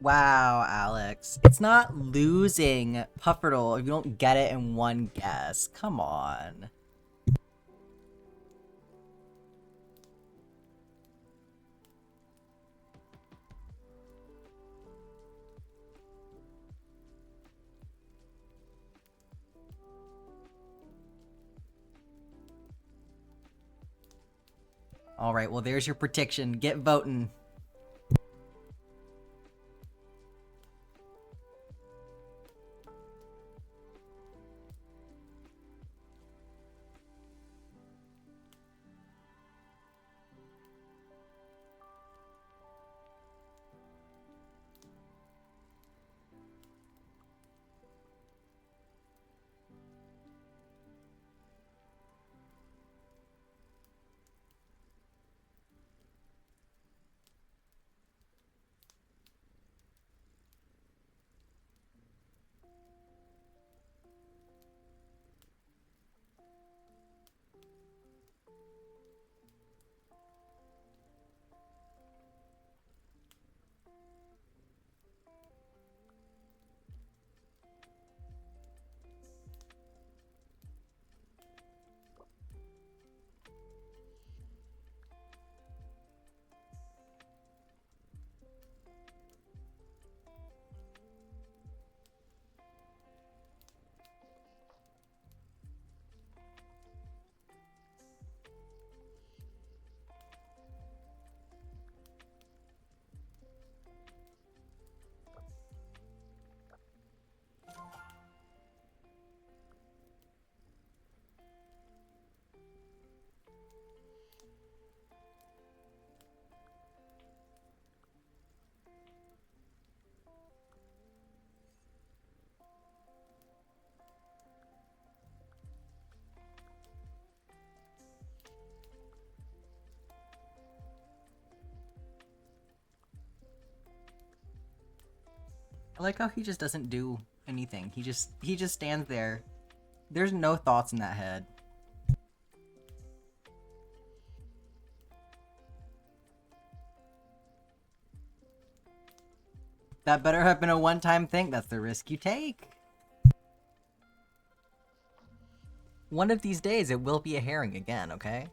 Wow, Alex. It's not losing Pufferdle if you don't get it in one guess. Come on. Alright, well there's your prediction. Get voting. I like how he just doesn't do anything. He just stands there. There's no thoughts in that head. That better have been a one-time thing. That's the risk you take. One of these days, it will be a herring again, okay?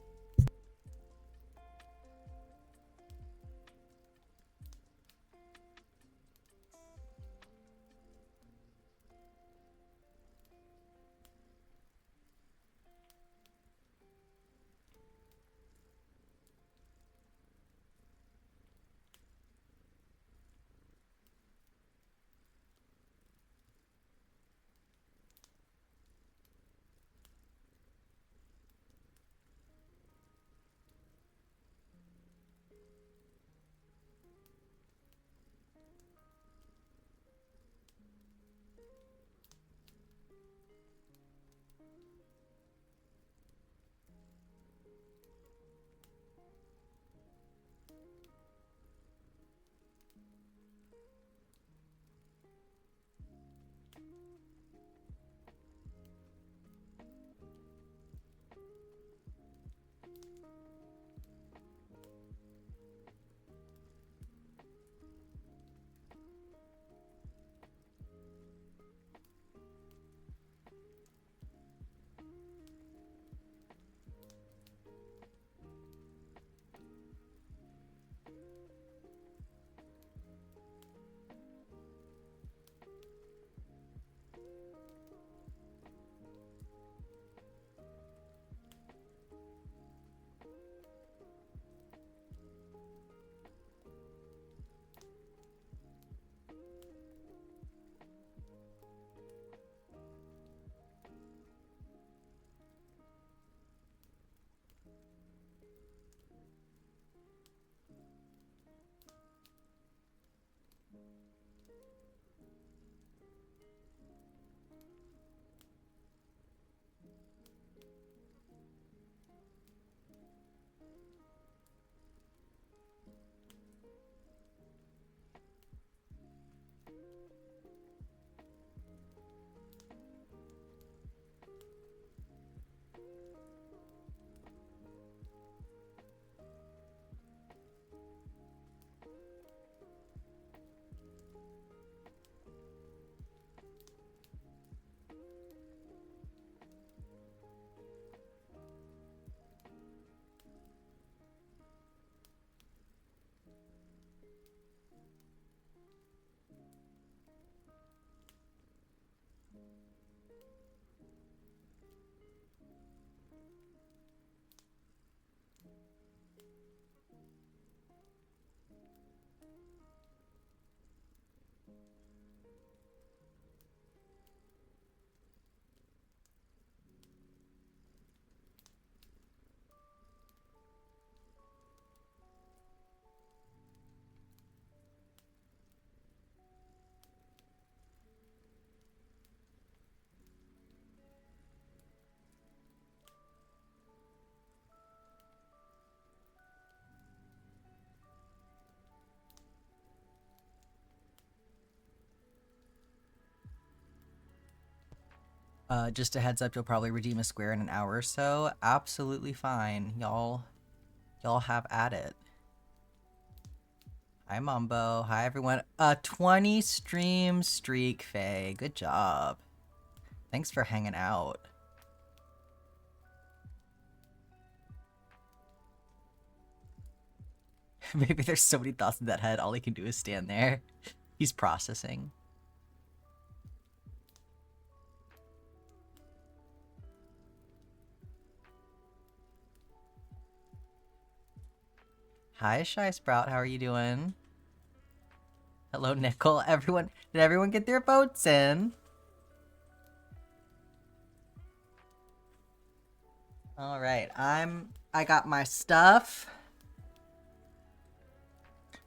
Just a heads up, you'll probably redeem a square in an hour or so. Absolutely fine. Y'all have at it. Hi, Mumbo. Hi, everyone. 20 stream streak, Faye. Good job. Thanks for hanging out. Maybe there's so many thoughts in that head, all he can do is stand there. He's processing. Hi, Shy Sprout. How are you doing? Hello, Nickel. Did everyone get their votes in? All right, I got my stuff.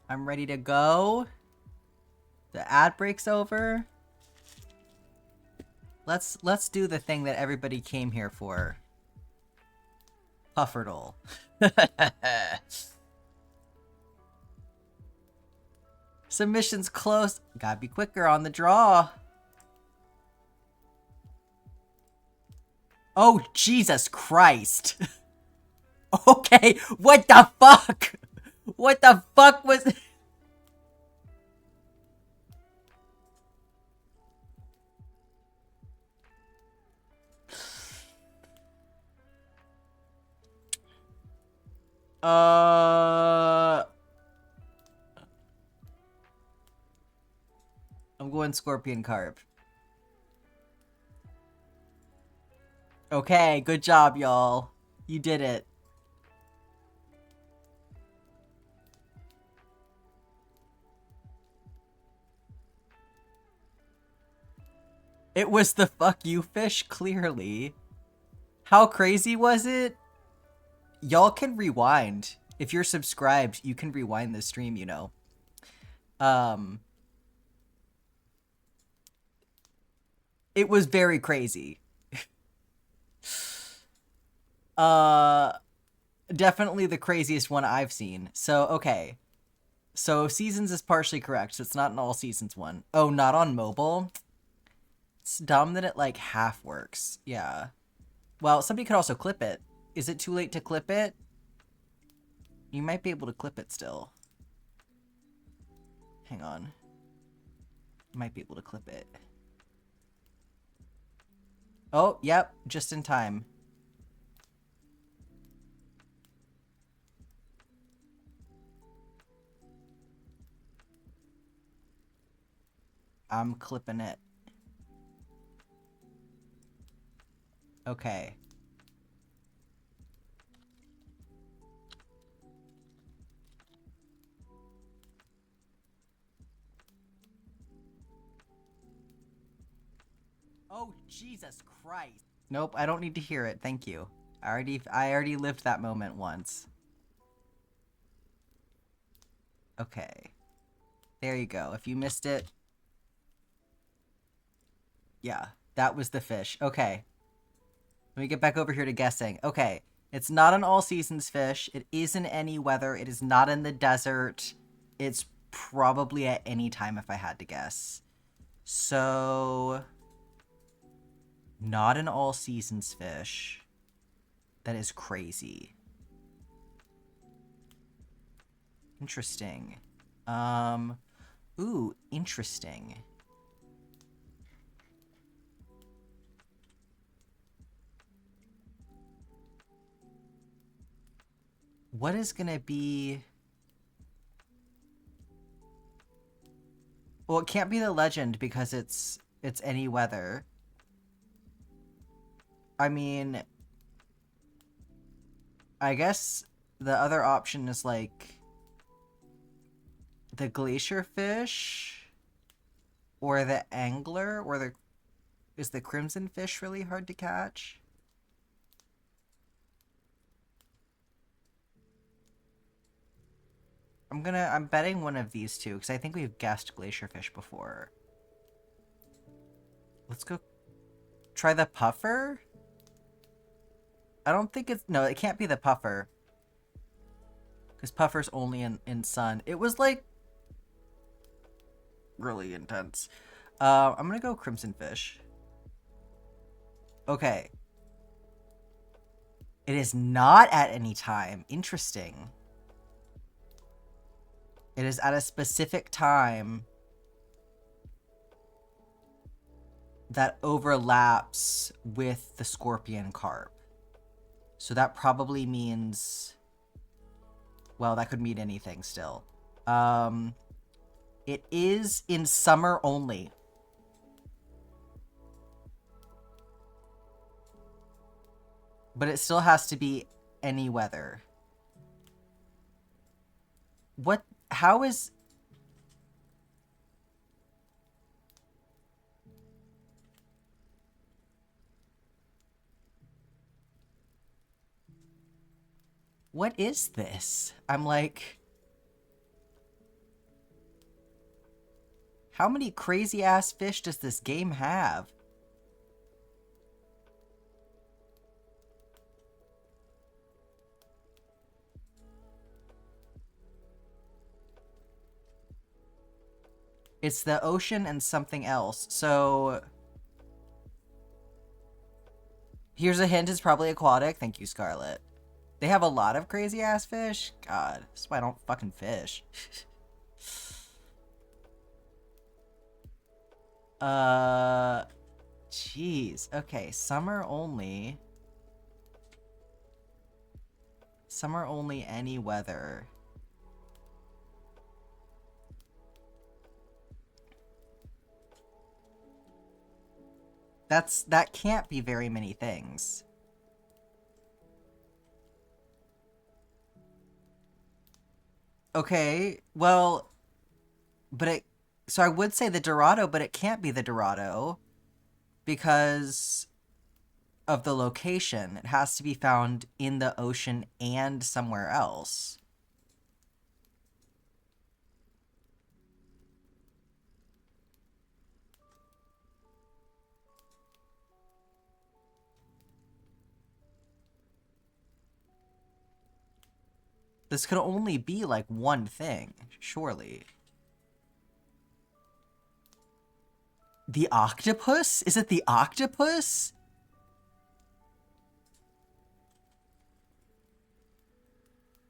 I'm ready to go. The ad break's over. Let's do the thing that everybody came here for. Pufferdle. Submission's close. Gotta be quicker on the draw. Oh, Jesus Christ. Okay, what the fuck? What the fuck was... I'm going Scorpion Carp. Okay, good job, y'all. You did it. It was the fuck you fish, clearly. How crazy was it? Y'all can rewind. If you're subscribed, you can rewind the stream, you know. It was very crazy. Definitely the craziest one I've seen. So, okay. So, seasons is partially correct. So, it's not an all seasons one. Oh, not on mobile? It's dumb that it, like, half works. Yeah. Well, somebody could also clip it. Is it too late to clip it? You might be able to clip it still. Hang on. Might be able to clip it. Oh, yep. Just in time. I'm clipping it. Okay. Oh, Jesus Christ. Nope, I don't need to hear it. Thank you. I already lived that moment once. Okay. There you go. If you missed it. Yeah, that was the fish. Okay. Let me get back over here to guessing. Okay. It's not an all seasons fish. It is in any weather. It is not in the desert. It's probably at any time if I had to guess. So... not an all seasons fish. That is crazy. Interesting. Ooh, interesting. What is gonna be... well, it can't be the legend because it's any weather. I mean... I guess the other option is like... the glacier fish? Or the angler? Or the... Is the crimson fish really hard to catch? I'm betting one of these two, because I think we've guessed glacierfish before. Let's go try the puffer? I don't think it's... No, it can't be the puffer. Because puffer's only in sun. It was, like, really intense. I'm gonna go crimson fish. Okay. It is not at any time. Interesting. It is at a specific time that overlaps with the scorpion carp. So that probably means... Well, that could mean anything still. It is in summer only. But it still has to be any weather. What? How is... What is this? I'm like... How many crazy-ass fish does this game have? It's the ocean and something else. So... Here's a hint, it's probably aquatic. Thank you, Scarlet. They have a lot of crazy-ass fish? God, that's why I don't fucking fish. Jeez. Okay, summer only. Summer only, any weather. That can't be very many things. Okay, well, but it... So I would say the Dorado, but it can't be the Dorado because of the location. It has to be found in the ocean and somewhere else. This could only be like one thing, surely. The octopus? Is it the octopus?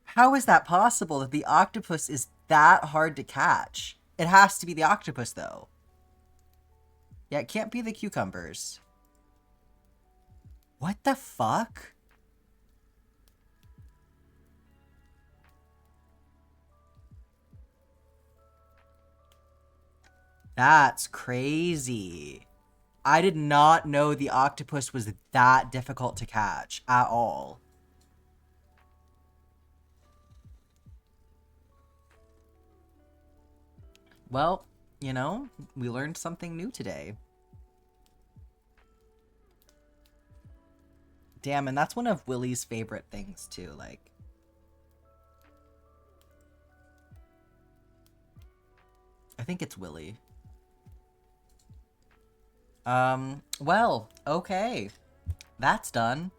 How is that possible that the octopus is that hard to catch? It has to be the octopus, though. Yeah, it can't be the cucumbers. What the fuck? That's crazy. I did not know the octopus was that difficult to catch at all. Well, you know, we learned something new today. Damn, and that's one of Willie's favorite things, too, like... I think it's Willie. Well, okay. That's done.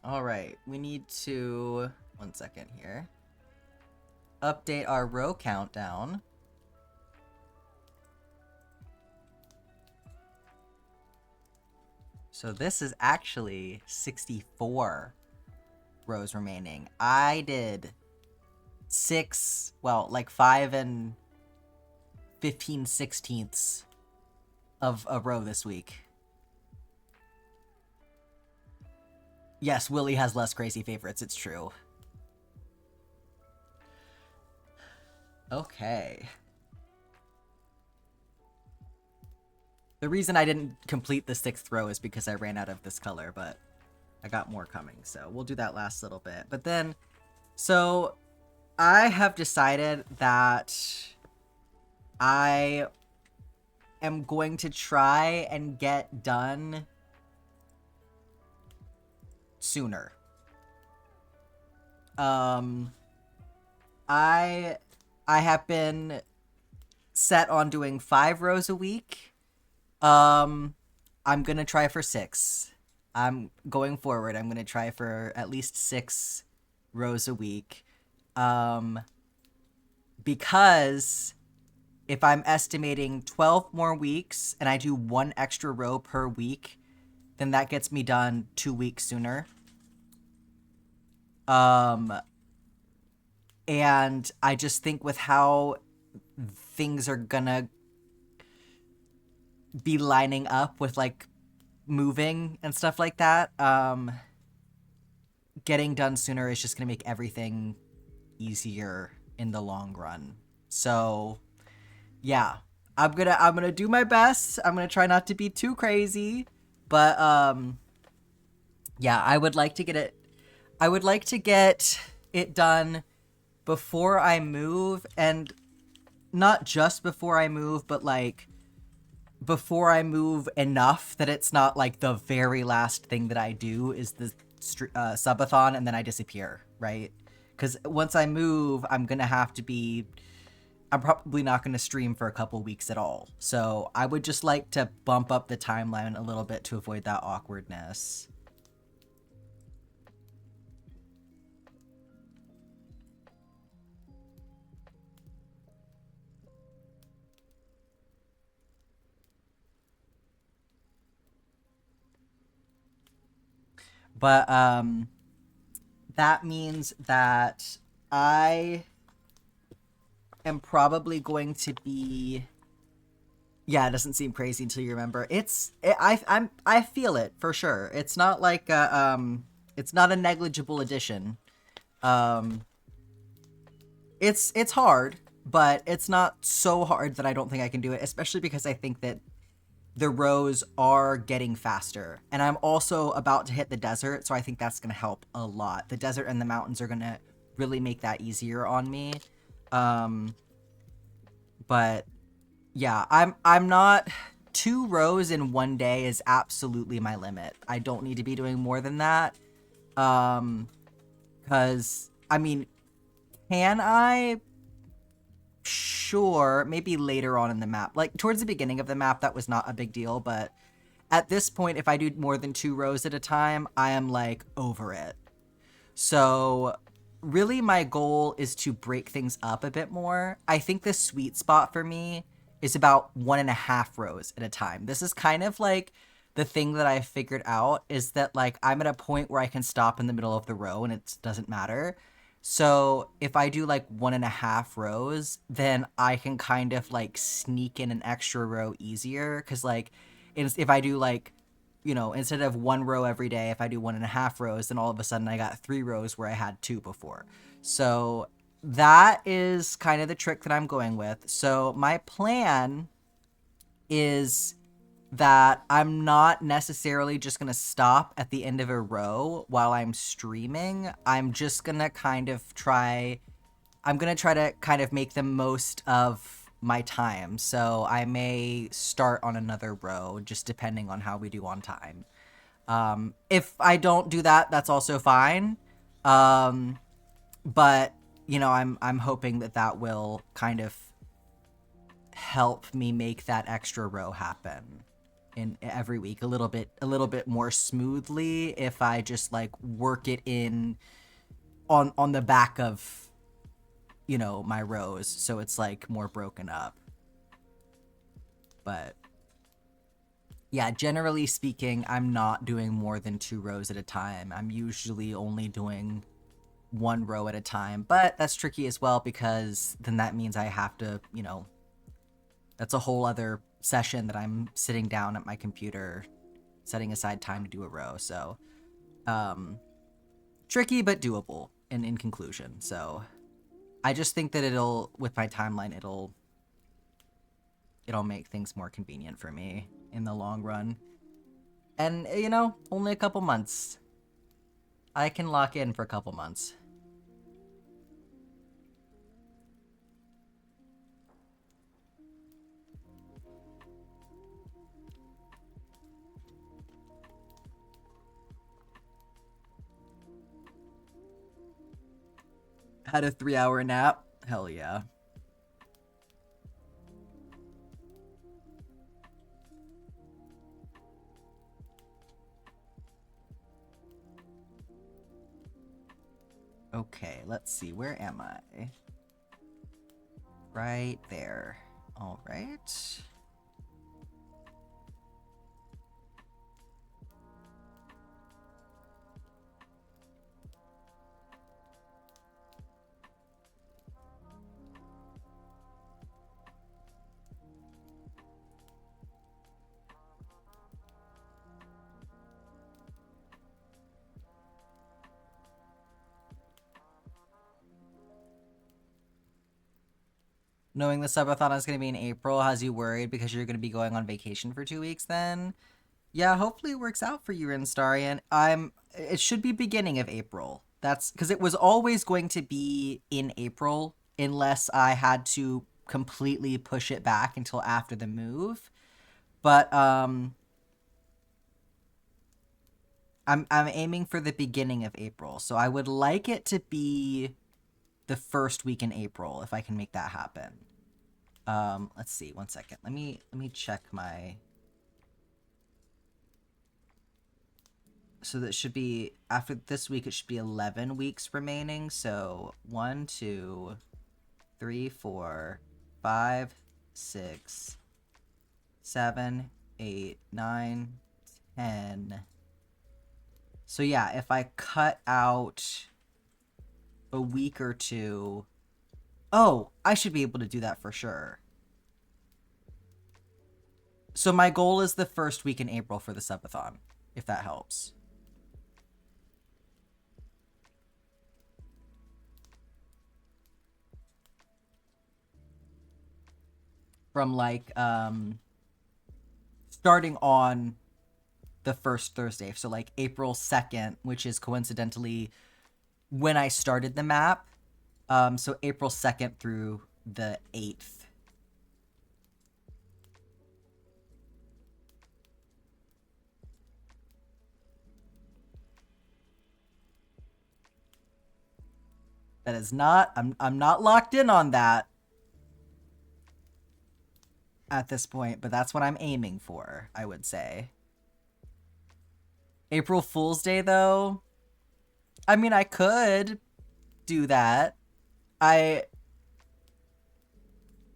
Alright, we need to... One second here. Update our row countdown. So this is actually 64 rows remaining. I did 6, well, like 5 and 15/16 of a row this week. Yes, Willie has less crazy favorites, it's true. Okay. The reason I didn't complete the 6th row is because I ran out of this color, but I got more coming, so we'll do that last little bit. But then, so I have decided that I am going to try and get done sooner. I have been set on doing 5 rows a week. I'm gonna try for 6. I'm going forward. I'm gonna try for at least 6 rows a week. Because if I'm estimating 12 more weeks and I do 1 extra row per week, then that gets me done 2 weeks sooner. And I just think with how things are gonna be lining up with like moving and stuff like that, getting done sooner is just gonna make everything easier in the long run. So yeah, I'm gonna do my best. I'm gonna try not to be too crazy, but yeah, I would like to get it done before I move, and not just before I move, but like before I move enough that it's not like the very last thing that I do is the subathon and then I disappear, right? Because once I move, I'm probably not going to stream for a couple weeks at all. So I would just like to bump up the timeline a little bit to avoid that awkwardness. But that means that I am probably going to be... Yeah, it doesn't seem crazy until you remember. I feel it for sure. It's not like it's not a negligible addition. It's hard, but it's not so hard that I don't think I can do it, especially because I think that the rows are getting faster. And I'm also about to hit the desert, so I think that's going to help a lot. The desert and the mountains are going to really make that easier on me. But yeah, I'm not... 2 rows in 1 day is absolutely my limit. I don't need to be doing more than that. Because, I mean, can I? Sure, maybe later on in the map. Like, towards the beginning of the map, that was not a big deal, but at this point, if I do more than 2 rows at a time, I am, like, over it. So, really, my goal is to break things up a bit more. I think the sweet spot for me is about 1.5 rows at a time. This is kind of, like, the thing that I figured out is that, like, I'm at a point where I can stop in the middle of the row and it doesn't matter. So if I do like 1.5 rows, then I can kind of like sneak in an extra row easier. Cause like, if I do like, you know, instead of 1 row every day, if I do 1.5 rows, then all of a sudden I got 3 rows where I had 2 before. So that is kind of the trick that I'm going with. So my plan is that I'm not necessarily just going to stop at the end of a row while I'm streaming. I'm just going to kind of try... I'm going to try to kind of make the most of my time. So I may start on another row, just depending on how we do on time. If I don't do that, that's also fine. But, you know, I'm hoping that that will kind of help me make that extra row happen in every week a little bit more smoothly if I just like work it in on the back of, you know, my rows, so it's like more broken up. But yeah, generally speaking, I'm not doing more than 2 rows at a time. I'm usually only doing 1 row at a time, but that's tricky as well because then that means I have to, you know, that's a whole other session that I'm sitting down at my computer, setting aside time to do a row. So, tricky but doable in conclusion. So, I just think that with my timeline, it'll make things more convenient for me in the long run. And, you know, only a couple months. I can lock in for a couple months. Had a 3-hour nap? Hell yeah. Okay, let's see. Where am I? Right there. All right. Knowing the subathon is going to be in April, has you worried because you're going to be going on vacation for 2 weeks then? Yeah, hopefully it works out for you, Rinstarian. It should be beginning of April. That's because it was always going to be in April unless I had to completely push it back until after the move. But I'm aiming for the beginning of April. So I would like it to be the first week in April if I can make that happen. Let's see, 1 second. Let me check my. So that should be after this week. It should be 11 weeks remaining. So 1, 2, 3, 4, 5, 6, 7, 8, 9, 10. So yeah, if I cut out a week or two. Oh, I should be able to do that for sure. So my goal is the first week in April for the subathon, if that helps. From like starting on the first Thursday. So like April 2nd, which is coincidentally when I started the map. So April 2nd through the 8th. That is not, I'm not locked in on that at this point, but that's what I'm aiming for, I would say. April Fool's Day, though, I mean, I could do that. I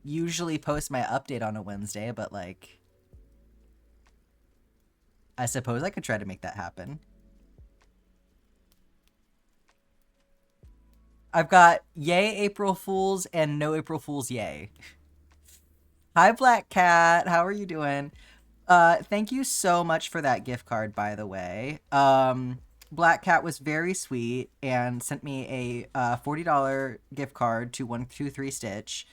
usually post my update on a Wednesday, but like, I suppose I could try to make that happen. I've got yay April Fools and no April Fools yay. Hi Black Cat, how are you doing? Thank you so much for that gift card, by the way. Black Cat was very sweet and sent me a $40 gift card to 123 Stitch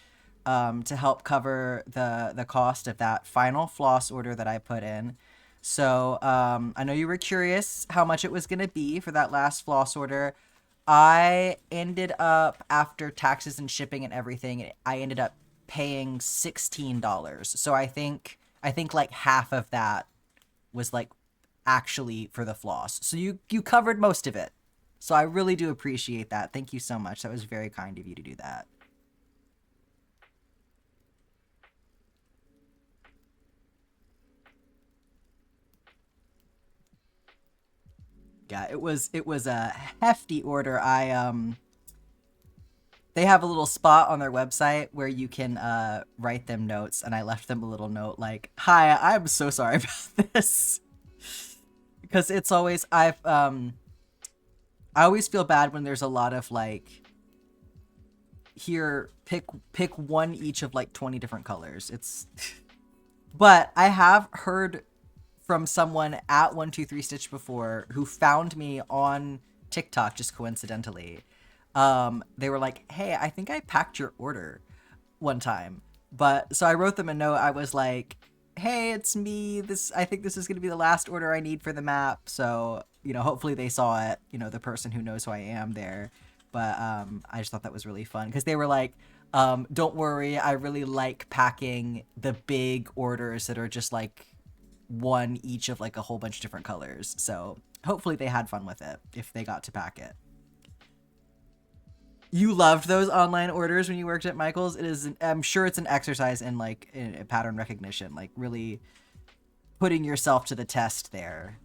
to help cover the cost of that final floss order that I put in. So I know you were curious how much it was going to be for that last floss order. I ended up, after taxes and shipping and everything, I ended up paying $16. So I think like half of that was like actually for the floss. So you covered most of it. So I really do appreciate that. Thank you so much. That was very kind of you to do that. Yeah, it was a hefty order. They have a little spot on their website where you can write them notes, and I left them a little note like, "Hi, I'm so sorry about this." Because it's always I always feel bad when there's a lot of like, here, pick one each of like 20 different colors. It's but I have heard from someone at 123 Stitch before who found me on TikTok just coincidentally. They were like, "Hey, I think I packed your order one time." But so I wrote them a note. I was like, "Hey, it's me. I think this is going to be the last order I need for the map. So you know, hopefully they saw it, you know, the person who knows who I am there. But I just thought that was really fun because they were like, don't worry, I really like packing the big orders that are just like one each of like a whole bunch of different colors. So hopefully they had fun with it if they got to pack it. You loved those online orders when you worked at Michael's. It is, I'm sure it's an exercise in like in pattern recognition, like really putting yourself to the test there.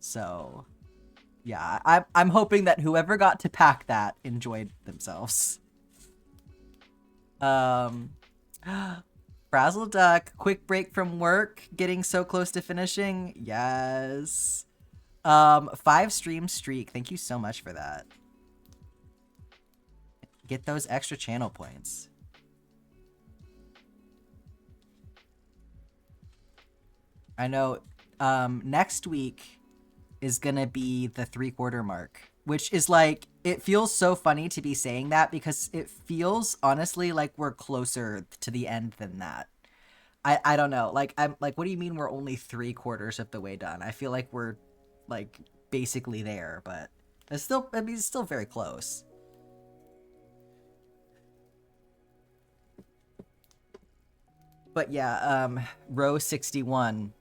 So yeah, I'm hoping that whoever got to pack that enjoyed themselves. Frazzle Duck, quick break from work, getting so close to finishing. Yes. 5 stream streak. Thank you so much for that. Get those extra channel points. I know next week is gonna be the 3/4 mark, which is like, it feels so funny to be saying that because it feels honestly like we're closer to the end than that. I don't know. Like, I'm like, what do you mean we're only 3/4 of the way done? I feel like we're like basically there, but it's still, I mean, it's still very close. But yeah, row 61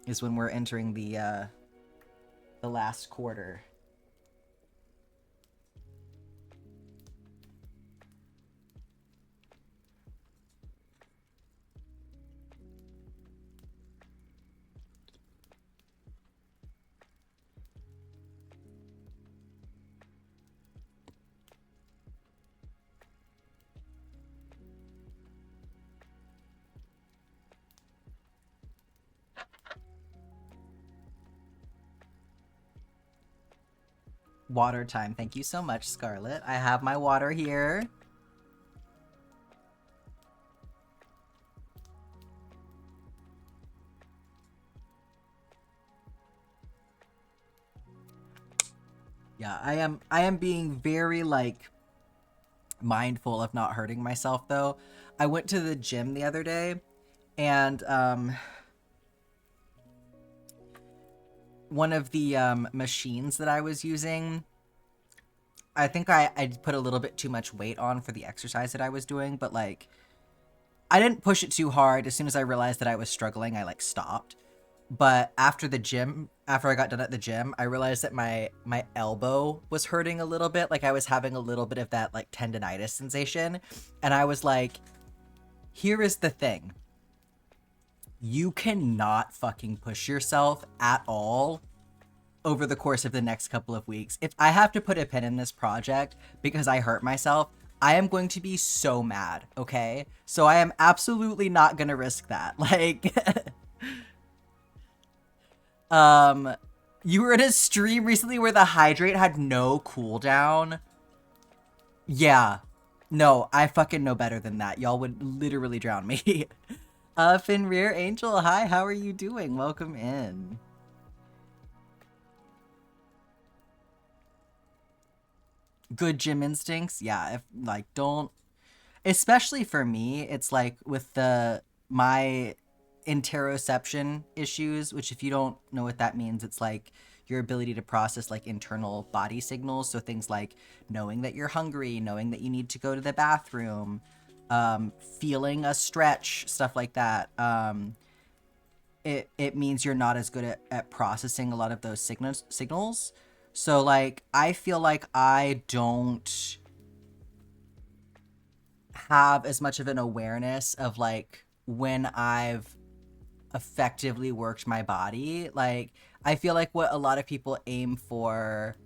is when we're entering the last quarter. Water time. Thank you so much, Scarlett. I have my water here. Yeah, I am being very like mindful of not hurting myself though. I went to the gym the other day and one of the machines that I was using, I think I put a little bit too much weight on for the exercise that I was doing, but like I didn't push it too hard. As soon as I realized that I was struggling, I like stopped. But after the gym, after I got done at the gym, I realized that my elbow was hurting a little bit. Like I was having a little bit of that like tendonitis sensation. And I was like, here is the thing. You cannot fucking push yourself at all over the course of the next couple of weeks. If I have to put a pin in this project because I hurt myself, I am going to be so mad, okay? So I am absolutely not gonna risk that. Like, you were in a stream recently where the hydrate had no cooldown. Yeah. No, I fucking know better than that. Y'all would literally drown me. Fenrir Angel, hi, how are you doing? Welcome in. Good gym instincts? Yeah, if like don't, especially for me, it's like with my interoception issues, which if you don't know what that means, it's like your ability to process like internal body signals. So things like knowing that you're hungry, knowing that you need to go to the bathroom, feeling a stretch, stuff like that. It means you're not as good at processing a lot of those signals. So like I feel like I don't have as much of an awareness of like when I've effectively worked my body. Like I feel like what a lot of people aim for,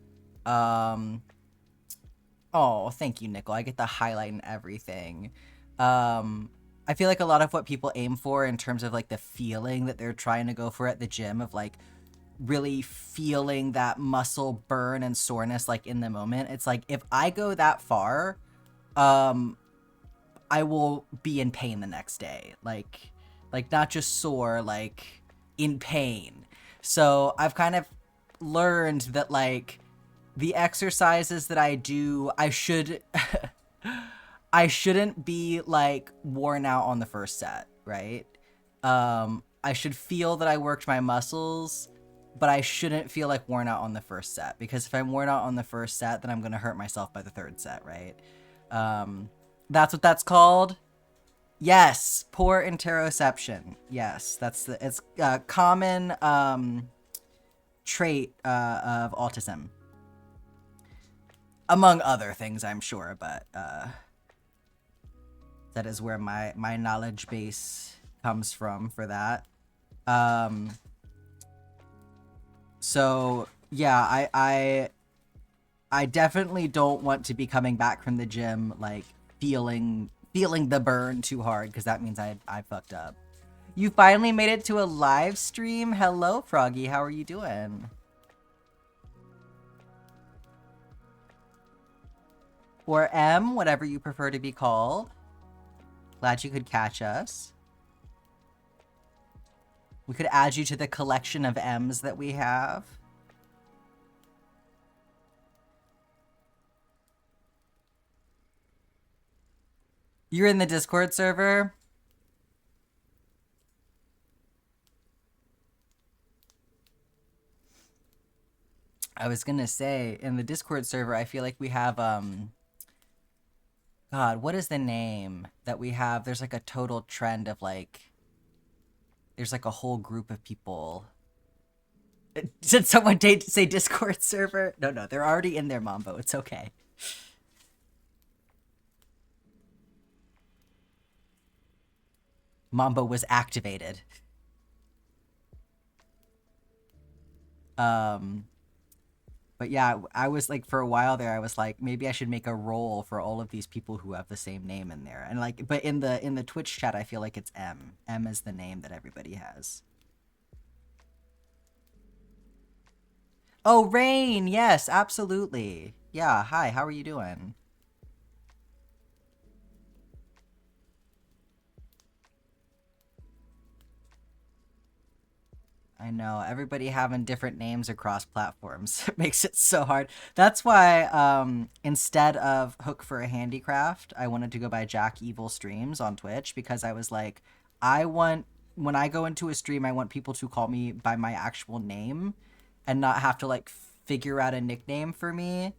oh, thank you, Nickel. I get the highlight and everything. I feel like a lot of what people aim for in terms of like the feeling that they're trying to go for at the gym of like really feeling that muscle burn and soreness like in the moment. It's like if I go that far, I will be in pain the next day. Like not just sore, like in pain. So I've kind of learned that like the exercises that I do, I shouldn't be like worn out on the first set, right? I should feel that I worked my muscles, but I shouldn't feel like worn out on the first set, because if I'm worn out on the first set, then I'm gonna hurt myself by the third set, right? That's what that's called. Yes, poor interoception. Yes, it's a common trait of autism, among other things, I'm sure, but that is where my knowledge base comes from for that. So yeah, I definitely don't want to be coming back from the gym like feeling the burn too hard, because that means I fucked up. You finally made it to a live stream. Hello, Froggy. How are you doing? Or M, whatever you prefer to be called. Glad you could catch us. We could add you to the collection of M's that we have. You're in the Discord server? I was gonna say, in the Discord server, I feel like we have, God, what is the name that we have? There's like a total trend of like, there's like a whole group of people. Did someone say Discord server? No, they're already in there, Mambo. It's okay. Mambo was activated. But yeah, I was like, for a while there, I was like, maybe I should make a role for all of these people who have the same name in there. And like, but in the Twitch chat, I feel like it's M. M is the name that everybody has. Oh, Rain! Yes, absolutely. Yeah, hi, how are you doing? I know, everybody having different names across platforms makes it so hard. That's why, instead of Hook for a Handicraft, I wanted to go by JackEvilStreams on Twitch, because I was like, when I go into a stream, I want people to call me by my actual name and not have to, like, figure out a nickname for me.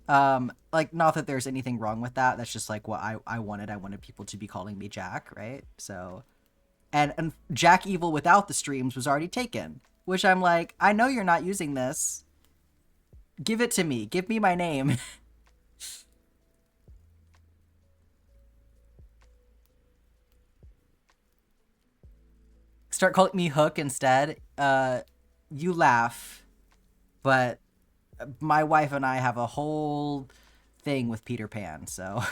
Like, not that there's anything wrong with that. That's just, like, what I wanted. I wanted people to be calling me Jack, right? So... And Jack Evil without the streams was already taken, which I'm like, I know you're not using this. Give it to me. Give me my name. Start calling me Hook instead. You laugh, but my wife and I have a whole thing with Peter Pan, so...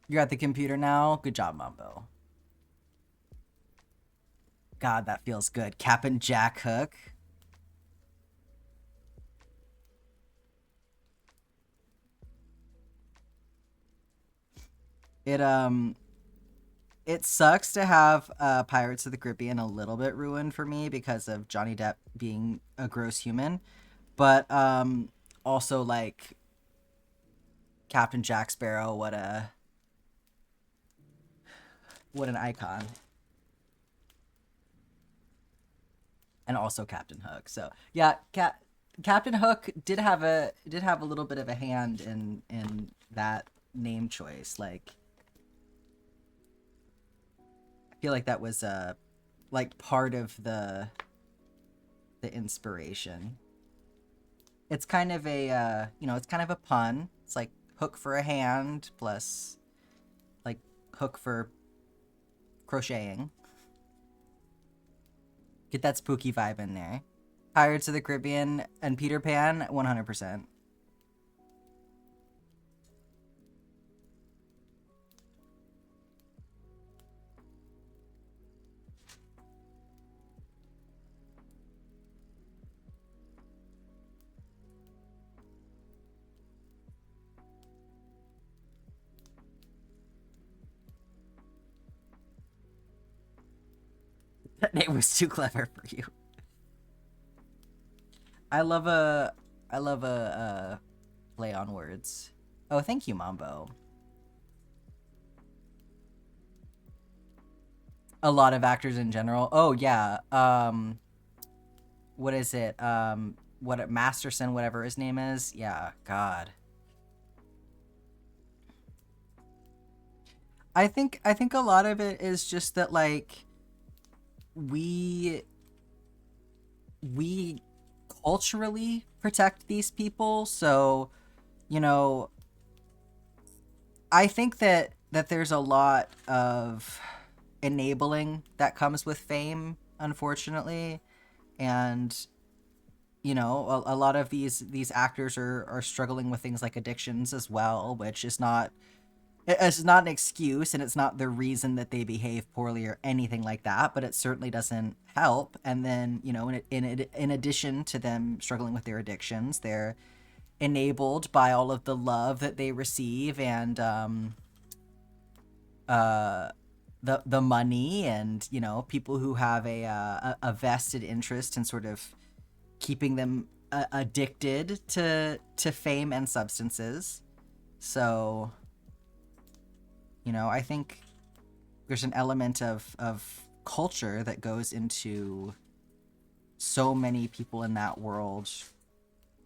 You're at the computer now? Good job, Mambo. God, that feels good. Captain Jack Hook. It sucks to have Pirates of the Caribbean a little bit ruined for me because of Johnny Depp being a gross human. But also, like, Captain Jack Sparrow, what an icon. And also Captain Hook. So yeah, Captain Hook did have a little bit of a hand in that name choice. Like, I feel like that was like part of the inspiration. It's kind of a it's kind of a pun. It's like hook for a hand plus like hook for crocheting. Get that spooky vibe in there. Pirates of the Caribbean and Peter Pan, 100%. That name was too clever for you. I love a play on words. Oh, thank you, Mambo. A lot of actors in general. Oh yeah. What is it? What Masterson, whatever his name is. Yeah. God. I think a lot of it is just that like we culturally protect these people, so you know, I think that there's a lot of enabling that comes with fame, unfortunately, and you know, a lot of these actors are struggling with things like addictions as well, which is not, it's not an excuse and it's not the reason that they behave poorly or anything like that, but it certainly doesn't help. And then, you know, in addition to them struggling with their addictions, they're enabled by all of the love that they receive and uh the money, and you know, people who have a vested interest in sort of keeping them addicted to fame and substances. So, you know, I think there's an element of culture that goes into so many people in that world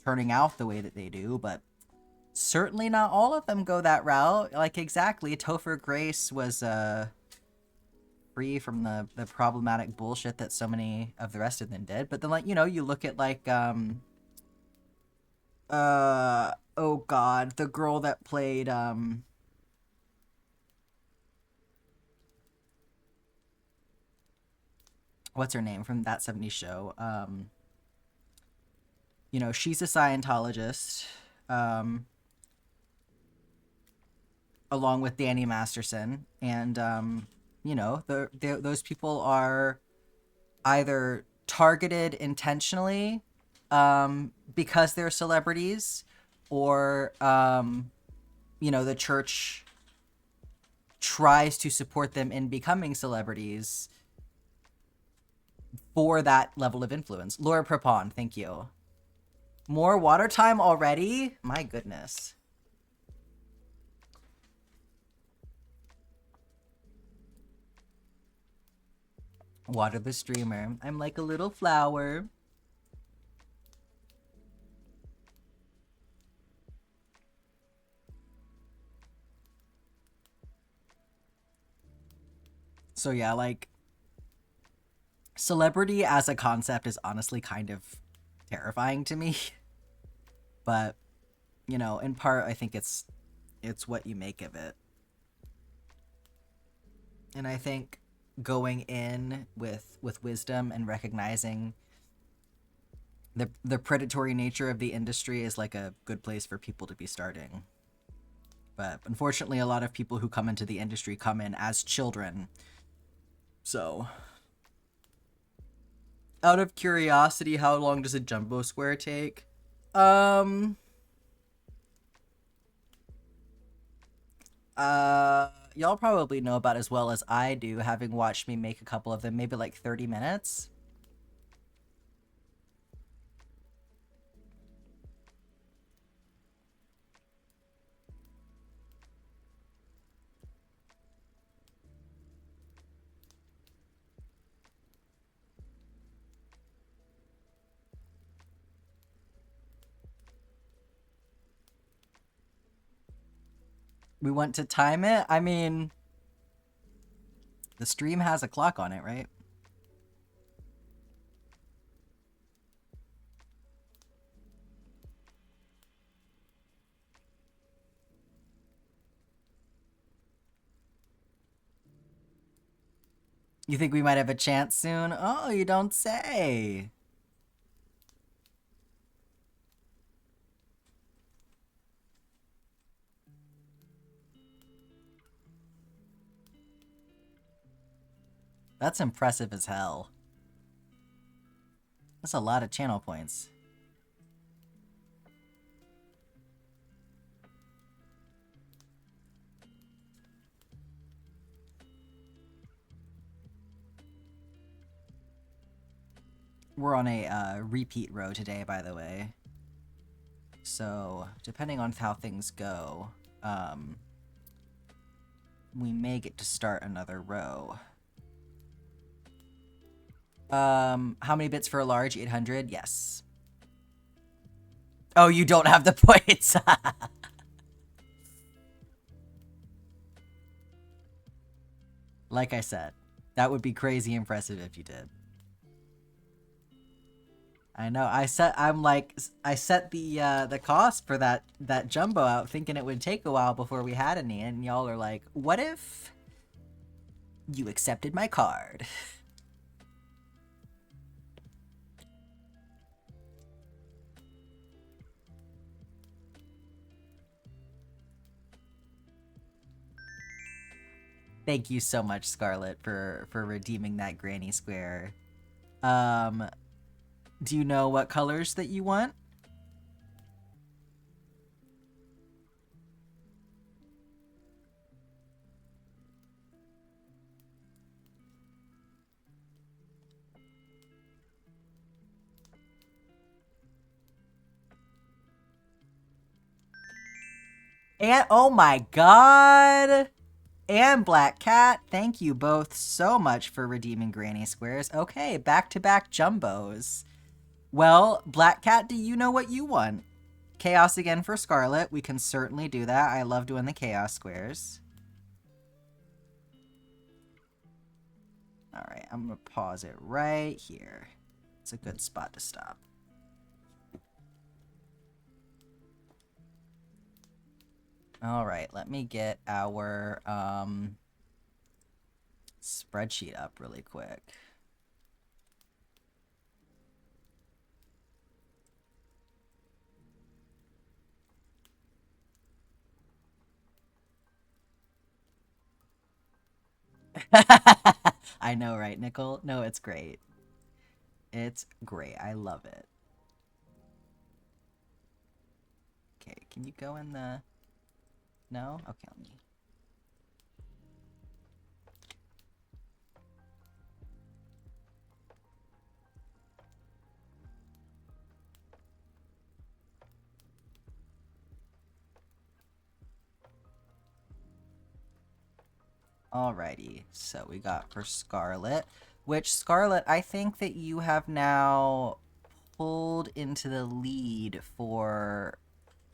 turning out the way that they do, but certainly not all of them go that route. Like, exactly, Topher Grace was free from the problematic bullshit that so many of the rest of them did. But then, like, you know, you look at like oh god, the girl that played what's her name from that 70s show? You know, she's a Scientologist, um, along with Danny Masterson, and you know, those people are either targeted intentionally because they're celebrities, or you know, the church tries to support them in becoming celebrities for that level of influence. Laura Prepon, thank you. More water time already? My goodness. Water the streamer. I'm like a little flower. So yeah, like, celebrity as a concept is honestly kind of terrifying to me. But, you know, in part I think it's what you make of it. And I think going in with wisdom and recognizing the predatory nature of the industry is like a good place for people to be starting. But unfortunately, a lot of people who come into the industry come in as children. So, out of curiosity, how long does a jumbo square take? Um y'all probably know about as well as I do, having watched me make a couple of them, maybe like 30 minutes. We want to time it? I mean, the stream has a clock on it, right? You think we might have a chance soon? Oh, you don't say. That's impressive as hell. That's a lot of channel points. We're on a repeat row today, by the way. So, depending on how things go, we may get to start another row. How many bits for a large? 800? Yes. Oh, you don't have the points! Like I said, that would be crazy impressive if you did. I know. I set the cost for that jumbo out thinking it would take a while before we had any, and y'all are like, what if you accepted my card? Thank you so much, Scarlet, for redeeming that granny square. Do you know what colors that you want? And oh my god! And Black Cat, thank you both so much for redeeming granny squares. Okay, back-to-back jumbos. Well, Black Cat, do you know what you want? Chaos again for Scarlet. We can certainly do that. I love doing the chaos squares. Alright, I'm going to pause it right here. It's a good spot to stop. Alright, let me get our spreadsheet up really quick. I know, right, Nickel? No, it's great. It's great. I love it. Okay, can you go in the... No? Okay, let me... Alrighty, so we got for Scarlet, which, Scarlet, I think that you have now pulled into the lead for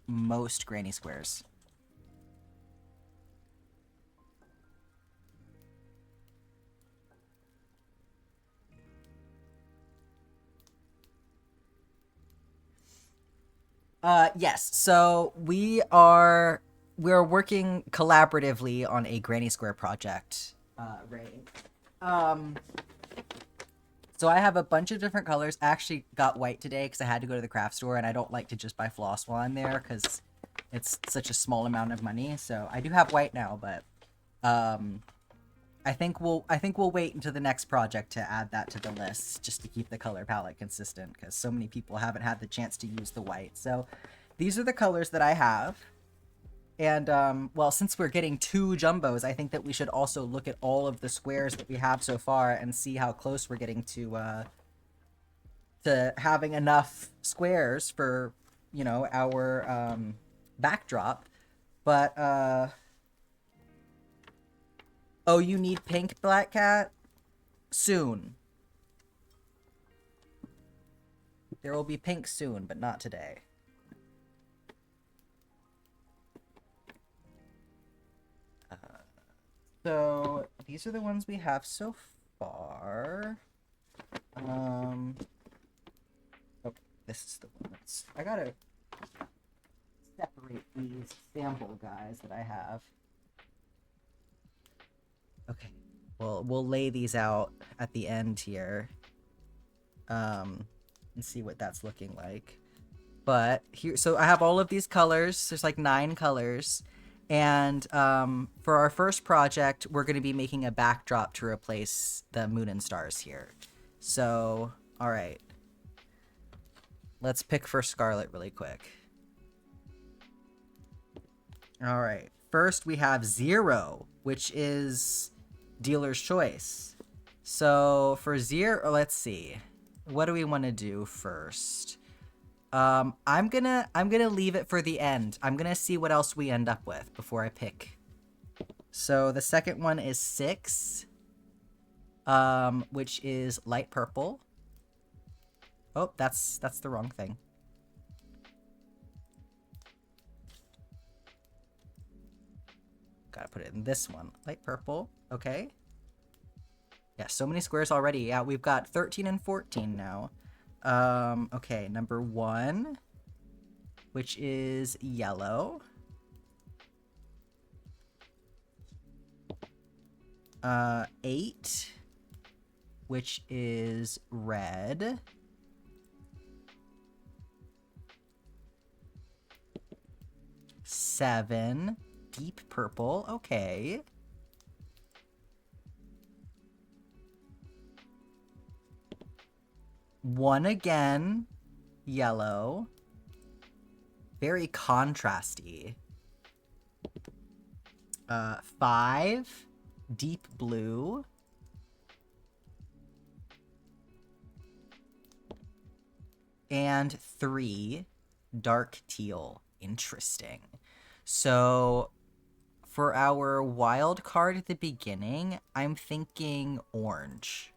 most granny squares. Yes, so we're working collaboratively on a granny square project, Ray. So I have a bunch of different colors. I actually got white today because I had to go to the craft store, and I don't like to just buy floss while I'm there because it's such a small amount of money. So I do have white now, but I think we'll wait until the next project to add that to the list just to keep the color palette consistent because so many people haven't had the chance to use the white. So these are the colors that I have. And, well, since we're getting 2 jumbos, I think that we should also look at all of the squares that we have so far and see how close we're getting to having enough squares for, you know, our, backdrop. But, oh, you need pink, Black Cat? Soon. There will be pink soon, but not today. So, these are the ones we have so far. Oh, this is the ones. I gotta separate these sample guys that I have. Okay. Well, we'll lay these out at the end here. And see what that's looking like. But here, so I have all of these colors. There's like 9 colors. And for our first project, we're going to be making a backdrop to replace the moon and stars here. So, all right. Let's pick for Scarlet really quick. All right. First, we have 0, which is dealer's choice. So for 0, let's see. What do we want to do first? I'm gonna leave it for the end. I'm gonna see what else we end up with before I pick. So the second one is 6, which is light purple. Oh, that's the wrong thing. Gotta put it in this one. Light purple. Okay. Yeah, so many squares already. Yeah, we've got 13 and 14 now. Okay, number 1, which is yellow. 8, which is red. 7, deep purple. Okay. 1 again, yellow. Very contrasty. 5, deep blue. And 3, dark teal. Interesting. So for our wild card at the beginning, I'm thinking orange.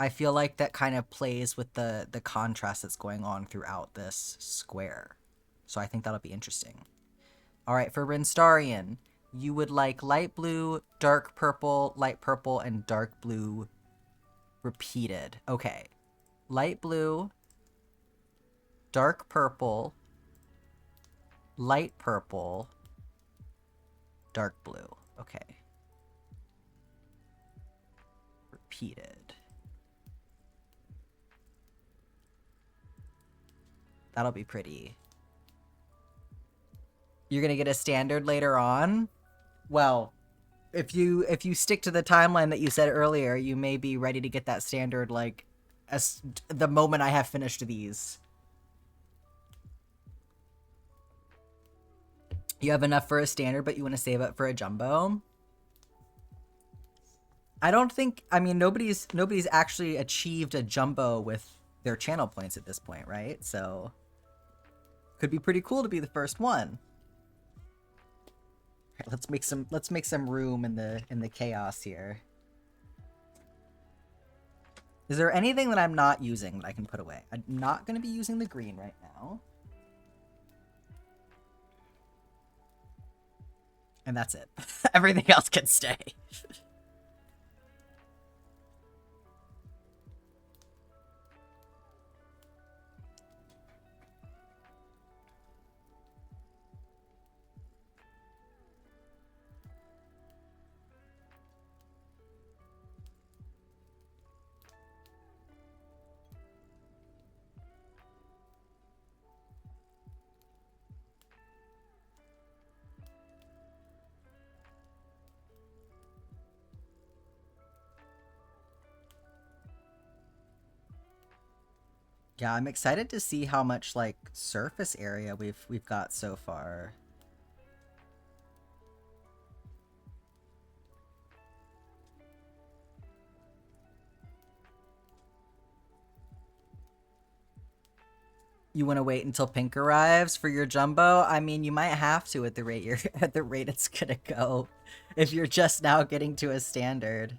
I feel like that kind of plays with the contrast that's going on throughout this square. So I think that'll be interesting. All right, for Rinstarian, you would like light blue, dark purple, and dark blue repeated. Okay. Light blue, dark purple, light purple, dark blue. Okay. Repeated. That'll be pretty. You're gonna get a standard later on? Well, if you stick to the timeline that you said earlier, you may be ready to get that standard, like, as the moment I have finished these. You have enough for a standard, but you want to save up for a jumbo? I don't think, I mean, nobody's actually achieved a jumbo with their channel points at this point, right? So could be pretty cool to be the first one. All right, let's make some room in the chaos here. Is there anything that I'm not using that I can put away? I'm not going to be using the green right now. And that's it. Everything else can stay. Yeah, I'm excited to see how much, like, surface area we've got so far. You want to wait until pink arrives for your jumbo? I mean, you might have to at the rate at the rate it's gonna go if you're just now getting to a standard.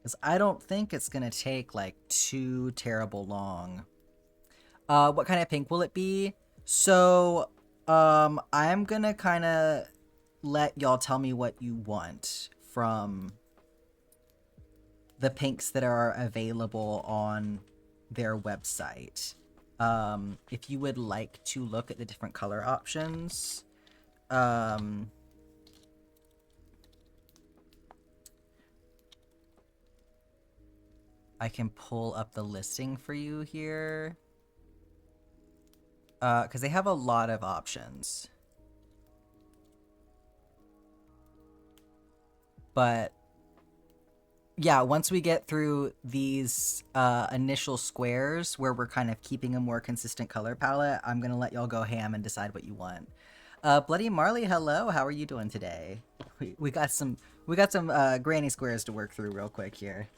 Because I don't think it's gonna take, like, too terrible long. What kind of pink will it be? So, I'm gonna kind of let y'all tell me what you want from the pinks that are available on their website. If you would like to look at the different color options, I can pull up the listing for you here. Because they have a lot of options. But yeah, once we get through these initial squares where we're kind of keeping a more consistent color palette, I'm gonna let y'all go ham and decide what you want. Bloody Marley, hello. How are you doing today? We got some granny squares to work through real quick here.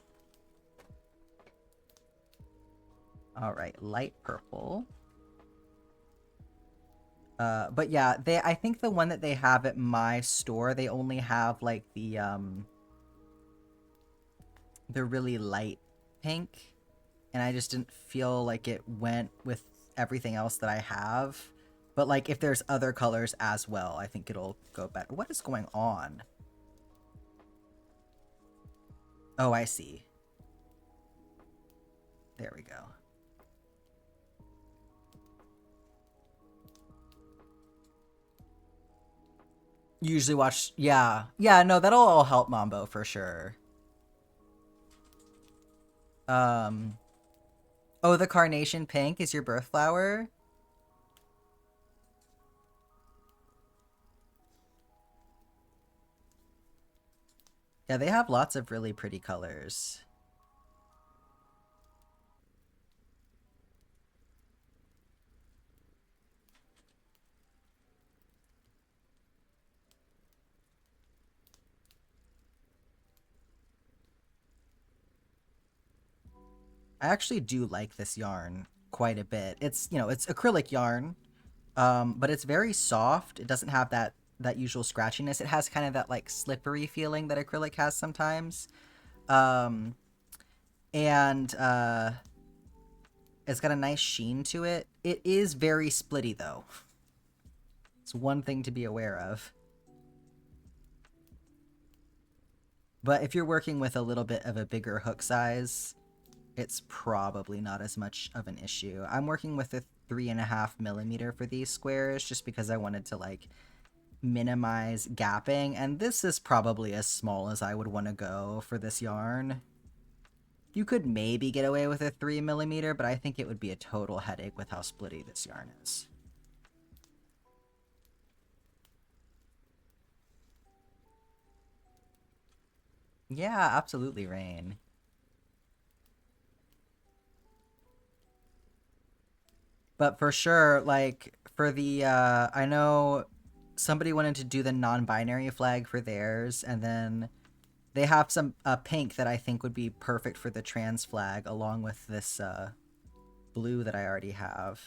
All right, light purple. But yeah, I think the one that they have at my store, they only have like the really light pink, and I just didn't feel like it went with everything else that I have. But like if there's other colors as well, I think it'll go better. What is going on? Oh, I see. There we go. Usually watch, yeah. Yeah, no, that'll all help Mambo for sure. Oh, the carnation pink is your birth flower? Yeah, they have lots of really pretty colors. I actually do like this yarn quite a bit. It's, you know, it's acrylic yarn, but it's very soft. It doesn't have that usual scratchiness. It has kind of that like slippery feeling that acrylic has sometimes. And it's got a nice sheen to it. It is very splitty though. It's one thing to be aware of. But if you're working with a little bit of a bigger hook size, it's probably not as much of an issue. I'm working with a 3.5mm for these squares just because I wanted to like minimize gapping, and this is probably as small as I would want to go for this yarn. You could maybe get away with a 3mm, but I think it would be a total headache with how splitty this yarn is. Yeah, absolutely, Rain. But for sure, like, for the, I know somebody wanted to do the non-binary flag for theirs, and then they have some pink that I think would be perfect for the trans flag, along with this blue that I already have.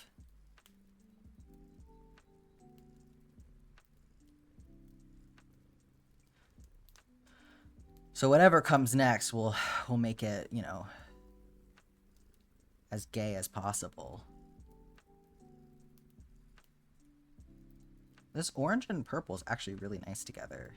So whatever comes next, we'll make it, you know, as gay as possible. This orange and purple is actually really nice together.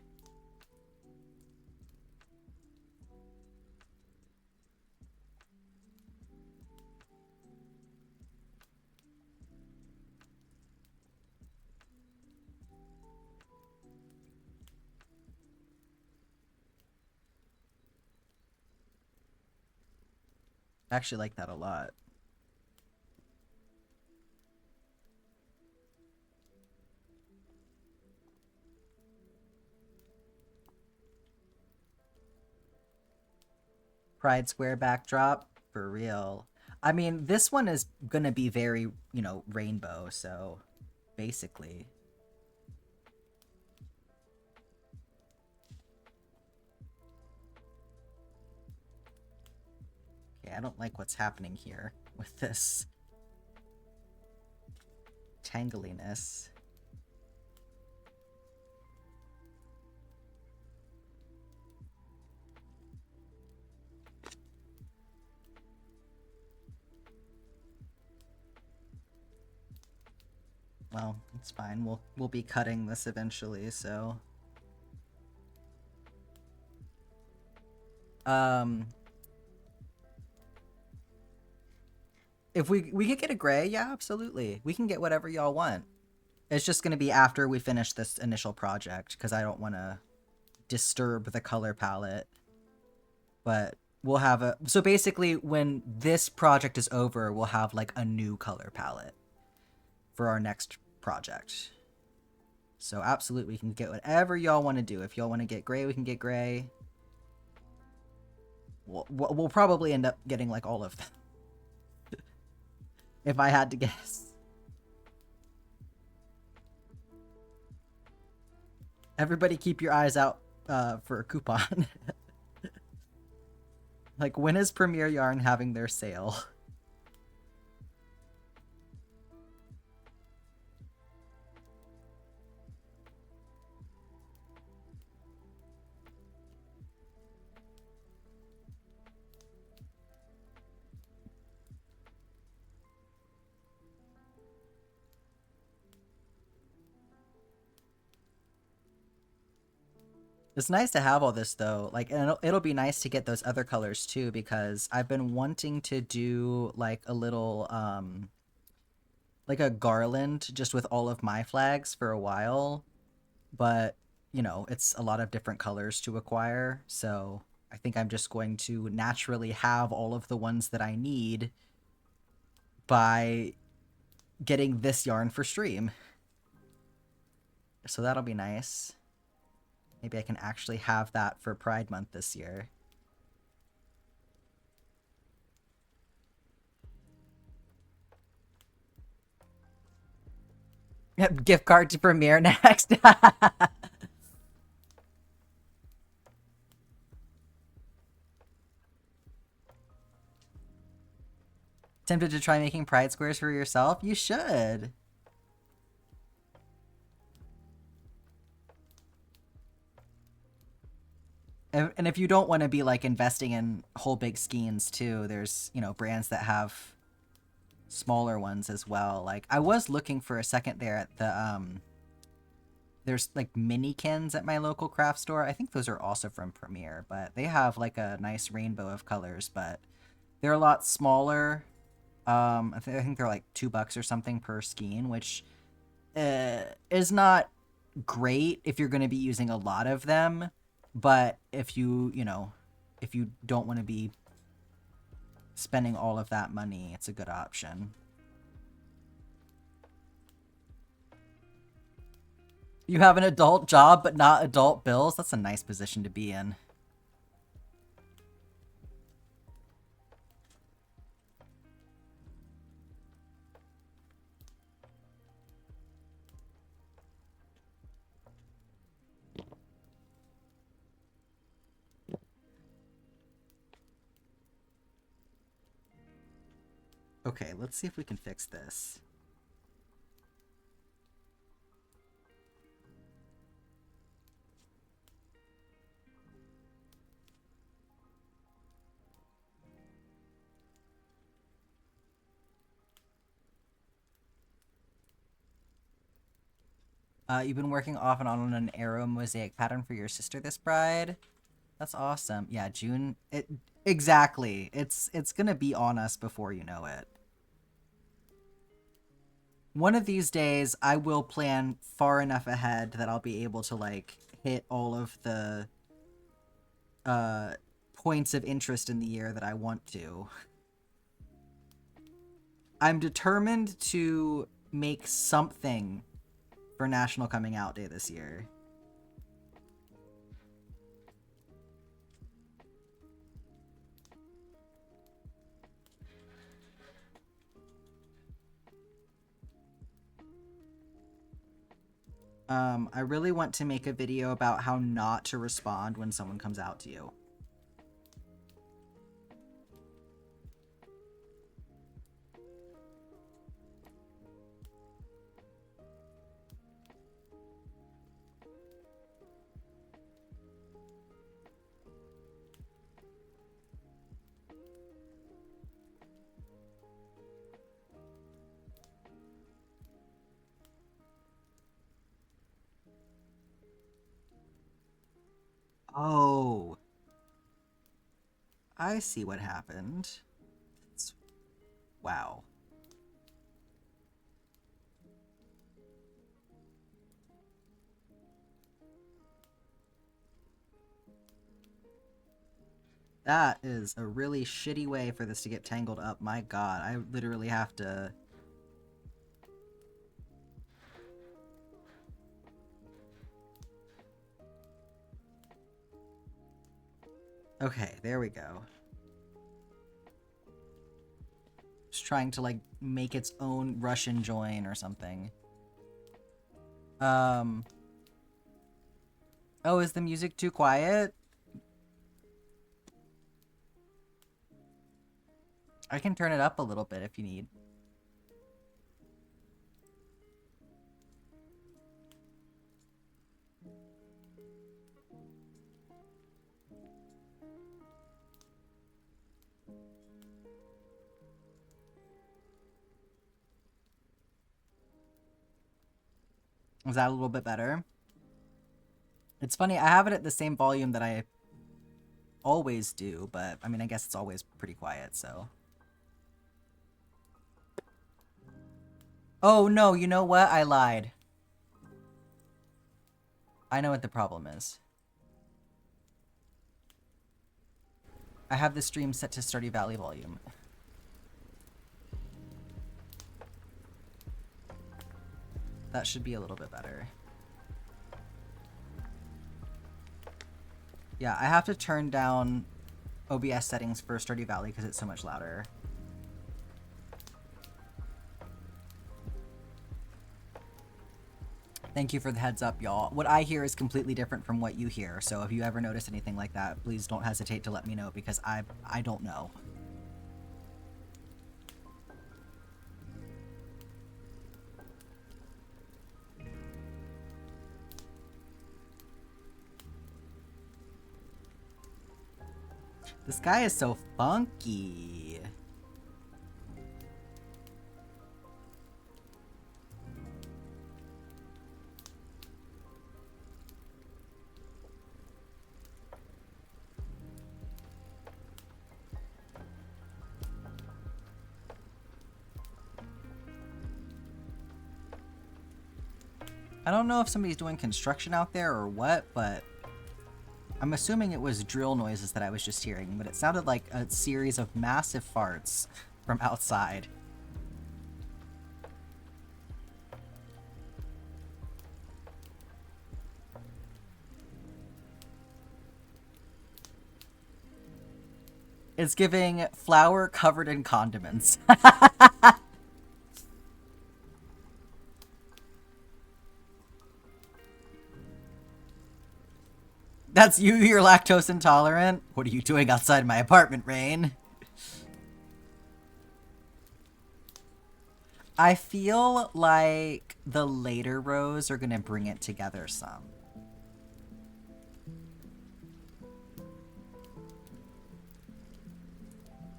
I actually like that a lot. Pride Square backdrop, for real. I mean, this one is gonna be very, you know, rainbow, so basically. Okay, I don't like what's happening here with this tangliness. Well, it's fine. We'll be cutting this eventually, so if we could get a gray, yeah, absolutely. We can get whatever y'all want. It's just going to be after we finish this initial project, because I don't want to disturb the color palette. But we'll have a... So basically, when this project is over, we'll have, like, a new color palette for our next project. So absolutely, we can get whatever y'all want to do. If y'all want to get gray, we can get gray. We'll probably end up getting, like, all of them. If I had to guess. Everybody keep your eyes out for a coupon. Like, when is Premier Yarn having their sale? It's nice to have all this, though. Like, and it'll be nice to get those other colors, too, because I've been wanting to do, like, a little, like a garland just with all of my flags for a while. But, you know, it's a lot of different colors to acquire, so I think I'm just going to naturally have all of the ones that I need by getting this yarn for stream. So that'll be nice. Maybe I can actually have that for Pride Month this year. Yep, gift card to Premiere next. Tempted to try making pride squares for yourself? You should. And if you don't want to be, like, investing in whole big skeins, too, there's, you know, brands that have smaller ones as well. Like, I was looking for a second there at the, there's, like, mini kins at my local craft store. I think those are also from Premiere, but they have, like, a nice rainbow of colors, but they're a lot smaller. I think they're, like, $2 or something per skein, which is not great if you're going to be using a lot of them. But if you know, if you don't want to be spending all of that money, it's a good option. You have an adult job, but not adult bills? That's a nice position to be in. Okay, let's see if we can fix this. You've been working off and on an arrow mosaic pattern for your sister this bride? That's awesome. Yeah, June. Exactly. It's gonna be on us before you know it. One of these days, I will plan far enough ahead that I'll be able to, like, hit all of the points of interest in the year that I want to. I'm determined to make something for National Coming Out Day this year. I really want to make a video about how not to respond when someone comes out to you. Oh. I see what happened. Wow. That is a really shitty way for this to get tangled up. My god, I literally have to... Okay, there we go. Just trying to, like, make its own Russian join or something. Oh, is the music too quiet? I can turn it up a little bit if you need. Is that a little bit better? It's funny, I have it at the same volume that I always do, but I mean, I guess it's always pretty quiet, so. Oh no, you know what? I lied. I know what the problem is. I have the stream set to Stardew Valley volume. That should be a little bit better. Yeah, I have to turn down OBS settings for Stardew Valley because it's so much louder. Thank you for the heads up, y'all. What I hear is completely different from what you hear, so if you ever notice anything like that, please don't hesitate to let me know because I don't know. This guy is so funky. I don't know if somebody's doing construction out there or what, but I'm assuming it was drill noises that I was just hearing, but it sounded like a series of massive farts from outside. It's giving flour covered in condiments. That's you, you're lactose intolerant? What are you doing outside my apartment, Rain? I feel like the later rows are gonna bring it together some.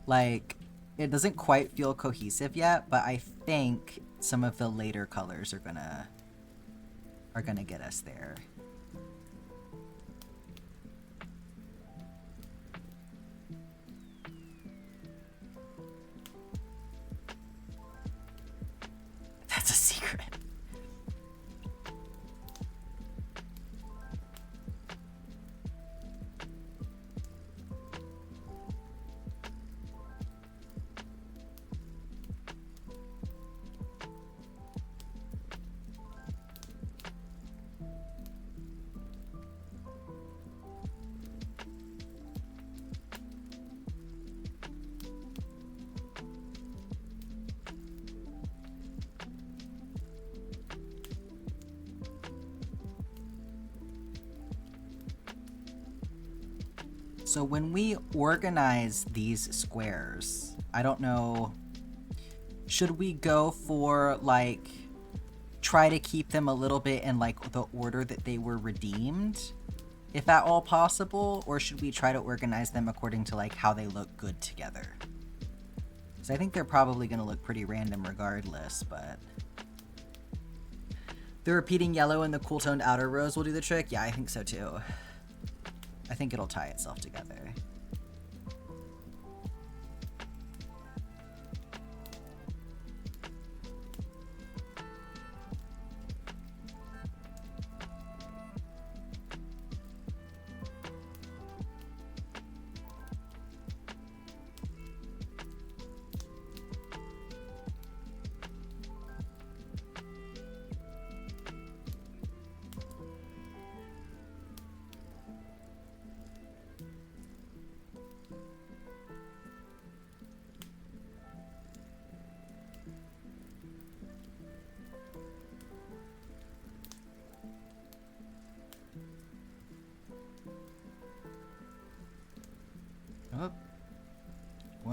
Like, it doesn't quite feel cohesive yet, but I think some of the later colors are gonna get us there. That's a secret. So when we organize these squares, I don't know, should we go for, like, try to keep them a little bit in, like, the order that they were redeemed, if at all possible, or should we try to organize them according to, like, how they look good together? So I think they're probably going to look pretty random regardless, but... The repeating yellow and the cool-toned outer rows will do the trick? Yeah, I think so too. I think it'll tie itself together.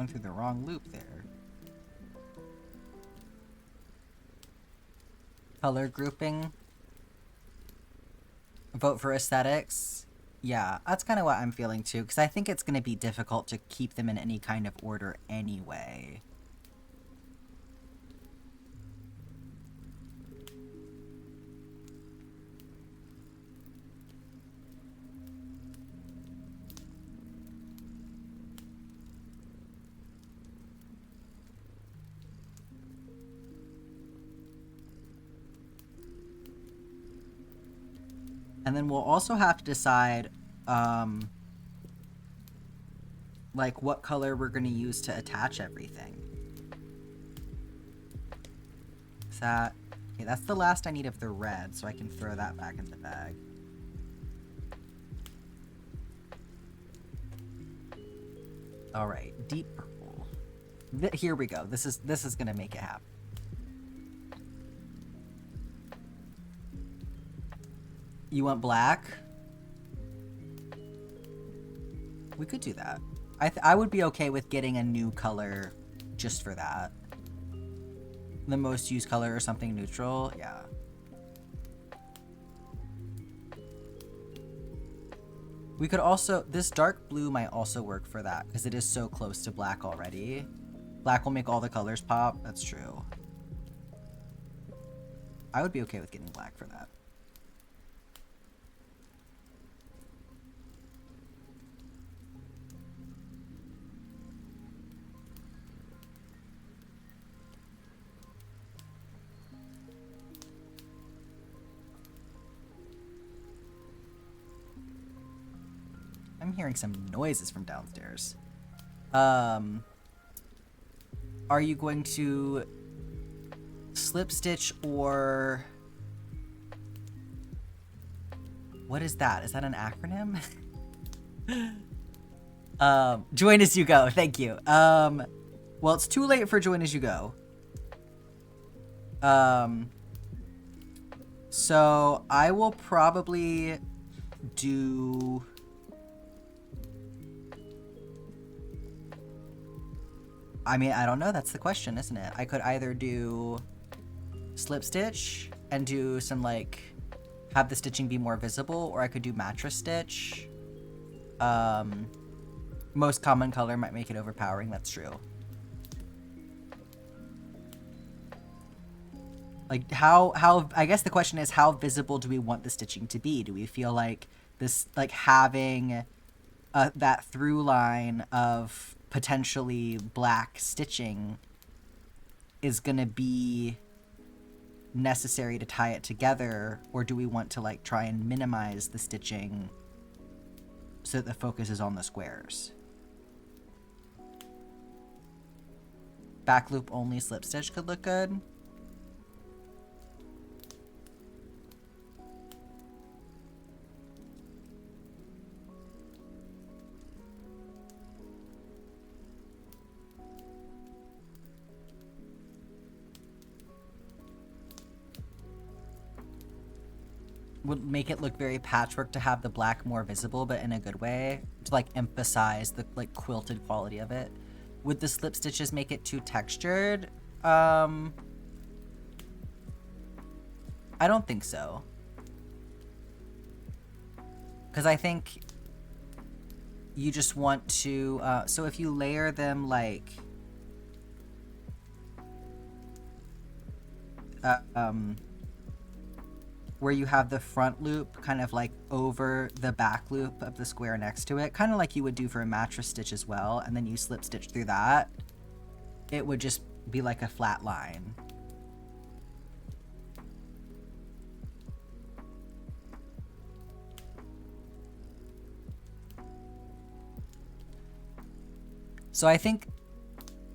going through the wrong loop there. Color grouping. Vote for aesthetics. Yeah, that's kind of what I'm feeling too, because I think it's going to be difficult to keep them in any kind of order anyway. And then we'll also have to decide, like, what color we're going to use to attach everything. Is that... Okay, that's the last I need of the red, so I can throw that back in the bag. Alright, deep purple. Here we go. This is going to make it happen. You want black? We could do that. I would be okay with getting a new color just for that. The most used color or something neutral, yeah. We could also, this dark blue might also work for that because it is so close to black already. Black will make all the colors pop, that's true. I would be okay with getting black for that. I'm hearing some noises from downstairs. Are you going to slip stitch or... What is that? Is that an acronym? Join as you go. Thank you. Well, it's too late for join as you go. So I will probably do... I mean, I don't know. That's the question, isn't it? I could either do slip stitch and do some, like, have the stitching be more visible, or I could do mattress stitch. Most common color might make it overpowering. That's true. Like, how, I guess the question is, how visible do we want the stitching to be? Do we feel like this, like, having that through line of potentially black stitching is gonna be necessary to tie it together, or do we want to, like, try and minimize the stitching so that the focus is on the squares? Back loop only slip stitch could look good. Would make it look very patchwork to have the black more visible, but in a good way, to, like, emphasize the, like, quilted quality of it. Would the slip stitches make it too textured? I don't think so. Because I think you just want to, so if you layer them, like, where you have the front loop kind of like over the back loop of the square next to it, kind of like you would do for a mattress stitch as well, and then you slip stitch through that, it would just be like a flat line. So I think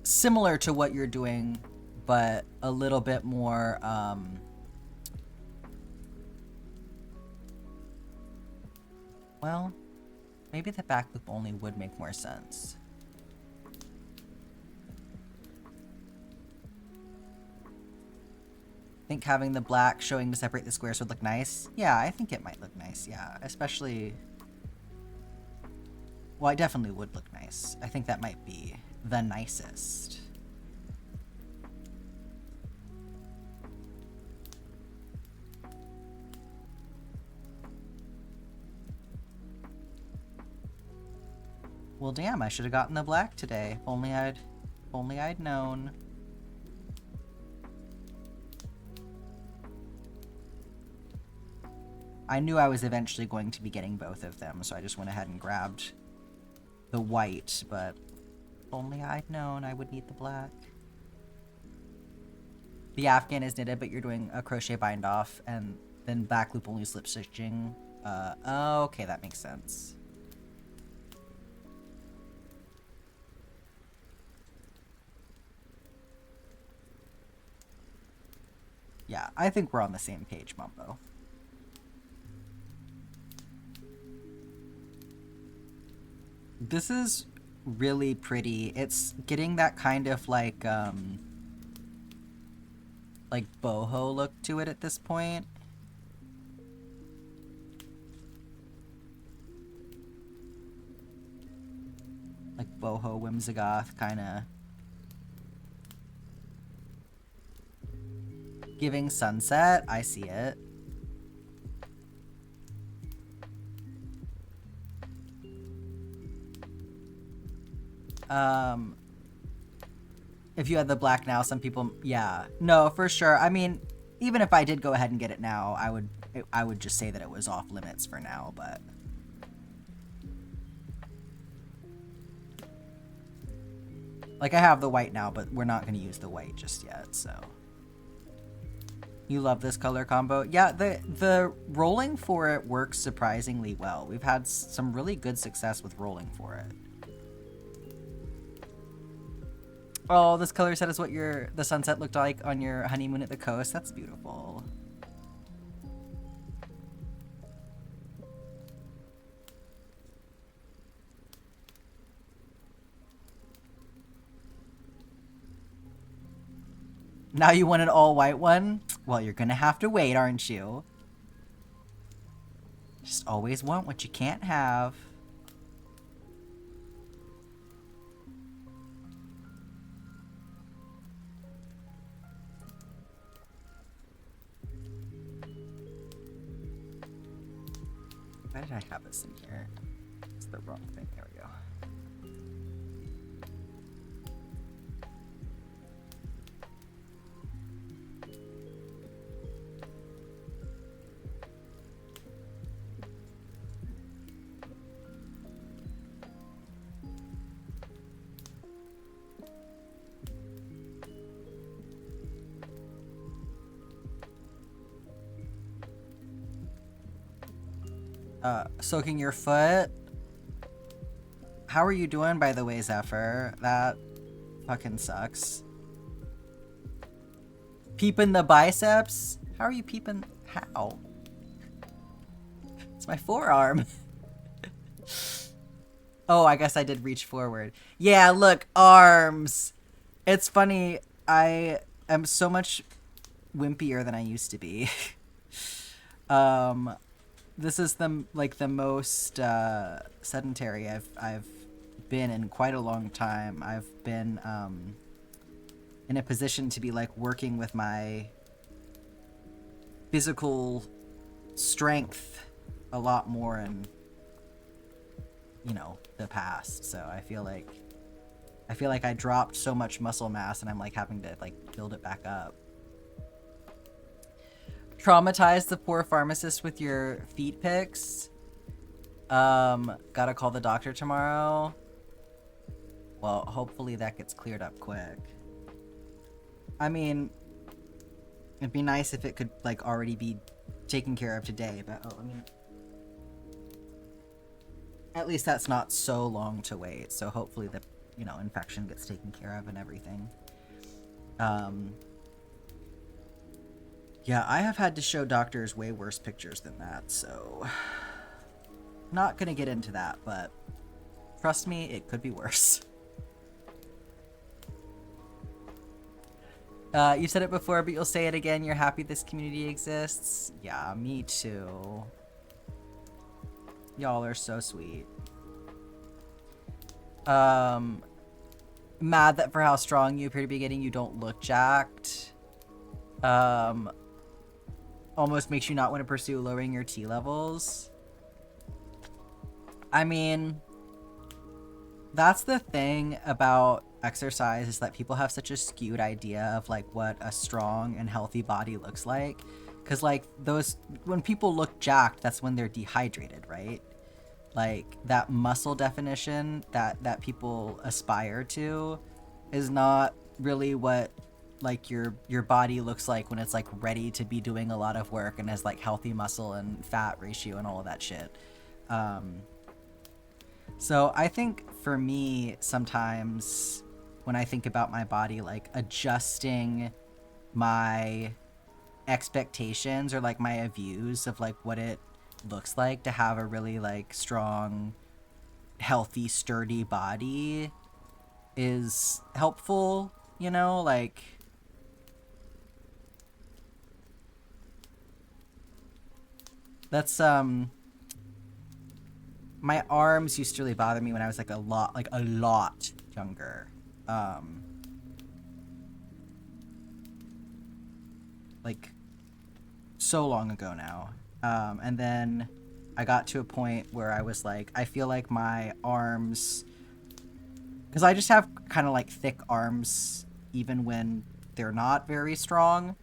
similar to what you're doing, but a little bit more, well, maybe the back loop only would make more sense. I think having the black showing to separate the squares would look nice. Yeah, I think it might look nice, yeah. Especially... Well, it definitely would look nice. I think that might be the nicest. Well, damn, I should have gotten the black today. If only I'd known. I knew I was eventually going to be getting both of them, so I just went ahead and grabbed the white, but if only I'd known I would need the black. The Afghan is knitted, but you're doing a crochet bind off, and then back loop only slip stitching. Okay, that makes sense. Yeah, I think we're on the same page, Mumbo. This is really pretty. It's getting that kind of like boho look to it at this point. Like boho whimsigoth kind of. Giving sunset, I see it. If you had the black now, some people, yeah. No, for sure. I mean, even if I did go ahead and get it now, I would just say that it was off limits for now, but. Like, I have the white now, but we're not going to use the white just yet, so. You love this color combo. Yeah, the rolling for it works surprisingly well. We've had some really good success with rolling for it. Oh, this color set is what the sunset looked like on your honeymoon at the coast. That's beautiful. Now you want an all-white one? Well, you're gonna have to wait, aren't you? Just always want what you can't have. Why did I have this in here? It's the wrong thing. There we go. Soaking your foot. How are you doing, by the way, Zephyr? That fucking sucks. Peeping the biceps? How are you peeping? How? It's my forearm. Oh, I guess I did reach forward. Yeah, look, arms. It's funny. I am so much wimpier than I used to be. This is the most sedentary I've been in quite a long time. I've been in a position to be like working with my physical strength a lot more in, you know, the past. So I feel like I dropped so much muscle mass and I'm like having to like build it back up. Traumatize the poor pharmacist with your feet pics. Gotta call the doctor tomorrow. Well, hopefully that gets cleared up quick. I mean, it'd be nice if it could like already be taken care of today, but I mean, at least that's not so long to wait. So hopefully the, you know, infection gets taken care of and everything. Yeah, I have had to show doctors way worse pictures than that, so not gonna get into that, but trust me, it could be worse. You said it before, but you'll say it again. You're happy this community exists? Yeah, me too. Y'all are so sweet. mad that for how strong you appear to be getting, you don't look jacked. Almost makes you not want to pursue lowering your T levels. I mean, that's the thing about exercise, is that people have such a skewed idea of like what a strong and healthy body looks like. Because like when people look jacked, that's when they're dehydrated, right? Like that muscle definition that people aspire to is not really what like your body looks like when it's like ready to be doing a lot of work and has like healthy muscle and fat ratio and all of that shit. So I think for me, sometimes when I think about my body, like adjusting my expectations or like my views of like what it looks like to have a really like strong, healthy, sturdy body is helpful, you know, like that's my arms used to really bother me when I was like a lot younger. Like so long ago now. And then I got to a point where I was like, I feel like my arms, because I just have kind of like thick arms even when they're not very strong.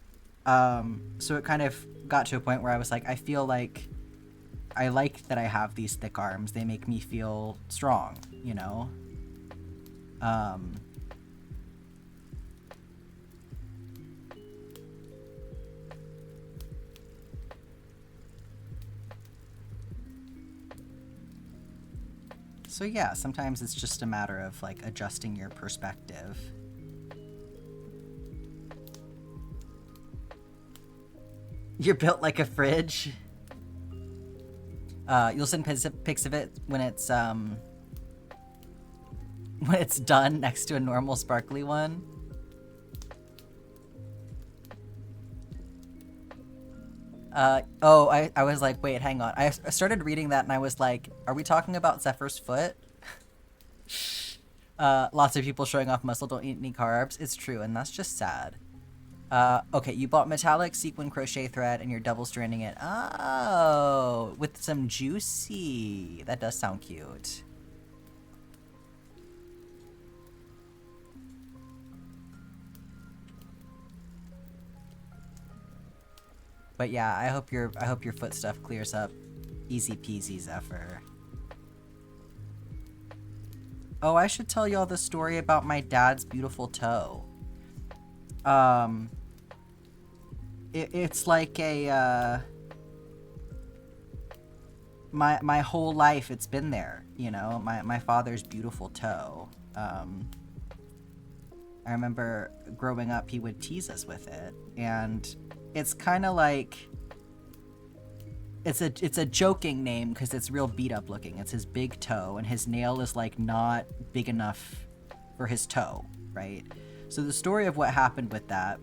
So it kind of got to a point where I was like, I feel like I like that I have these thick arms. They make me feel strong, you know? So yeah, sometimes it's just a matter of like adjusting your perspective. You're built like a fridge. You'll send pics of it when it's done next to a normal sparkly one. I was like, wait, hang on. I started reading that and I was like, are we talking about Zephyr's foot? Lots of people showing off muscle don't eat any carbs. It's true, and that's just sad. Okay, you bought metallic sequin crochet thread and you're double stranding it. Oh, with some juicy. That does sound cute. But yeah, I hope your foot stuff clears up. Easy peasy, Zephyr. Oh, I should tell y'all the story about my dad's beautiful toe. It's like a my whole life it's been there, you know, my father's beautiful toe. I remember growing up he would tease us with it, and it's kind of like it's a joking name because it's real beat up looking. It's his big toe, and his nail is like not big enough for his toe, right? So the story of what happened with that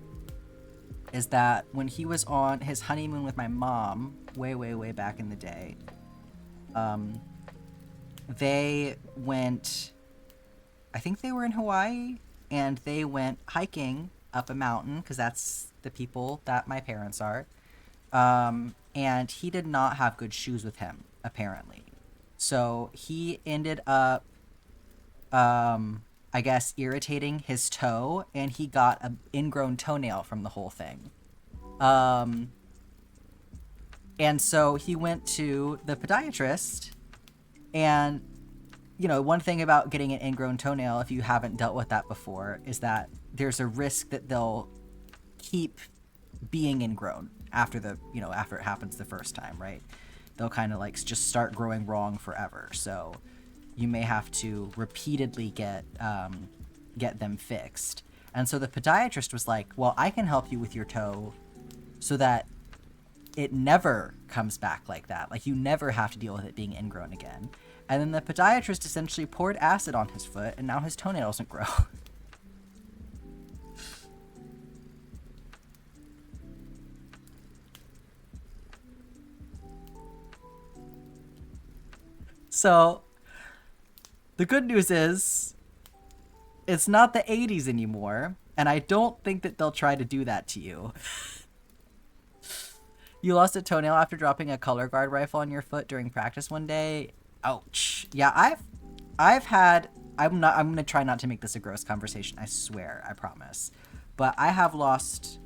is that when he was on his honeymoon with my mom, way back in the day, they went, I think they were in Hawaii, and they went hiking up a mountain, because that's the people that my parents are. And he did not have good shoes with him, apparently. So he ended up, I guess, irritating his toe, and he got an ingrown toenail from the whole thing. And so he went to the podiatrist, and, you know, one thing about getting an ingrown toenail, if you haven't dealt with that before, is that there's a risk that they'll keep being ingrown after it happens the first time, right? They'll kind of like just start growing wrong forever. So you may have to repeatedly get them fixed. And so the podiatrist was like, well, I can help you with your toe so that it never comes back like that. Like, you never have to deal with it being ingrown again. And then the podiatrist essentially poured acid on his foot, and now his toenail doesn't grow. So the good news is It's not the 80s anymore, and I don't think that they'll try to do that to you. You lost a toenail after dropping a color guard rifle on your foot during practice one day. Ouch. Yeah, I've had, I'm gonna try not to make this a gross conversation, I swear, I promise. But I have lost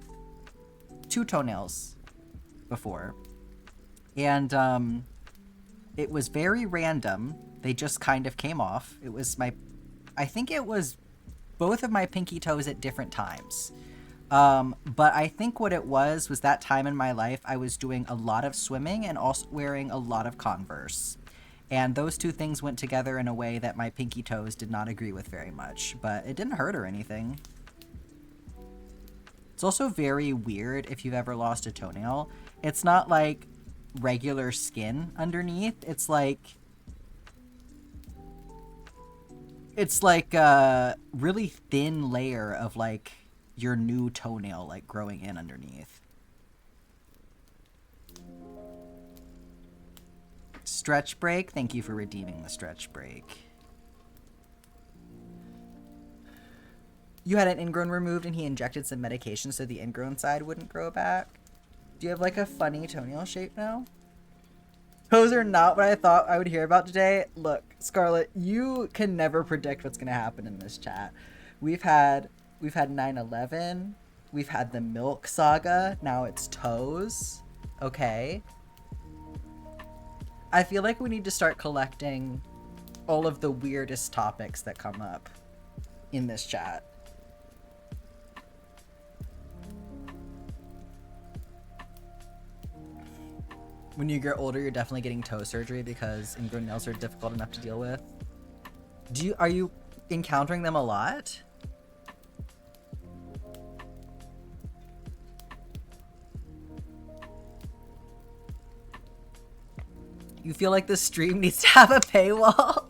2 toenails before. And it was very random. They just kind of came off. It was I think it was both of my pinky toes at different times. But I think what it was that time in my life I was doing a lot of swimming and also wearing a lot of Converse. And those 2 things went together in a way that my pinky toes did not agree with very much. But it didn't hurt or anything. It's also very weird if you've ever lost a toenail. It's not like regular skin underneath. It's like a really thin layer of like your new toenail like growing in underneath. Stretch break. Thank you for redeeming the stretch break. You had an ingrown removed and he injected some medication so the ingrown side wouldn't grow back. Do you have like a funny toenail shape now? Those are not what I thought I would hear about today. Look, Scarlett, you can never predict what's gonna happen in this chat. We've had 9/11. We've had the milk saga. Now it's toes. Okay. I feel like we need to start collecting all of the weirdest topics that come up in this chat. When you get older, you're definitely getting toe surgery because ingrown nails are difficult enough to deal with. Are you encountering them a lot? You feel like this stream needs to have a paywall?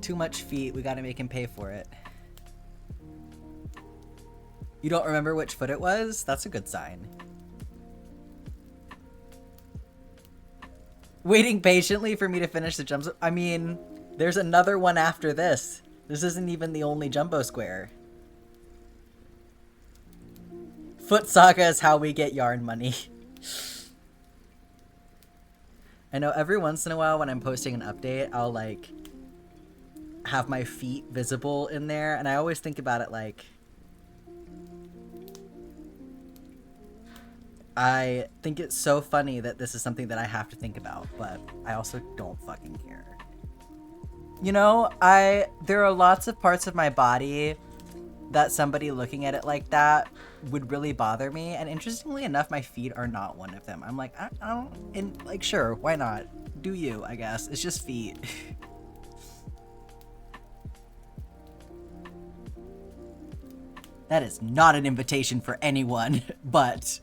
Too much feet, we gotta make him pay for it. You don't remember which foot it was? That's a good sign. Waiting patiently for me to finish the jumps. I mean, there's another one after this. This isn't even the only jumbo square. Foot saga is how we get yarn money. I know every once in a while when I'm posting an update, I'll like have my feet visible in there, and I always think about it like, I think it's so funny that this is something that I have to think about, but I also don't fucking care. You know, there are lots of parts of my body that somebody looking at it like that would really bother me, and interestingly enough, my feet are not one of them. I'm like, I don't, and like, sure, why not? Do you, I guess. It's just feet. That is not an invitation for anyone, but...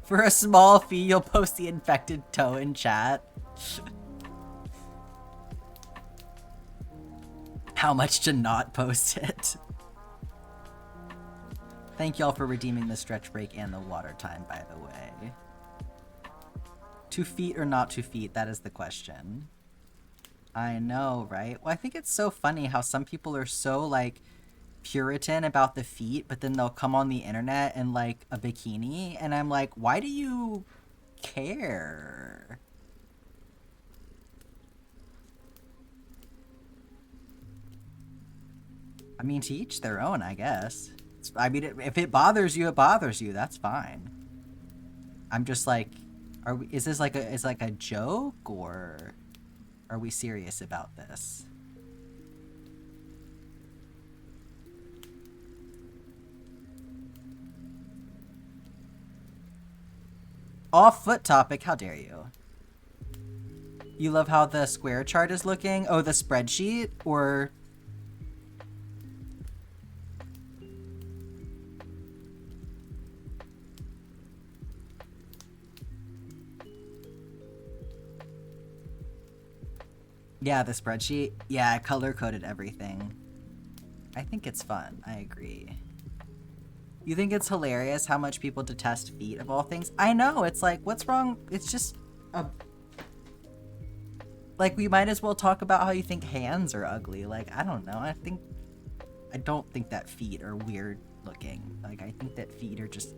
For a small fee, you'll post the infected toe in chat. How much to not post it? Thank y'all for redeeming the stretch break and the water time, by the way. 2 feet or not 2 feet, that is the question. I know, right? Well, I think it's so funny how some people are so, like, Puritan about the feet, but then they'll come on the internet in like a bikini, and I'm like, why do you care? I mean, to each their own, I guess. I mean, if it bothers you, it bothers you. That's fine. I'm just like, is this like a joke, or are we serious about this? Off foot topic, how dare you? You love how the square chart is looking? Oh, the spreadsheet? Or... Yeah, the spreadsheet. Yeah, I color-coded everything. I think it's fun. I agree. You think it's hilarious how much people detest feet of all things? I know, it's like, what's wrong? It's just a... Like, we might as well talk about how you think hands are ugly. Like, I don't know. I don't think that feet are weird looking. Like, I think that feet are just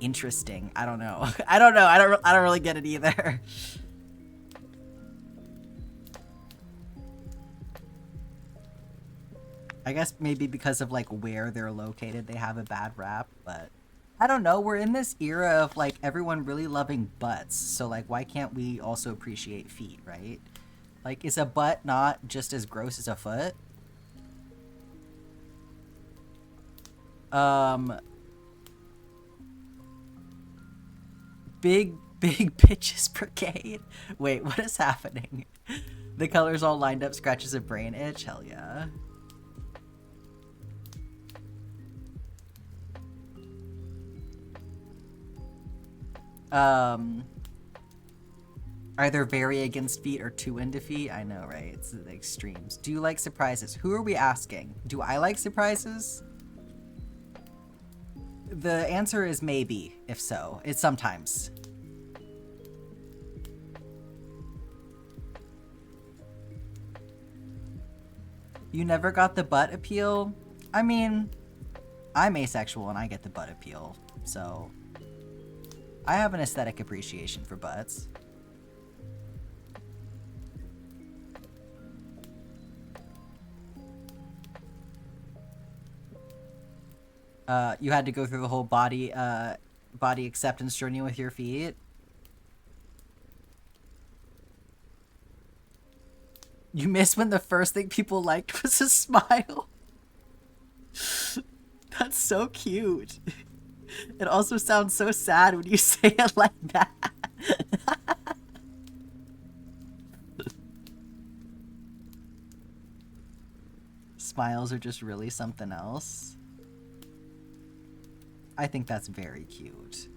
interesting. I don't know. I don't know. I don't really get it either. I guess maybe because of like where they're located, they have a bad rap, but I don't know. We're in this era of like everyone really loving butts. So like, why can't we also appreciate feet, right? Like, is a butt not just as gross as a foot? Big bitches brigade. Wait, what is happening? The colors all lined up, scratches a brain itch. Hell yeah. Either very against feet or too into feet. I know, right? It's the extremes. Do you like surprises? Who are we asking? Do I like surprises? The answer is maybe, if so. It's sometimes. You never got the butt appeal? I mean, I'm asexual and I get the butt appeal, so I have an aesthetic appreciation for butts. You had to go through the whole body acceptance journey with your feet. You missed when the first thing people liked was a smile. That's so cute. It also sounds so sad when you say it like that. Smiles are just really something else. I think that's very cute.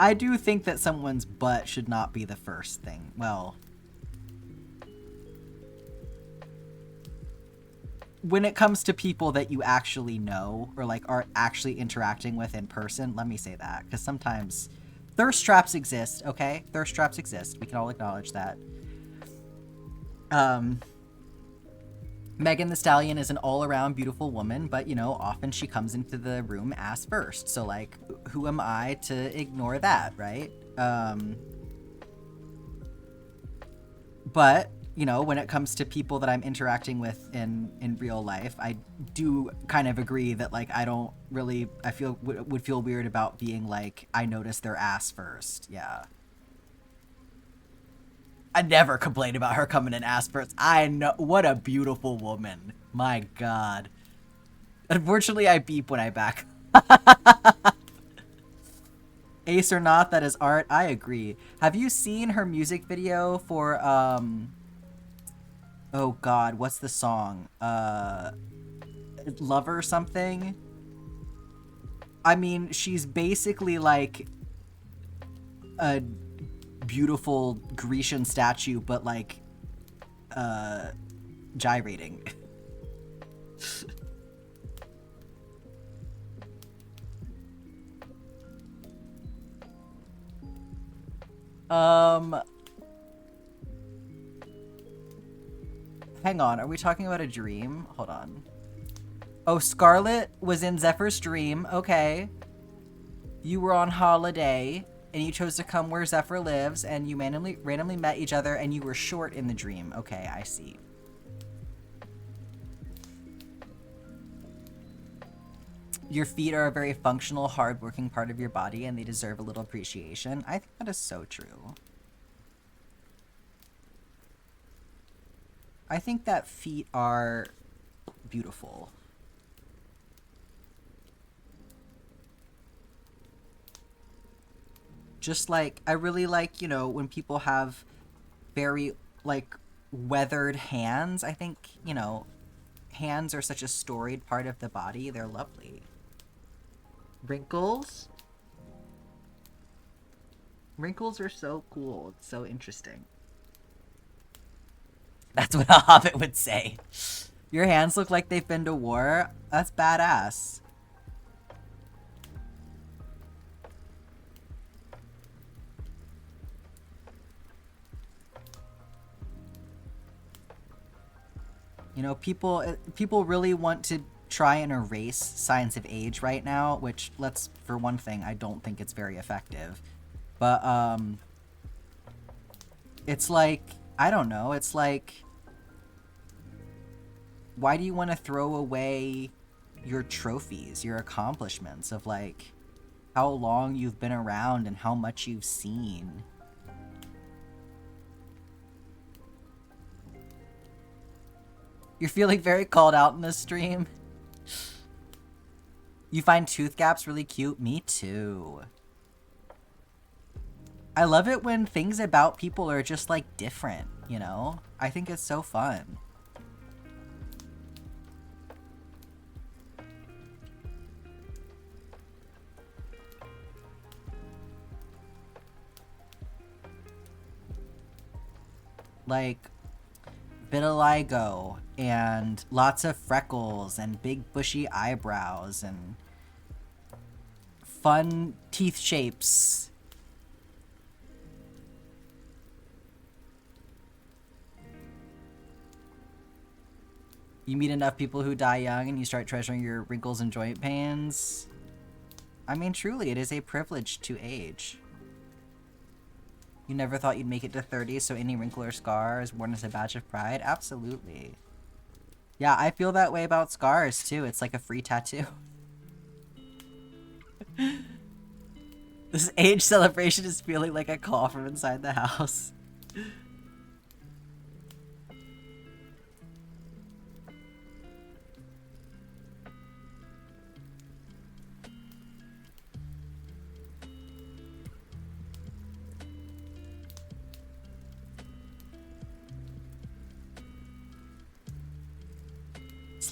I do think that someone's butt should not be the first thing. Well, when it comes to people that you actually know or like are actually interacting with in person, let me say that, because sometimes thirst traps exist, okay? Thirst traps exist. We can all acknowledge that. Megan Thee Stallion is an all-around beautiful woman, but, you know, often she comes into the room ass first. So, like, who am I to ignore that, right? But, you know, when it comes to people that I'm interacting with in real life, I do kind of agree that, like, I don't really, would feel weird about being like, I noticed their ass first. Yeah. I never complained about her coming in ass first. I know, what a beautiful woman. My God. Unfortunately, I beep when I back. Ace or not, that is art. I agree. Have you seen her music video for, oh God, what's the song? Lover something? I mean, she's basically like a beautiful Grecian statue, but like gyrating. Hang on, are we talking about a dream? Hold on. Oh, Scarlet was in Zephyr's dream. Okay. You were on holiday and you chose to come where Zephyr lives, and you randomly met each other, and you were short in the dream. Okay, I see. Your feet are a very functional, hard-working part of your body, and they deserve a little appreciation. I think that is so true. I think that feet are beautiful. Just like, I really like, you know, when people have very, like, weathered hands. I think, you know, hands are such a storied part of the body. They're lovely. Wrinkles? Wrinkles are so cool. It's so interesting. That's what a hobbit would say. Your hands look like they've been to war? That's badass. You know, people really want to try and erase signs of age right now, which, for one thing, I don't think it's very effective. But, it's like, I don't know, it's like, why do you want to throw away your trophies, your accomplishments of, like, how long you've been around and how much you've seen? You're feeling very called out in this stream. You find tooth gaps really cute? Me too. I love it when things about people are just, like, different, you know? I think it's so fun. Like, vitiligo and lots of freckles and big bushy eyebrows and fun teeth shapes. You meet enough people who die young and you start treasuring your wrinkles and joint pains. I mean, truly, it is a privilege to age. You never thought you'd make it to 30, so any wrinkle or scar is worn as a badge of pride? Absolutely. Yeah, I feel that way about scars, too. It's like a free tattoo. This age celebration is feeling like a call from inside the house.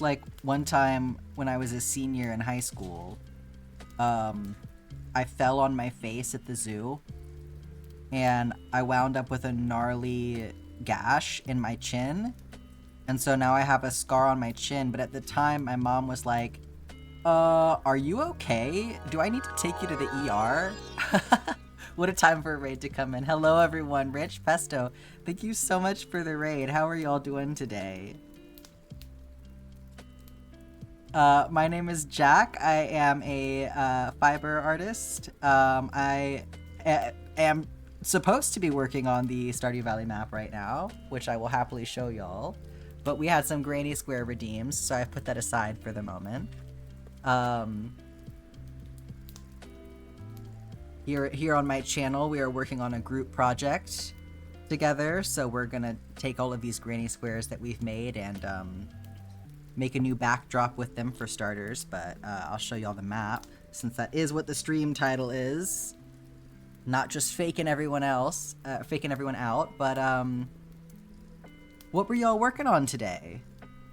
Like one time when I was a senior in high school, I fell on my face at the zoo and I wound up with a gnarly gash in my chin, and so now I have a scar on my chin. But at the time my mom was like, are you okay? Do I need to take you to the ER? What a time for a raid to come in. Hello everyone. Rich Pesto, thank you so much for the raid. How are y'all doing today? My name is Jack. I am a fiber artist. I am supposed to be working on the Stardew Valley map right now, which I will happily show y'all. But we had some granny square redeems, so I've put that aside for the moment. Here on my channel, we are working on a group project together, so we're gonna take all of these granny squares that we've made and make a new backdrop with them for starters, but I'll show y'all the map, since that is what the stream title is. Not just faking everyone else, faking everyone out, but what were y'all working on today?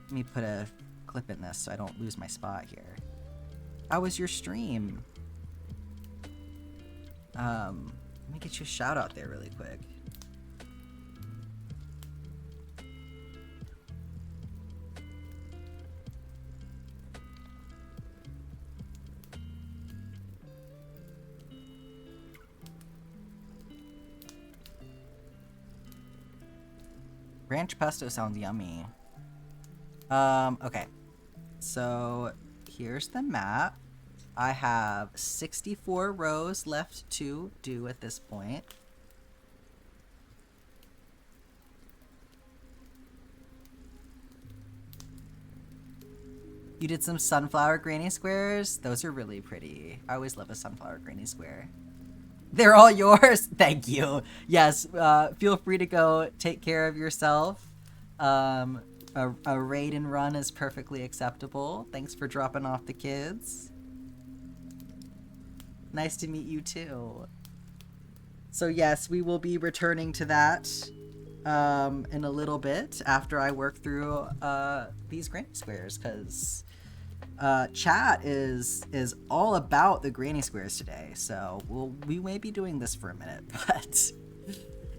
Let me put a clip in this so I don't lose my spot here. How was your stream? Let me get you a shout out there really quick. Ranch pesto sounds yummy. Okay. So, here's the map. I have 64 rows left to do at this point. You did some sunflower granny squares? Those are really pretty. I always love a sunflower granny square. They're all yours. Thank you. Yes, feel free to go take care of yourself. A raid and run is perfectly acceptable. Thanks for dropping off the kids. Nice to meet you too. So yes, we will be returning to that in a little bit after I work through these granny squares, because chat is all about the granny squares today. So we may be doing this for a minute, but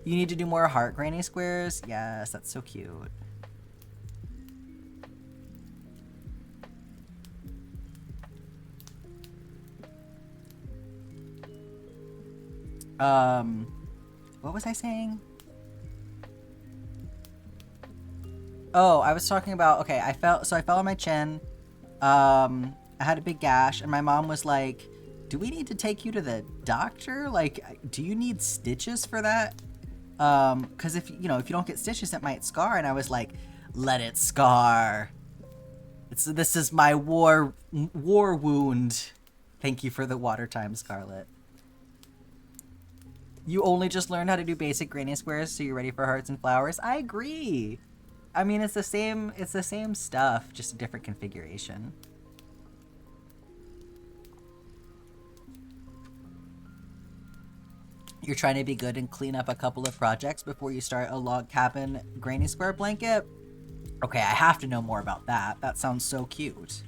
you need to do more heart granny squares. Yes, that's so cute. What was I saying? Oh, I was talking about, okay, I fell on my chin. I had a big gash, and my mom was like, do we need to take you to the doctor? Like, do you need stitches for that? Because if you don't get stitches, it might scar. And I was like, let it scar. This is my war wound. Thank you for the water time, Scarlet. You only just learned how to do basic granny squares, so you're ready for hearts and flowers. I agree. I mean, it's the same stuff, just a different configuration. You're trying to be good and clean up a couple of projects before you start a log cabin granny square blanket? Okay, I have to know more about that. That sounds so cute.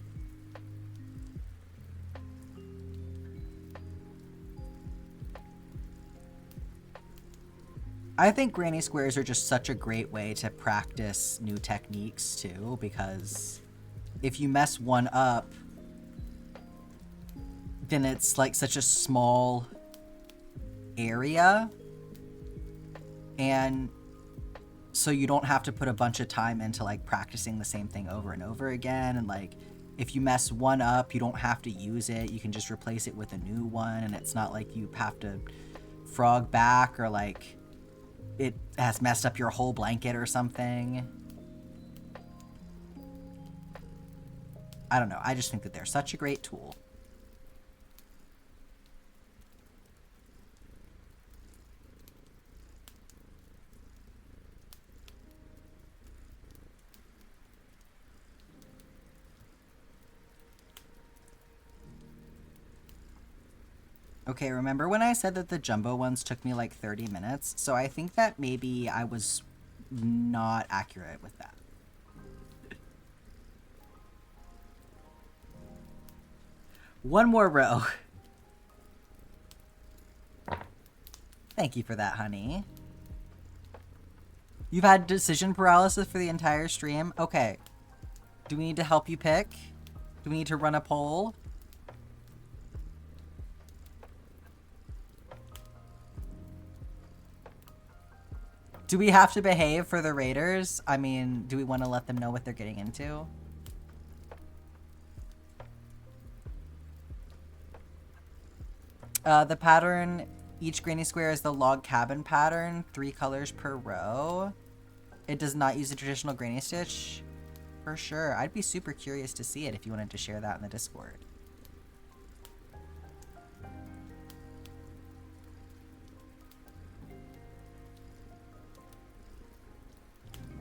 I think granny squares are just such a great way to practice new techniques too, because if you mess one up, then it's like such a small area, and so you don't have to put a bunch of time into like practicing the same thing over and over again. And like, if you mess one up, you don't have to use it. You can just replace it with a new one, and it's not like you have to frog back or like it has messed up your whole blanket or something. I don't know. I just think that they're such a great tool. Okay, remember when I said that the jumbo ones took me like 30 minutes? So I think that maybe I was not accurate with that. One more row. Thank you for that, honey. You've had decision paralysis for the entire stream? Okay. Do we need to help you pick? Do we need to run a poll? Do we have to behave for the raiders? I mean, do we want to let them know what they're getting into? The pattern, each granny square is the log cabin pattern, 3 colors per row. It does not use a traditional granny stitch. For sure. I'd be super curious to see it if you wanted to share that in the Discord.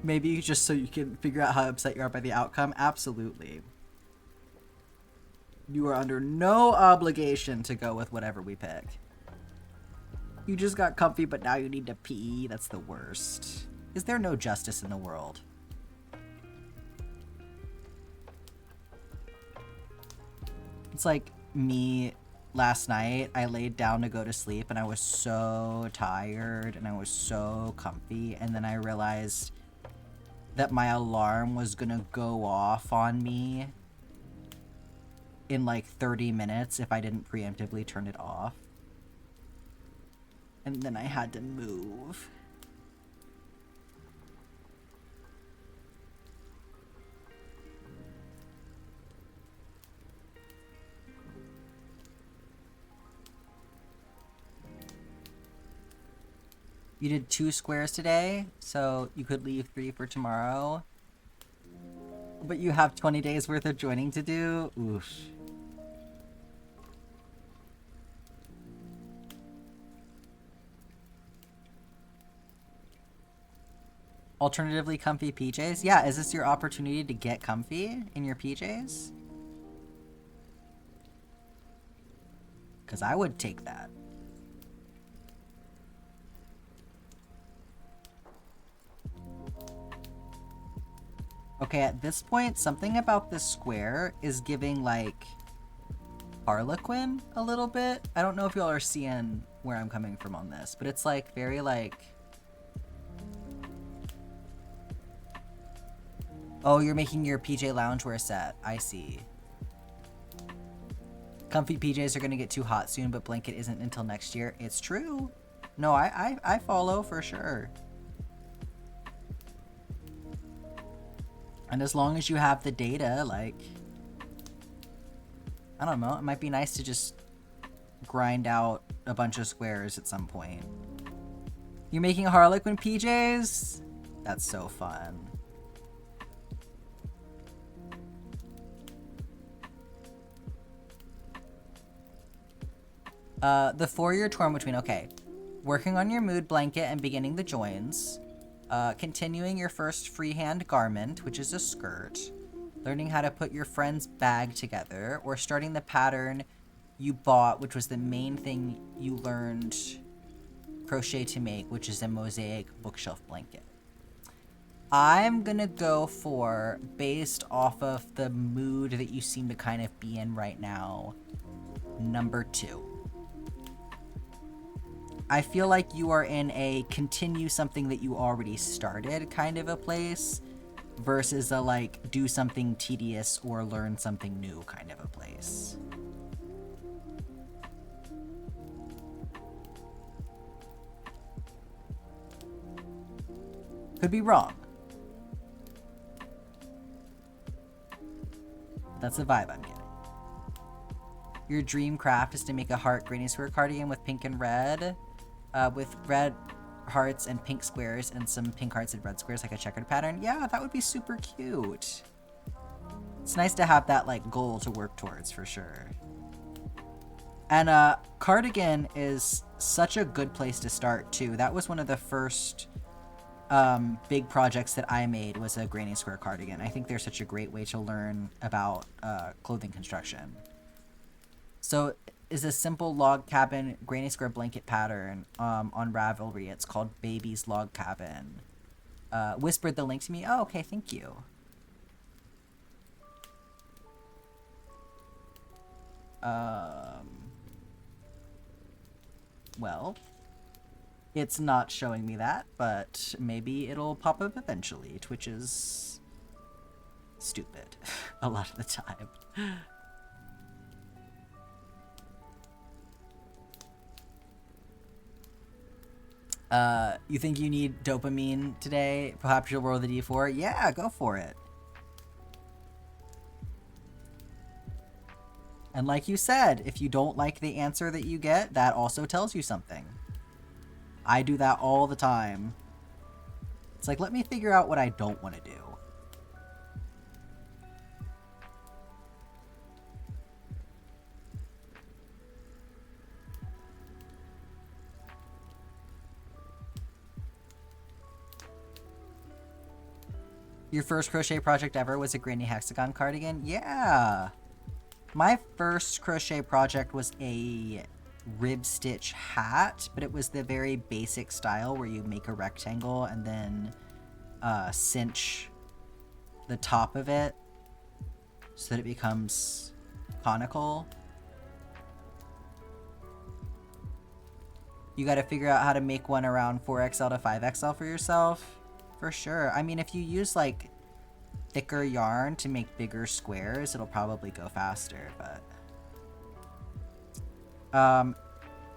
Maybe just so you can figure out how upset you are by the outcome? Absolutely. You are under no obligation to go with whatever we pick. You just got comfy, but now you need to pee. That's the worst. Is there no justice in the world? It's like me last night. I laid down to go to sleep, and I was so tired, and I was so comfy, and then I realized that my alarm was gonna go off on me in like 30 minutes if I didn't preemptively turn it off. And then I had to move. You did 2 squares today, so you could leave 3 for tomorrow. But you have 20 days worth of joining to do? Oof. Alternatively comfy PJs? Yeah, is this your opportunity to get comfy in your PJs? Because I would take that. Okay, at this point, something about this square is giving, like, Harlequin a little bit. I don't know if y'all are seeing where I'm coming from on this, but it's, like, very, like... Oh, you're making your PJ loungewear set. I see. Comfy PJs are going to get too hot soon, but blanket isn't until next year. It's true. No, I follow for sure. And as long as you have the data, like... I don't know, it might be nice to just grind out a bunch of squares at some point. You're making Harlequin PJs? That's so fun. The 4-year torn between, okay. Working on your mood blanket and beginning the joins. Continuing your first freehand garment, which is a skirt. Learning how to put your friend's bag together. Or starting the pattern you bought, which was the main thing you learned crochet to make, which is a mosaic bookshelf blanket. I'm gonna go for, based off of the mood that you seem to kind of be in right now, number 2. I feel like you are in a continue something that you already started kind of a place versus a, like, do something tedious or learn something new kind of a place. Could be wrong. That's the vibe I'm getting. Your dream craft is to make a heart granny square cardigan with pink and red. With red hearts and pink squares and some pink hearts and red squares, like a checkered pattern. Yeah, that would be super cute. It's nice to have that, like, goal to work towards, for sure. And cardigan is such a good place to start, too. That was one of the first big projects that I made, was a granny square cardigan. I think they're such a great way to learn about clothing construction. So is a simple log cabin granny square blanket pattern on Ravelry. It's called Baby's Log Cabin. Whispered the link to me. Oh, okay, thank you. Well, it's not showing me that, but maybe it'll pop up eventually. Twitch is stupid a lot of the time. You think you need dopamine today? Perhaps you'll roll the D4? Yeah, go for it. And like you said, if you don't like the answer that you get, that also tells you something. I do that all the time. It's like, let me figure out what I don't want to do. Your first crochet project ever was a granny hexagon cardigan? Yeah! My first crochet project was a rib stitch hat, but it was the very basic style where you make a rectangle and then cinch the top of it so that it becomes conical. You gotta figure out how to make one around 4XL to 5XL for yourself. For sure. I mean, if you use, like, thicker yarn to make bigger squares, it'll probably go faster, but...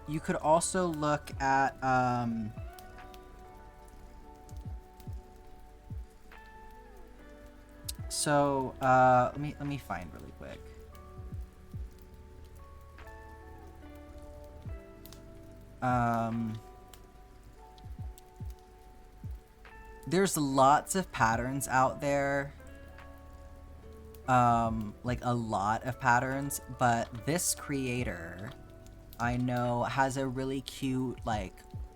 you could also look at, so, let me find really quick. There's lots of patterns out there. Like a lot of patterns, but this creator, I know, has a really cute, like,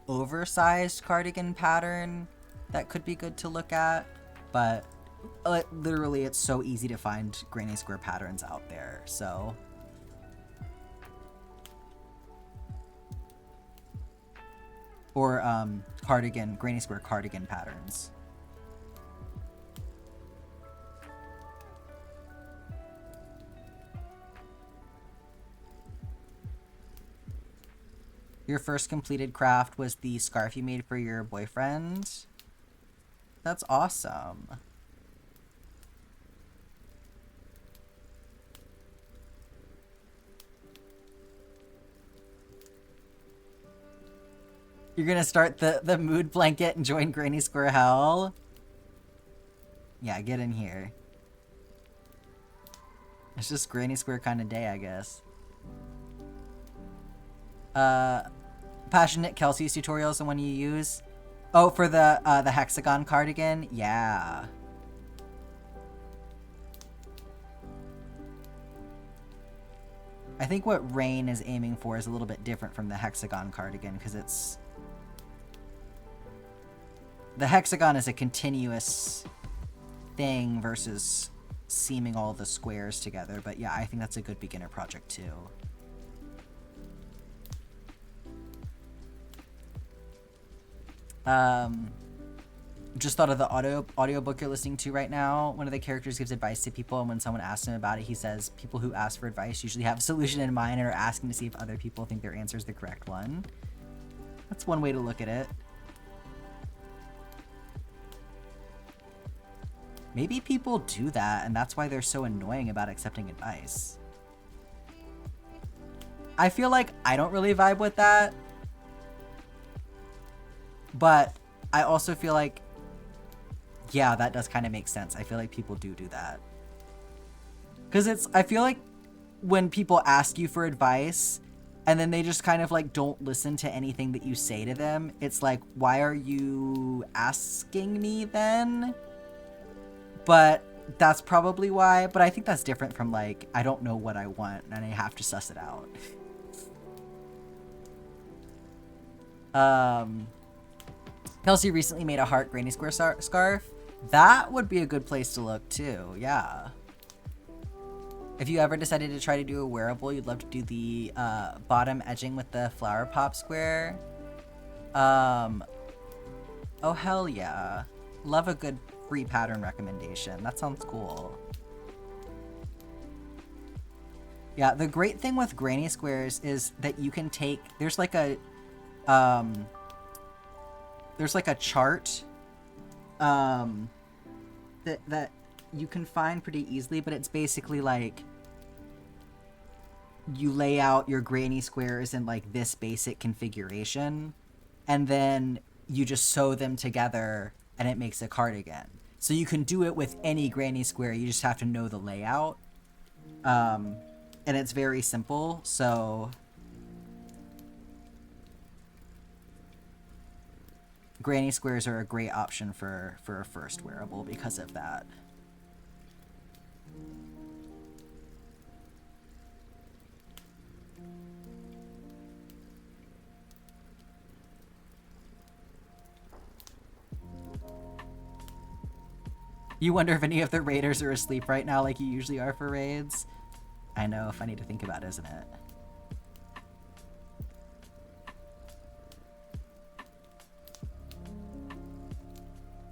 oversized cardigan pattern that could be good to look at, but literally it's so easy to find granny square patterns out there, so... Or, granny square cardigan patterns. Your first completed craft was the scarf you made for your boyfriend? That's awesome. You're gonna start the mood blanket and join Granny Square Hell? Yeah, get in here. It's just Granny Square kind of day, I guess. Passionate Kelsey's tutorial is the one you use? Oh, for the hexagon cardigan? Yeah. I think what Rain is aiming for is a little bit different from the hexagon cardigan, because it's... The hexagon is a continuous thing versus seaming all the squares together, but yeah, I think that's a good beginner project too. Just thought of the audiobook you're listening to right now. One of the characters gives advice to people, and when someone asks him about it, he says people who ask for advice usually have a solution in mind and are asking to see if other people think their answer is the correct one. That's one way to look at it. Maybe people do that, and that's why they're so annoying about accepting advice. I feel like I don't really vibe with that. But I also feel like, yeah, that does kind of make sense. I feel like people do that. Because I feel like when people ask you for advice, and then they just kind of like don't listen to anything that you say to them, it's like, why are you asking me then? But that's probably why. But I think that's different from like, I don't know what I want and I have to suss it out. Kelsey recently made a heart Granny Square scarf. That would be a good place to look too, yeah. If you ever decided to try to do a wearable, you'd love to do the bottom edging with the flower pop square. Oh hell yeah. Love a good free pattern recommendation. That sounds cool. Yeah, the great thing with Granny Squares is that you can take, there's like a chart that you can find pretty easily, but it's basically like you lay out your Granny Squares in like this basic configuration, and then you just sew them together and it makes a cardigan. So you can do it with any Granny Square, you just have to know the layout. And it's very simple, so Granny Squares are a great option for a first wearable because of that. You wonder if any of the raiders are asleep right now like you usually are for raids? I know, funny to think about, isn't it?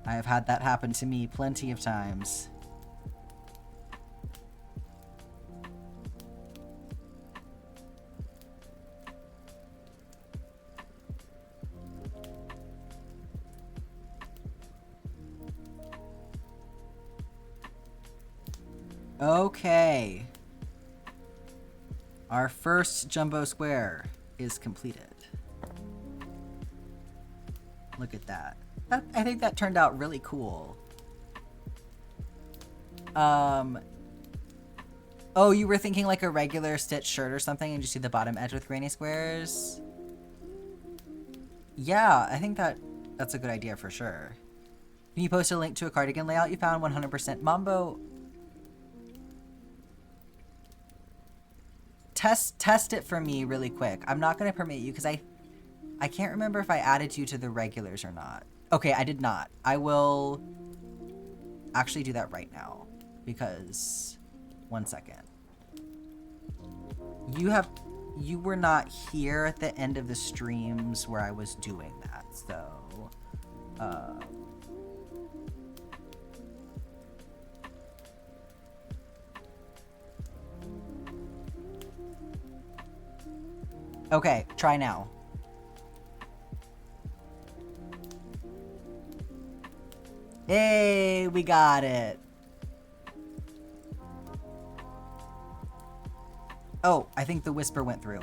I have had that happen to me plenty of times. Okay. Our first jumbo square is completed. Look at that. I think that turned out really cool. Oh, you were thinking like a regular stitch shirt or something and just do the bottom edge with Granny Squares? Yeah, I think that's a good idea for sure. Can you post a link to a cardigan layout you found? 100%. Mambo, test it for me really quick. I'm not gonna permit you because I can't remember if I added you to the regulars or not. Okay, I did not. I will actually do that right now because, one second. You were not here at the end of the streams where I was doing that, so, okay, try now. Hey, we got it. Oh, I think the whisper went through.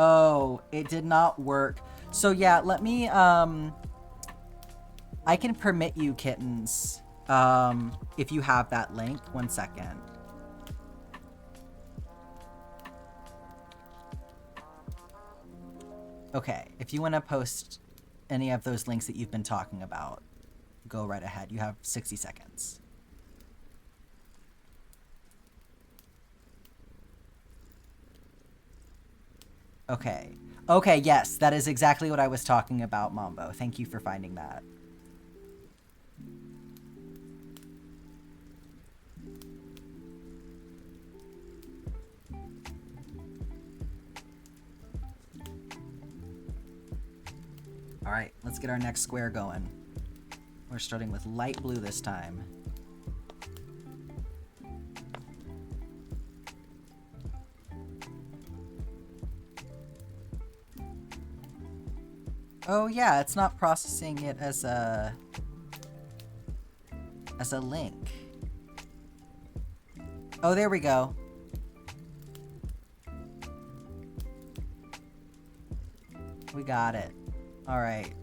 Oh, it did not work. So yeah, let me, I can permit you, kittens, if you have that link. 1 second. Okay, if you want to post any of those links that you've been talking about, go right ahead. You have 60 seconds. Okay. Okay, yes, that is exactly what I was talking about, Mambo. Thank you for finding that. All right, let's get our next square going. We're starting with light blue this time. Oh yeah, it's not processing it as a link. Oh, there we go. We got it. All right.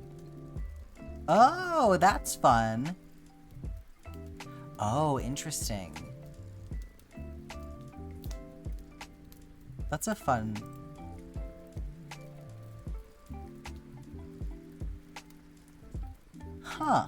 Oh, that's fun. Oh, interesting. That's a fun... Huh.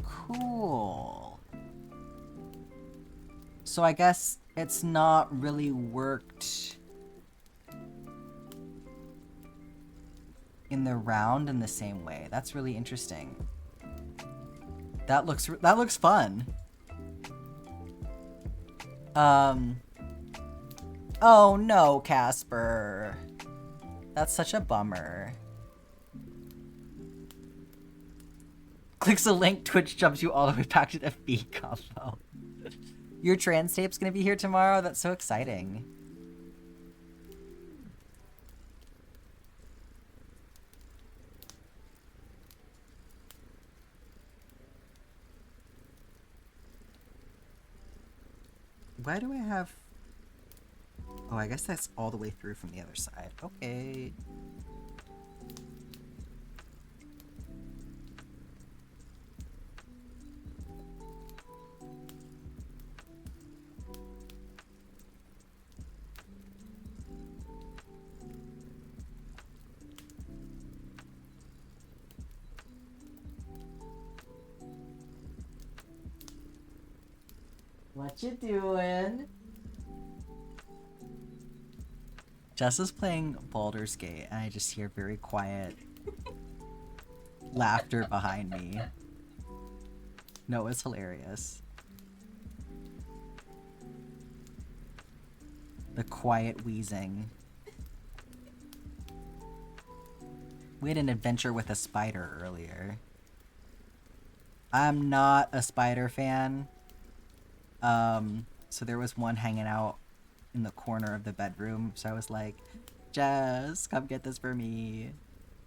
Cool. So I guess it's not really worked in the round in the same way. That's really interesting. That looks fun. Oh no, Casper. That's such a bummer. Clicks a link, Twitch jumps you all the way back to the feed combo. Your trans tape's gonna be here tomorrow? That's so exciting. Why do I have... Oh, I guess that's all the way through from the other side. Okay. What you doing? Jess is playing Baldur's Gate, and I just hear very quiet laughter behind me. No, it's hilarious. The quiet wheezing. We had an adventure with a spider earlier. I'm not a spider fan. So there was one hanging out in the corner of the bedroom, so I was like, Jess, come get this for me.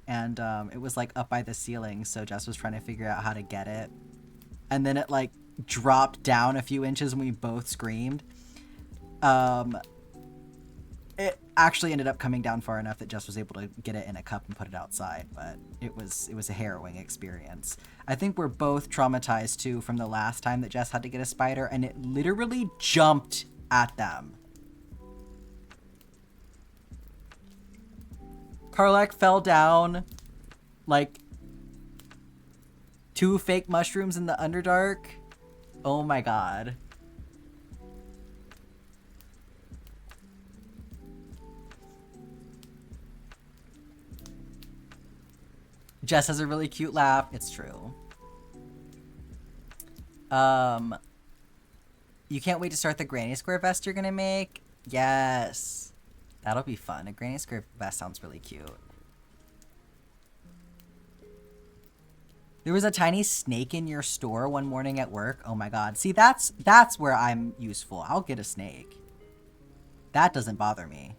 And it was like up by the ceiling, so Jess was trying to figure out how to get it. And then it like dropped down a few inches and we both screamed. It actually ended up coming down far enough that Jess was able to get it in a cup and put it outside, but it was a harrowing experience. I think we're both traumatized too from the last time that Jess had to get a spider, and it literally jumped at them. Karlak fell down like 2 fake mushrooms in the Underdark. Oh my god. Jess has a really cute laugh. It's true. You can't wait to start the granny square vest you're gonna make? Yes. That'll be fun. A granny square vest sounds really cute. There was a tiny snake in your store one morning at work. Oh my god. See, that's where I'm useful. I'll get a snake. That doesn't bother me.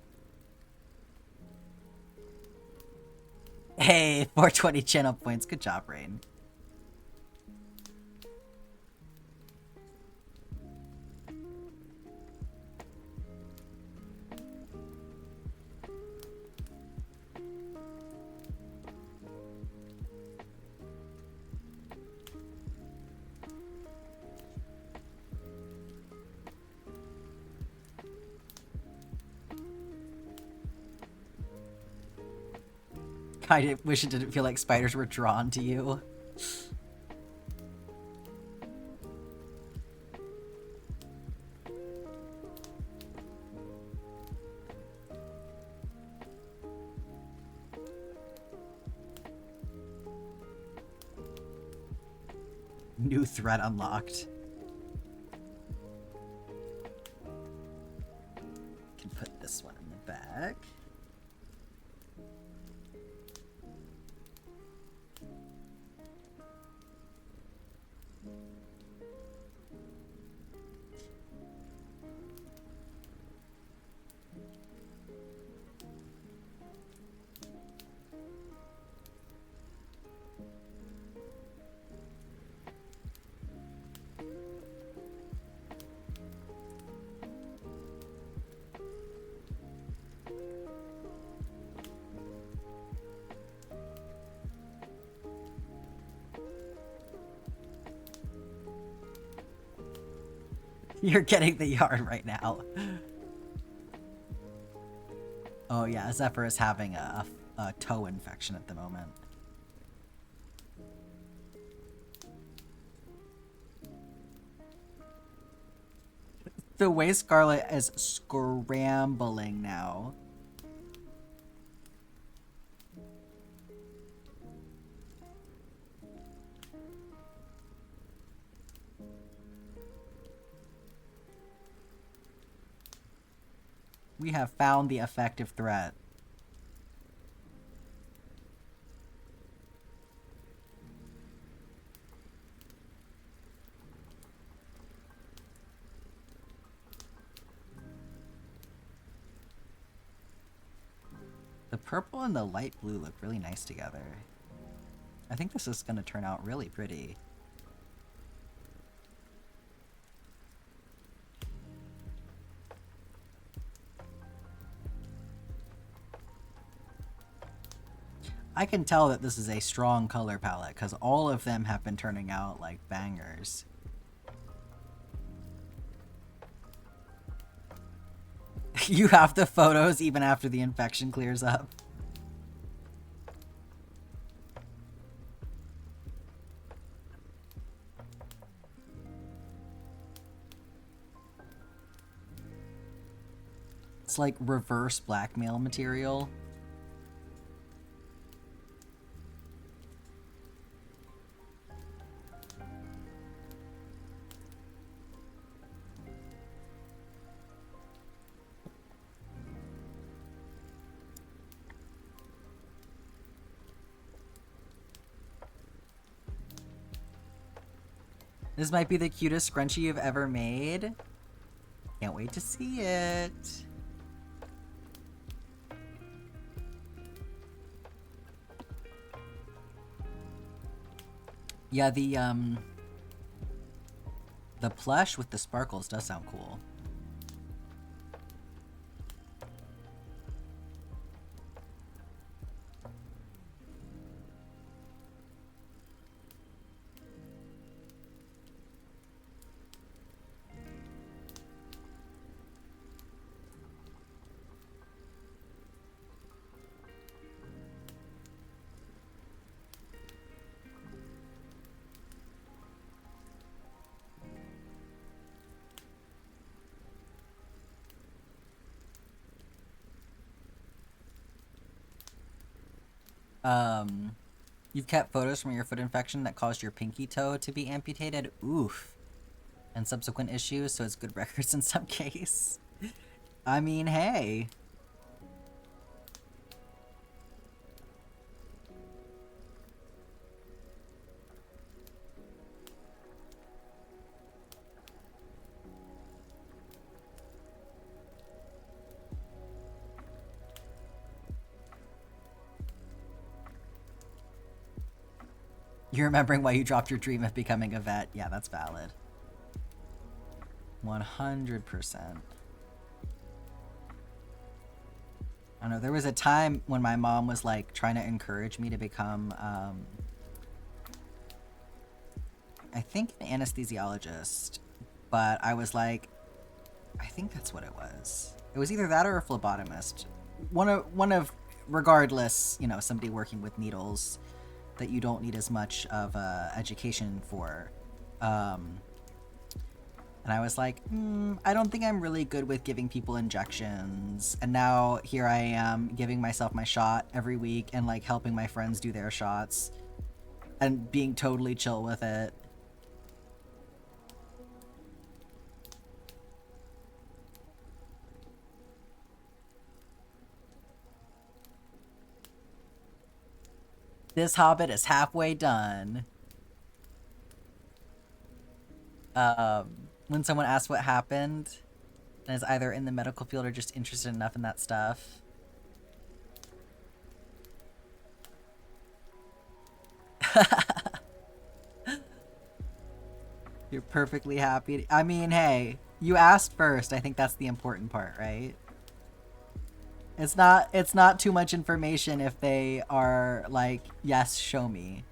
Hey, 420 channel points. Good job, Rain. I wish it didn't feel like spiders were drawn to you. New threat unlocked. Can put this one in the back. You're getting the yarn right now. Oh yeah, Zephyr is having a toe infection at the moment. The way Scarlet is scrambling now. We have found the effective threat. The purple and the light blue look really nice together. I think this is going to turn out really pretty. I can tell that this is a strong color palette because all of them have been turning out like bangers. You have the photos even after the infection clears up. It's like reverse blackmail material. This might be the cutest scrunchie you've ever made. Can't wait to see it. Yeah, the plush with the sparkles does sound cool. You've kept photos from your foot infection that caused your pinky toe to be amputated? Oof. and subsequent issues, so it's good records in some case. I mean, hey. You're remembering why you dropped your dream of becoming a vet. Yeah, that's valid. 100%. I don't know, there was a time when my mom was like trying to encourage me to become, I think an anesthesiologist, but I was like, I think that's what it was. It was either that or a phlebotomist. One of, regardless, you know, somebody working with needles that you don't need as much of education for. And I was like, I don't think I'm really good with giving people injections. And now here I am giving myself my shot every week and like helping my friends do their shots and being totally chill with it. This hobbit is halfway done. When someone asks what happened and is either in the medical field or just interested enough in that stuff. You're perfectly happy. I mean, hey, you asked first. I think that's the important part, right? It's not too much information if they are like, yes, show me.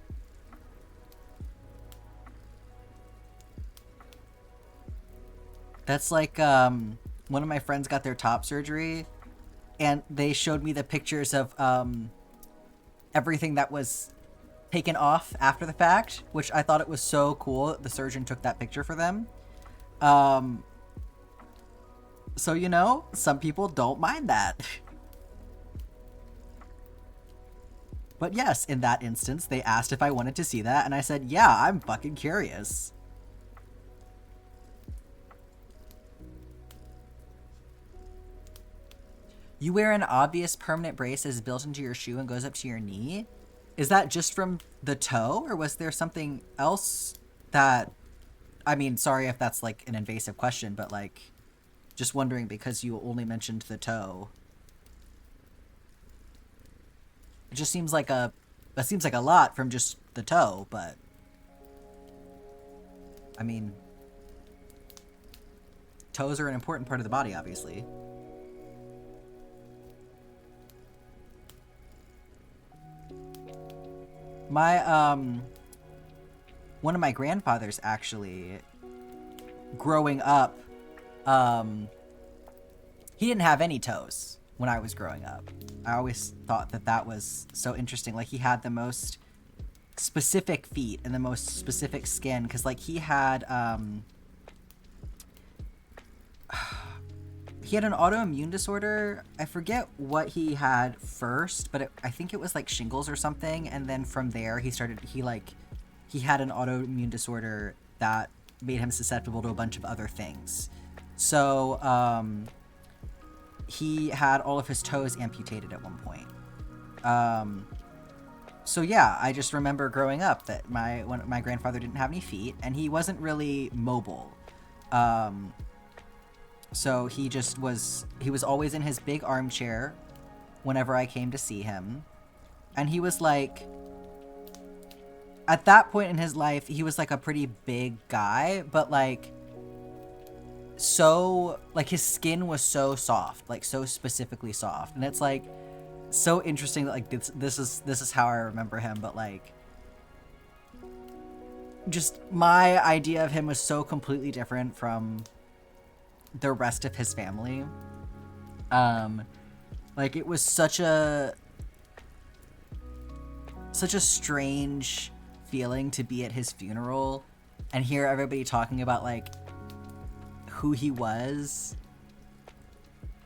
That's like, one of my friends got their top surgery, and they showed me the pictures of, everything that was taken off after the fact, which I thought it was so cool that the surgeon took that picture for them. So, you know, some people don't mind that. But yes, in that instance, they asked if I wanted to see that, and I said, yeah, I'm fucking curious. You wear an obvious permanent brace that is built into your shoe and goes up to your knee? Is that just from the toe, or was there something else that... I mean, sorry if that's, like, an invasive question, but, like, just wondering because you only mentioned the toe. It just seems like a... That seems like a lot from just the toe, but... I mean... Toes are an important part of the body, obviously. My, one of my grandfathers, actually, growing up, he didn't have any toes when I was growing up. I always thought that that was so interesting. Like, he had the most specific feet and the most specific skin, because, like, he had an autoimmune disorder. I forget what he had first, but I think it was like shingles or something. And then from there, he had an autoimmune disorder that made him susceptible to a bunch of other things. So, he had all of his toes amputated at one point. So yeah, I just remember growing up that my grandfather didn't have any feet, and he wasn't really mobile. So he was always in his big armchair whenever I came to see him. And he was like, at that point in his life, he was like a pretty big guy, but like, so, like his skin was so soft, like so specifically soft. And it's like, so interesting that like, this is how I remember him, but like, just my idea of him was so completely different from the rest of his family. Like it was such a strange feeling to be at his funeral and hear everybody talking about like who he was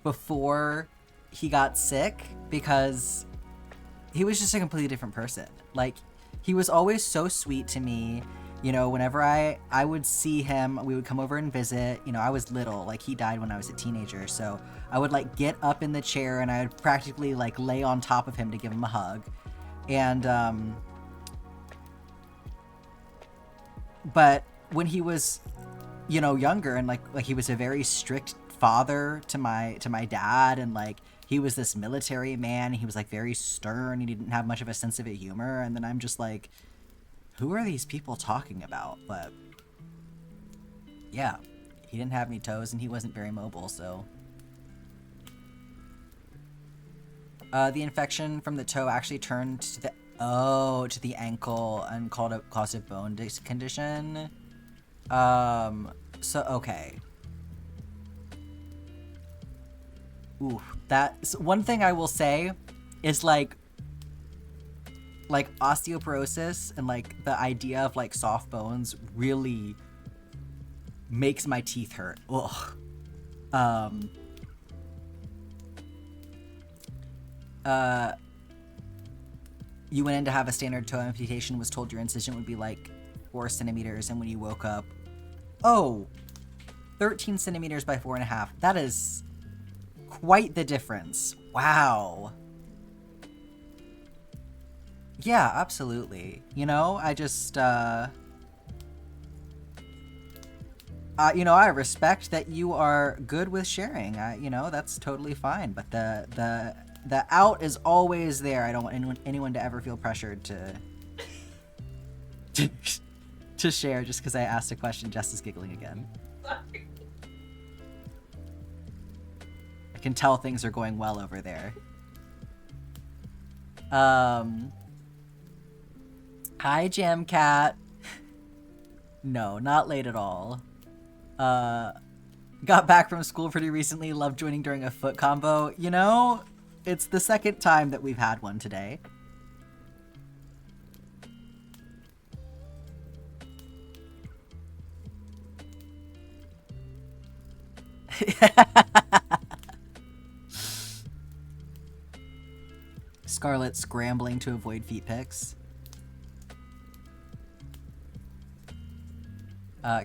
before he got sick, because he was just a completely different person. Like, he was always so sweet to me. You know, whenever I would see him, we would come over and visit. You know, I was little, like he died when I was a teenager, so I would like get up in the chair and I would practically like lay on top of him to give him a hug. And but when he was, you know, younger and like he was a very strict father to my dad, and like he was this military man, he was like very stern, he didn't have much of a sense of humor, and then I'm just like, who are these people talking about? But yeah, he didn't have any toes and he wasn't very mobile, so the infection from the toe actually turned to the ankle and caused a bone condition. So okay. Ooh, that's one thing I will say is like osteoporosis and like the idea of like soft bones really makes my teeth hurt. Ugh. You went in to have a standard toe amputation, was told your incision would be like 4 centimeters, and when you woke up, 13 centimeters by 4.5. That is quite the difference. Wow. Yeah, absolutely. You know, I just, you know, I respect that you are good with sharing. You know, that's totally fine. But the out is always there. I don't want anyone to ever feel pressured to share just because I asked a question. Jess is giggling again. Sorry. I can tell things are going well over there. Hi, Jam Cat. No, not late at all. Got back from school pretty recently. Loved joining during a foot combo. You know, it's the second time that we've had one today. Scarlet scrambling to avoid feet pics.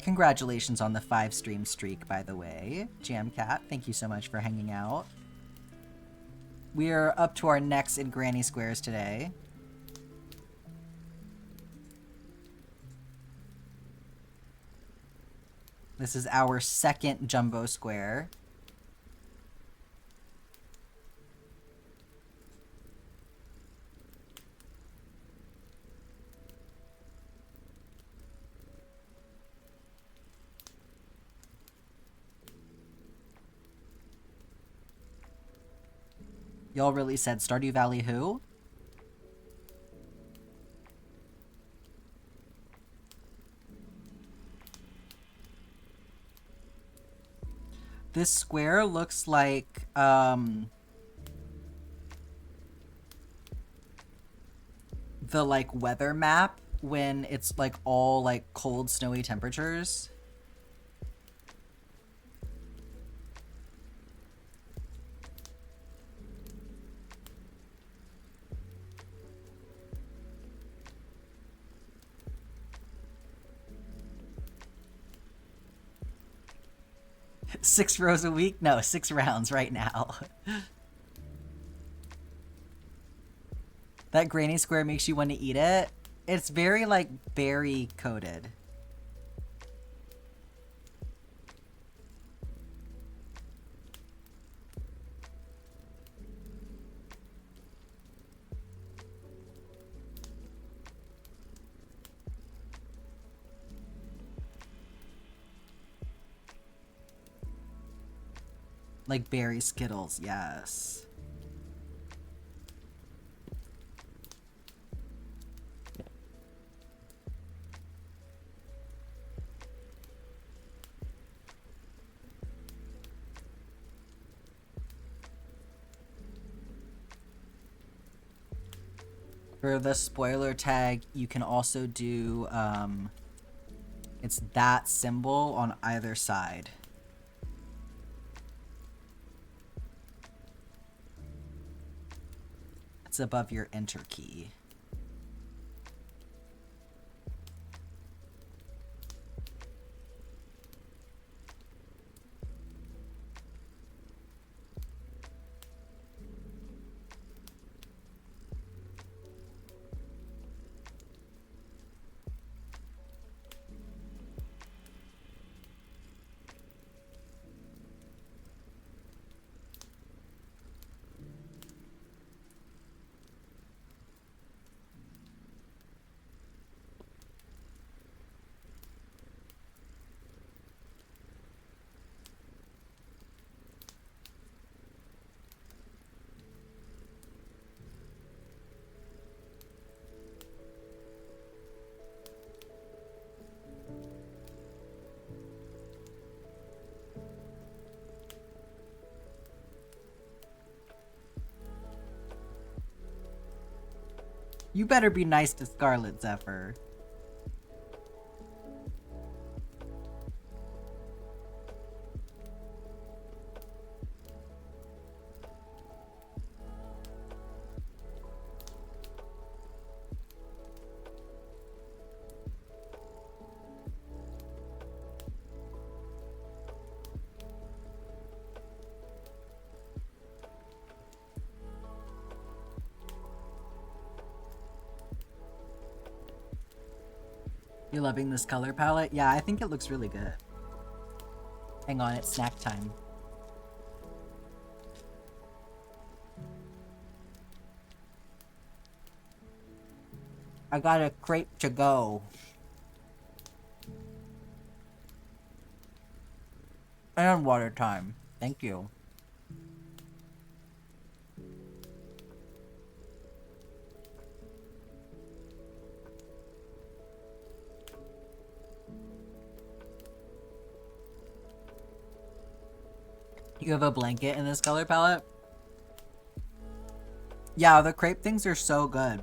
Congratulations on the 5-stream streak, by the way. Jamcat, thank you so much for hanging out. We're up to our necks in granny squares today. This is our second jumbo square. Y'all really said Stardew Valley who? This square looks like, the, like, weather map when it's, like, all, like, cold, snowy temperatures. Six rows a week? No, 6 rounds right now. That granny square makes you want to eat it. It's very, like, berry coated. Like berry Skittles, yes. For the spoiler tag, you can also do, it's that symbol on either side. It's above your enter key. You better be nice to Scarlet Zephyr. You loving this color palette? Yeah, I think it looks really good. Hang on, it's snack time. I got a crepe to go. And water time. Thank you. You have a blanket in this color palette? Yeah, the crepe things are so good.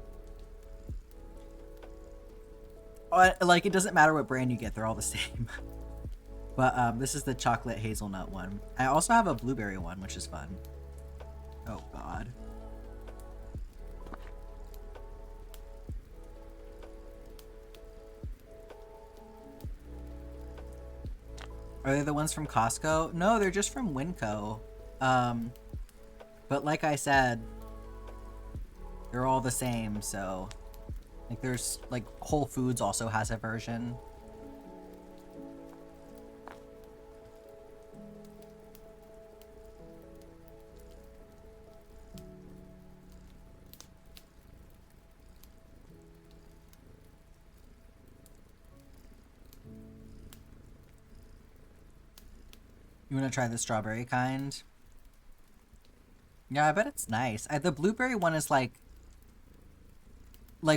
Like, it doesn't matter what brand you get, they're all the same. But this is the chocolate hazelnut one. I also have a blueberry one, which is fun. Oh god. Are they the ones from Costco? No, they're just from Winco. But like I said, they're all the same, so... Like, there's, like, Whole Foods also has a version. You want to try the strawberry kind? Yeah, I bet it's nice. The blueberry one is like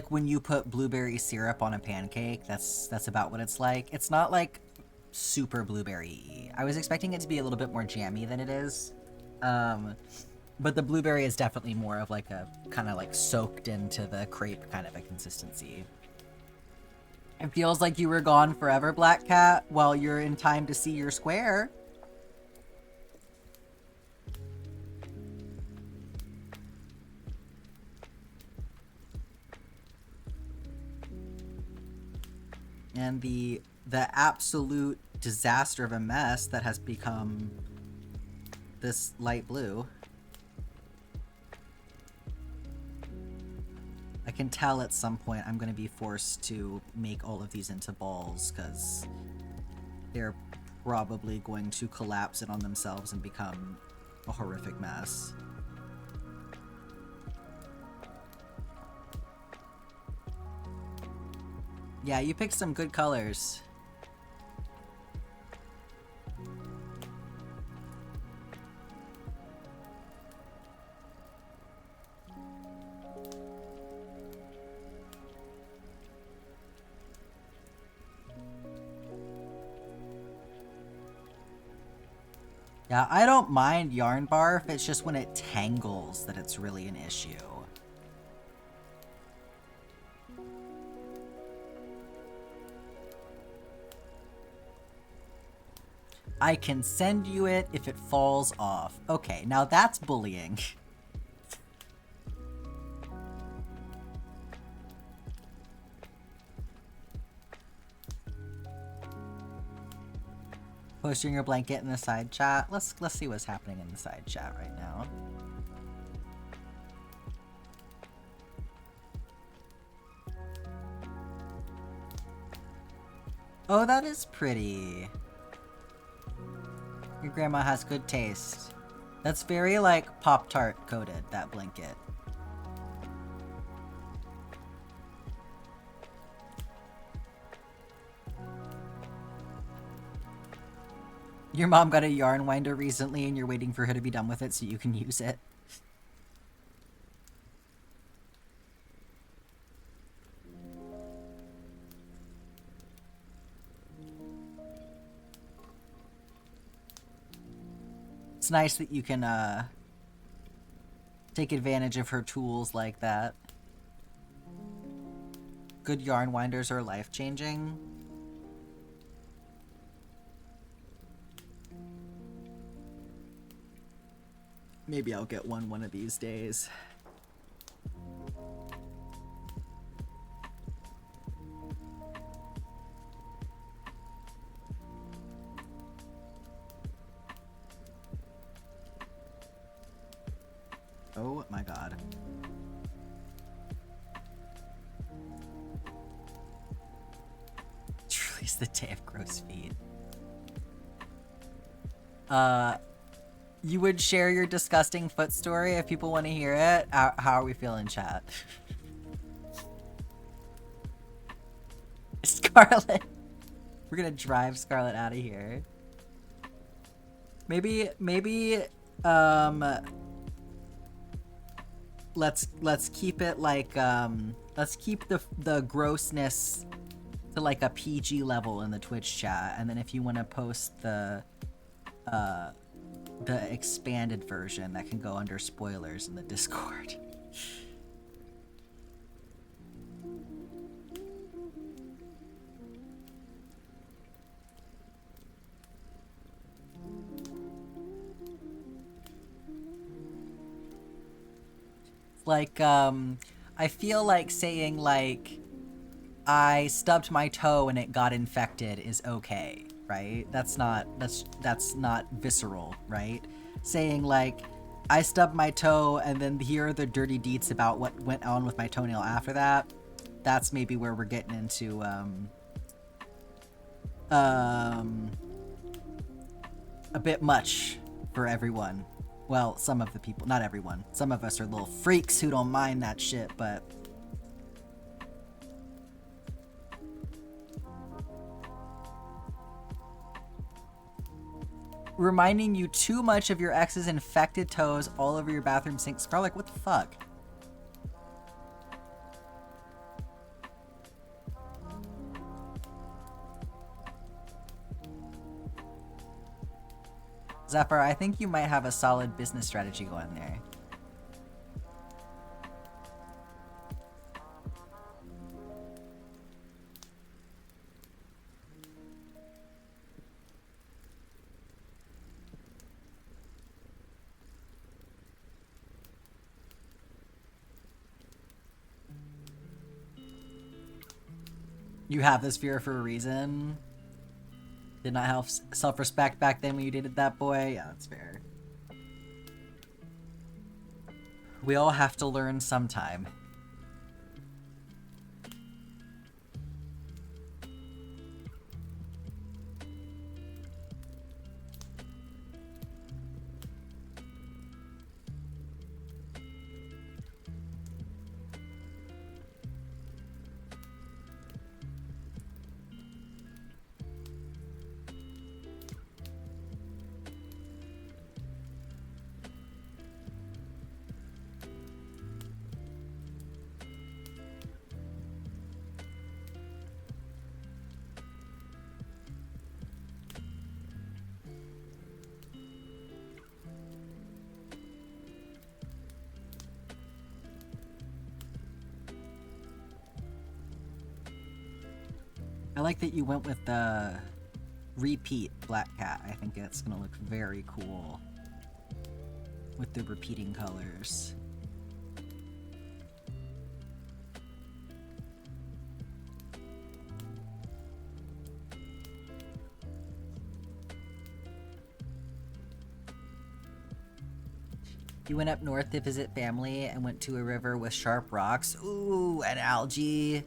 when you put blueberry syrup on a pancake. That's about what it's like. It's not like super blueberry-y. I was expecting it to be a little bit more jammy than it is. But the blueberry is definitely more of like a kind of like soaked into the crepe kind of a consistency. It feels like you were gone forever, Black Cat. Well, you're in time to see your square. And the absolute disaster of a mess that has become this light blue. I can tell at some point I'm going to be forced to make all of these into balls because they're probably going to collapse in on themselves and become a horrific mess. Yeah, you picked some good colors. Yeah, I don't mind yarn barf, it's just when it tangles that it's really an issue. I can send you it if it falls off. Okay, now that's bullying. Posting your blanket in the side chat. Let's see what's happening in the side chat right now. Oh, that is pretty. Your grandma has good taste. That's very, like, Pop-Tart coated, that blanket. Your mom got a yarn winder recently and you're waiting for her to be done with it so you can use it. It's nice that you can, take advantage of her tools like that. good yarn winders are life-changing. Maybe I'll get one of these days. Oh my god. Truly is the day of gross feet. You would share your disgusting foot story if people want to hear it? How are we feeling, chat? Scarlet. We're gonna drive Scarlet out of here. Maybe, let's keep it like, let's keep the grossness to like a PG level in the Twitch chat, and then if you want to post the expanded version, that can go under spoilers in the Discord. Like, I feel like saying, like, I stubbed my toe and it got infected is okay, right? That's not visceral, right? Saying, like, I stubbed my toe and then here are the dirty deets about what went on with my toenail after that, that's maybe where we're getting into, a bit much for everyone. Well, some of the people, not everyone. Some of us are little freaks who don't mind that shit, but... reminding you too much of your ex's infected toes all over your bathroom sink. Scarlet, what the fuck? Zephyr, I think you might have a solid business strategy going there. You have this fear for a reason. Did not have self-respect back then when you dated that boy? Yeah, that's fair. We all have to learn sometime. I like that you went with the repeat black cat. I think it's gonna look very cool with the repeating colors. You went up north to visit family and went to a river with sharp rocks. Ooh, and algae.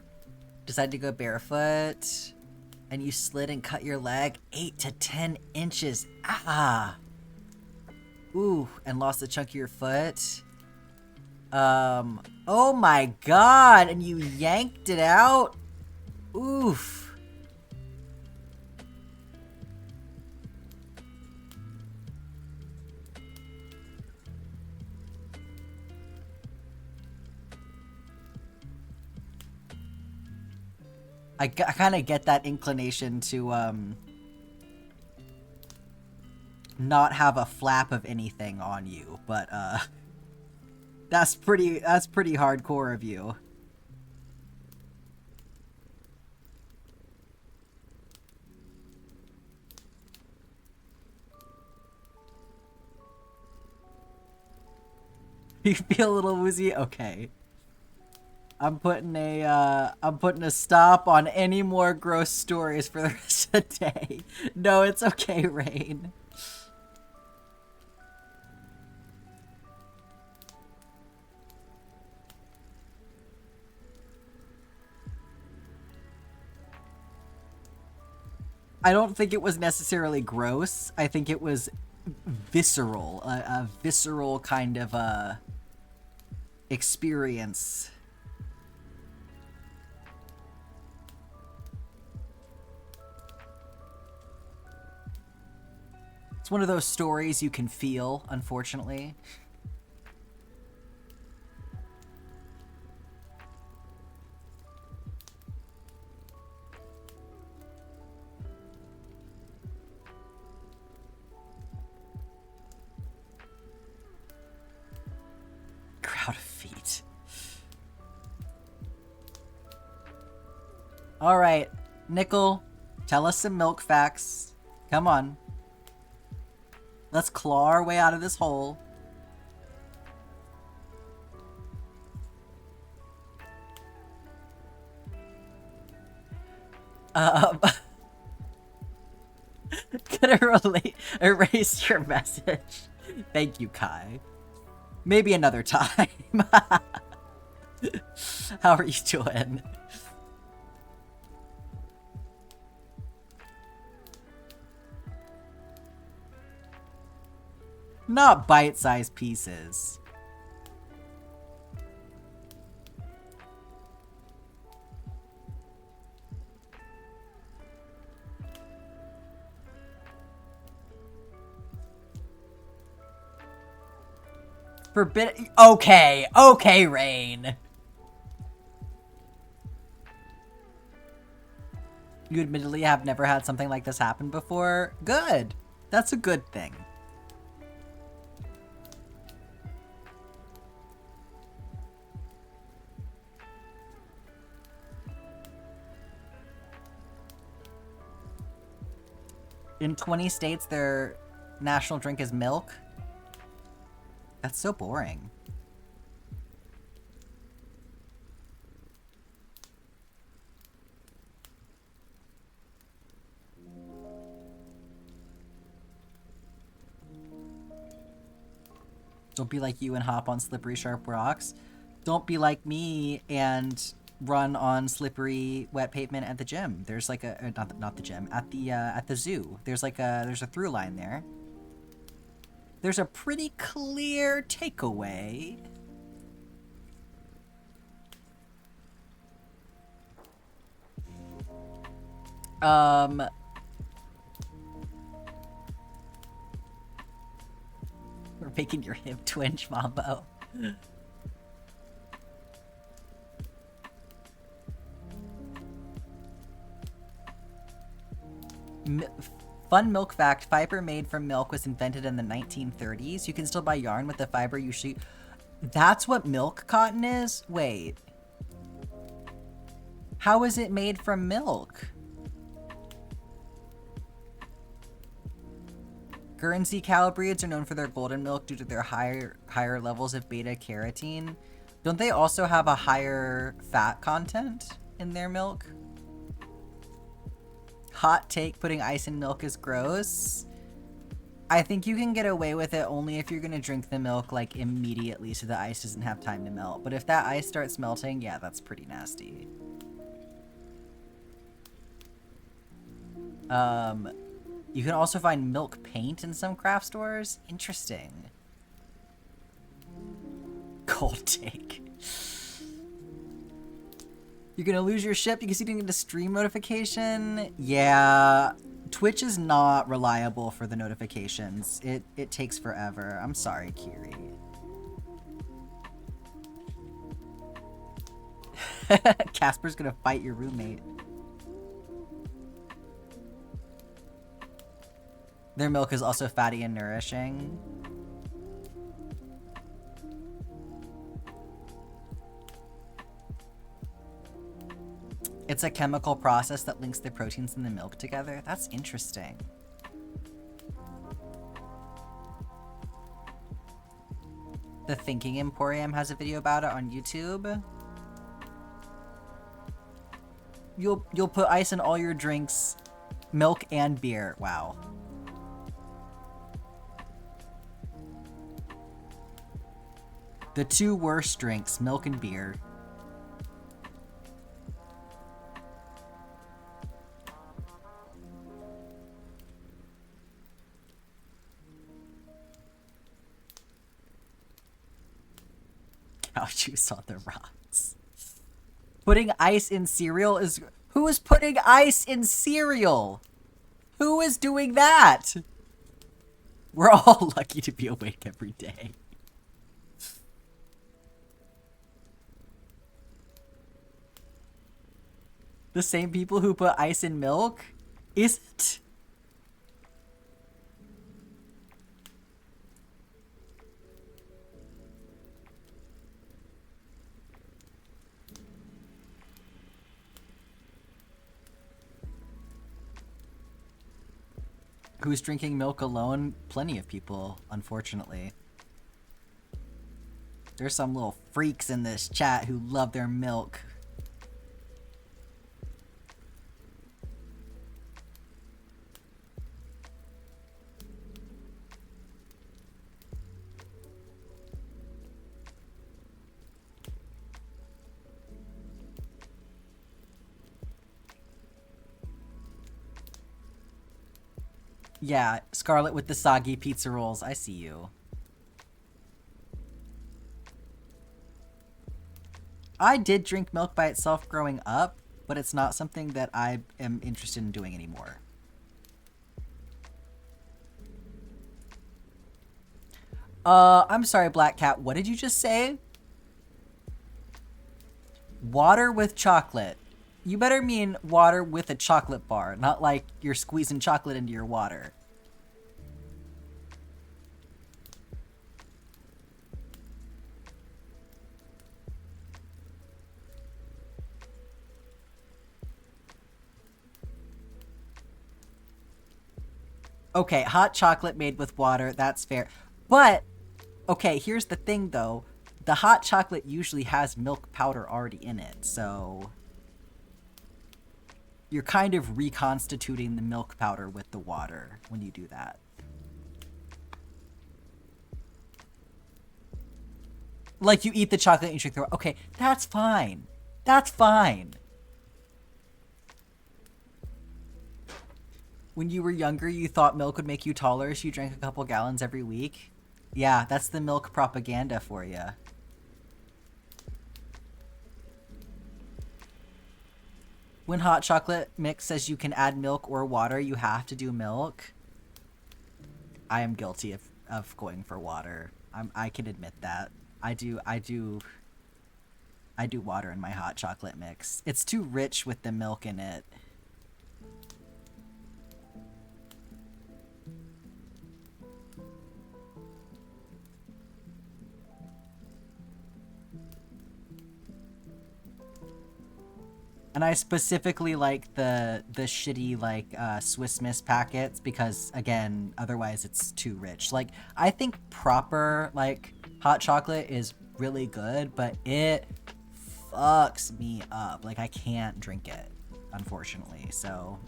Decided to go barefoot. And you slid and cut your leg 8 to 10 inches. Ah! Ooh, and lost a chunk of your foot. Oh my god! And you yanked it out? Oof. I kind of get that inclination to, not have a flap of anything on you, but, that's pretty hardcore of you. You feel a little woozy? Okay. I'm putting a stop on any more gross stories for the rest of the day. No, it's okay, Rain. I don't think it was necessarily gross. I think it was visceral, a visceral kind of experience. It's one of those stories you can feel, unfortunately. Crowd of feet. All right, Nickel, tell us some milk facts. Come on. Let's claw our way out of this hole. Gonna erase your message. Thank you, Kai. Maybe another time. How are you doing? Not bite-sized pieces. Forbidden. Okay, okay, Rain. You admittedly have never had something like this happen before. Good. That's a good thing. In 20 states, their national drink is milk. That's so boring. Don't be like you and hop on slippery, sharp rocks. Don't be like me and run on slippery, wet pavement at the gym. There's like a not the gym, at the zoo. There's a through line there. There's a pretty clear takeaway. We're making your hip twinge, Mambo. Fun milk fact, fiber made from milk was invented in the 1930s. You can still buy yarn with the fiber usually. That's what milk cotton is? Wait. How is it made from milk? Guernsey cow breeds are known for their golden milk due to their higher levels of beta carotene. Don't they also have a higher fat content in their milk? Hot take, putting ice in milk is gross. I think you can get away with it only if you're gonna drink the milk like immediately so the ice doesn't have time to melt. But if that ice starts melting, yeah, that's pretty nasty. You can also find milk paint in some craft stores. Interesting. Cold take. You're gonna lose your ship because you didn't get a stream notification? Yeah, Twitch is not reliable for the notifications. It takes forever. I'm sorry, Kiri. Casper's gonna fight your roommate. Their milk is also fatty and nourishing. It's a chemical process that links the proteins in the milk together. That's interesting. The Thinking Emporium has a video about it on YouTube. You'll put ice in all your drinks, milk and beer. Wow. The two worst drinks, milk and beer. Cow juice on the rocks. Putting ice in cereal is... Who is putting ice in cereal? Who is doing that? We're all lucky to be awake every day. The same people who put ice in milk? Is it? Who's drinking milk alone? Plenty of people, unfortunately. There's some little freaks in this chat who love their milk. Yeah, Scarlet with the soggy pizza rolls. I see you. I did drink milk by itself growing up, but it's not something that I am interested in doing anymore. I'm sorry, Black Cat. What did you just say? Water with chocolate. You better mean water with a chocolate bar, not like you're squeezing chocolate into your water. Okay, hot chocolate made with water, that's fair. But, okay, here's the thing though. The hot chocolate usually has milk powder already in it, so... You're kind of reconstituting the milk powder with the water when you do that. Like you eat the chocolate and you drink the... Okay, that's fine. That's fine. When you were younger, you thought milk would make you taller, so you drank a couple gallons every week? Yeah, that's the milk propaganda for you. When hot chocolate mix says you can add milk or water, you have to do milk. I am guilty of going for water. I can admit that. I do water in my hot chocolate mix. It's too rich with the milk in it. And I specifically like the shitty like Swiss Miss packets because again, otherwise it's too rich. Like I think proper like hot chocolate is really good, but it fucks me up. Like I can't drink it, unfortunately. So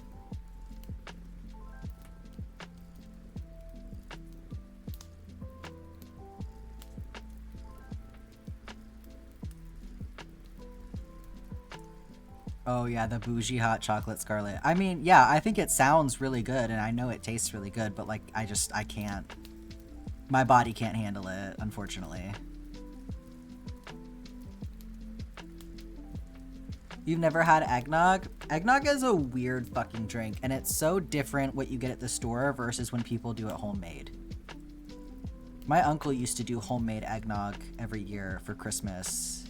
oh yeah, the bougie hot chocolate, Scarlet. I mean, yeah, I think it sounds really good and I know it tastes really good, but like I can't. My body can't handle it, unfortunately. You've never had eggnog? Eggnog is a weird fucking drink and it's so different what you get at the store versus when people do it homemade. My uncle used to do homemade eggnog every year for Christmas.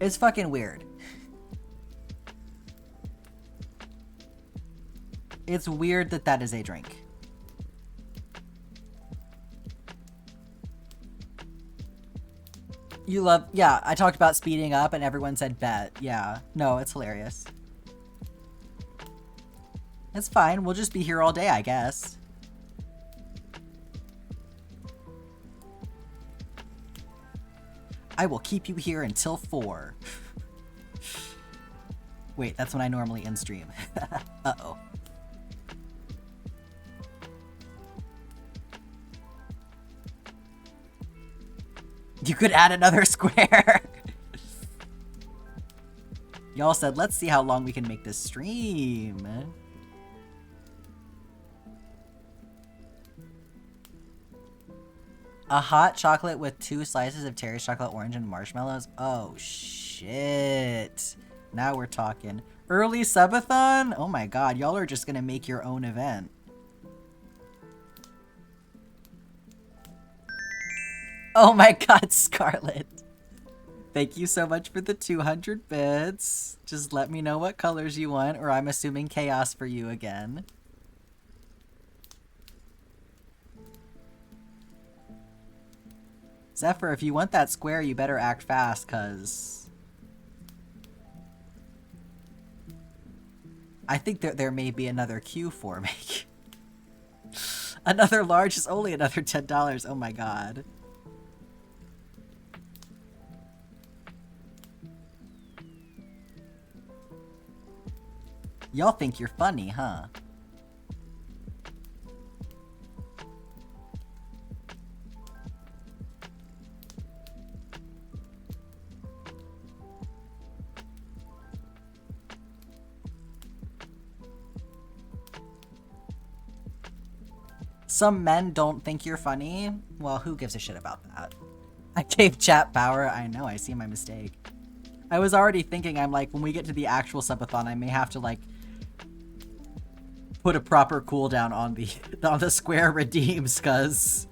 It's fucking weird. It's weird that that is a drink. You love... Yeah, I talked about speeding up and everyone said bet. Yeah. No, it's hilarious. It's fine. We'll just be here all day, I guess. I will keep you here until 4. Wait, that's when I normally end stream. Uh-oh. You could add another square. Y'all said, let's see how long we can make this stream. A hot chocolate with 2 slices of Terry's chocolate orange and marshmallows? Oh, shit. Now we're talking. Early subathon? Oh my god, y'all are just gonna make your own event. Oh my god, Scarlet. Thank you so much for the 200 bits. Just let me know what colors you want, or I'm assuming chaos for you again. Zephyr, if you want that square, you better act fast, cuz... I think that there may be another queue for me. Another large is only another $10. Oh my god. Y'all think you're funny, huh? Some men don't think you're funny? Well, who gives a shit about that? I gave chat power. I know, I see my mistake. I was already thinking, I'm like, when we get to the actual subathon, I may have to, like, put a proper cooldown on the square redeems, cuz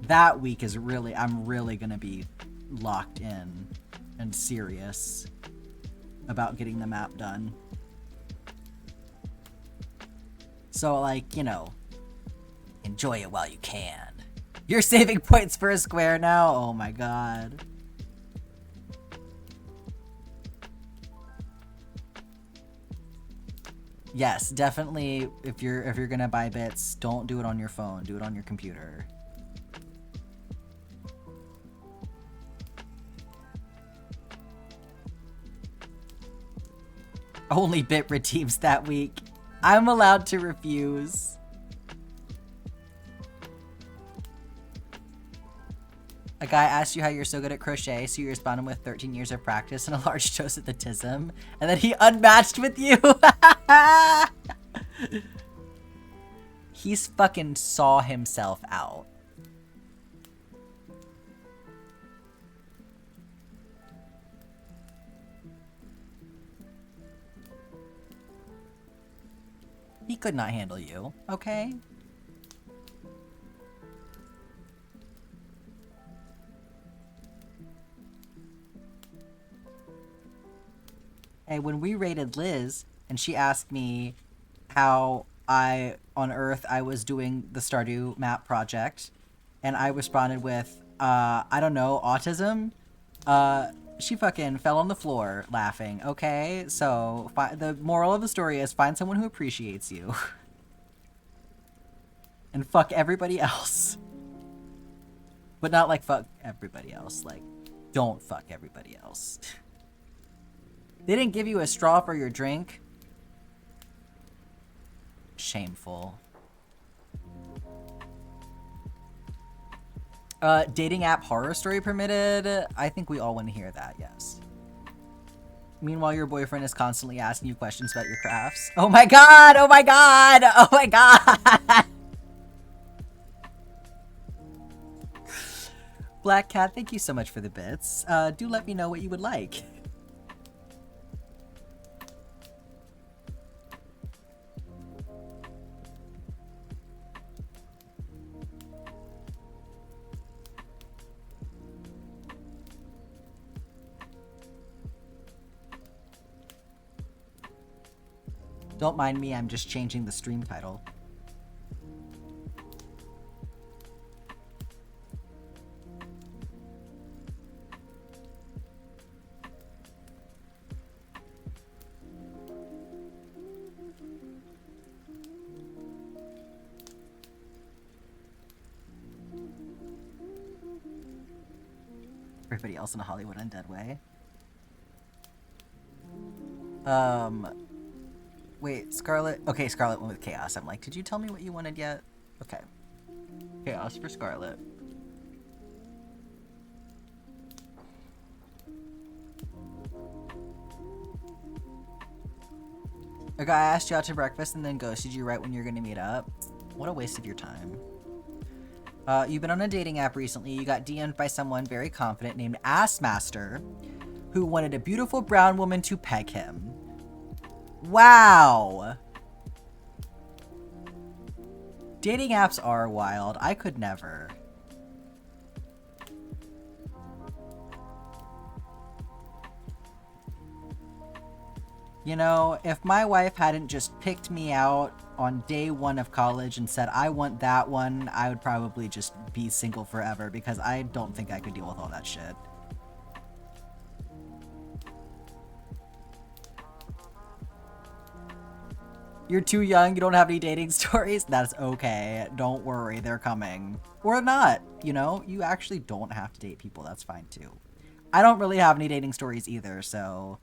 that week is really, I'm really gonna be locked in and serious about getting the map done. So, like, you know, enjoy it while you can. You're saving points for a square now? Oh my god. Yes, definitely, if you're gonna buy bits, don't do it on your phone. Do it on your computer. Only bit redeems that week. I'm allowed to refuse. A guy asked you how you're so good at crochet, so you respond with 13 years of practice and a large dose of the tism, and then he unmatched with you. He's fucking saw himself out. He could not handle you, okay? Hey, when we raided Liz, and she asked me how on Earth I was doing the Stardew map project, and I responded with, I don't know, autism? She fucking fell on the floor laughing, okay? So, the moral of the story is find someone who appreciates you. And fuck everybody else. But not like fuck everybody else, like, don't fuck everybody else. They didn't give you a straw for your drink? Shameful. Dating app horror story permitted? I think we all want to hear that, yes. Meanwhile, your boyfriend is constantly asking you questions about your crafts. Oh my god! Oh my god! Oh my god! Black Cat, thank you so much for the bits. Do let me know what you would like. Don't mind me, I'm just changing the stream title. everybody else in a Hollywood Undead way. Wait, Scarlet. Okay, Scarlet went with Chaos. I'm like, did you tell me what you wanted yet? Okay. Chaos for Scarlet. Okay, I asked you out to breakfast and then ghosted you right when you're gonna meet up. What a waste of your time. You've been on a dating app recently. You got DM'd by someone very confident named Assmaster, who wanted a beautiful brown woman to peg him. Wow! Dating apps are wild. I could never. You know, if my wife hadn't just picked me out on day one of college and said, I want that one, I would probably just be single forever because I don't think I could deal with all that shit. You're too young, you don't have any dating stories? That's okay. Don't worry, they're coming. Or not, you know? You actually don't have to date people, that's fine too. I don't really have any dating stories either, so...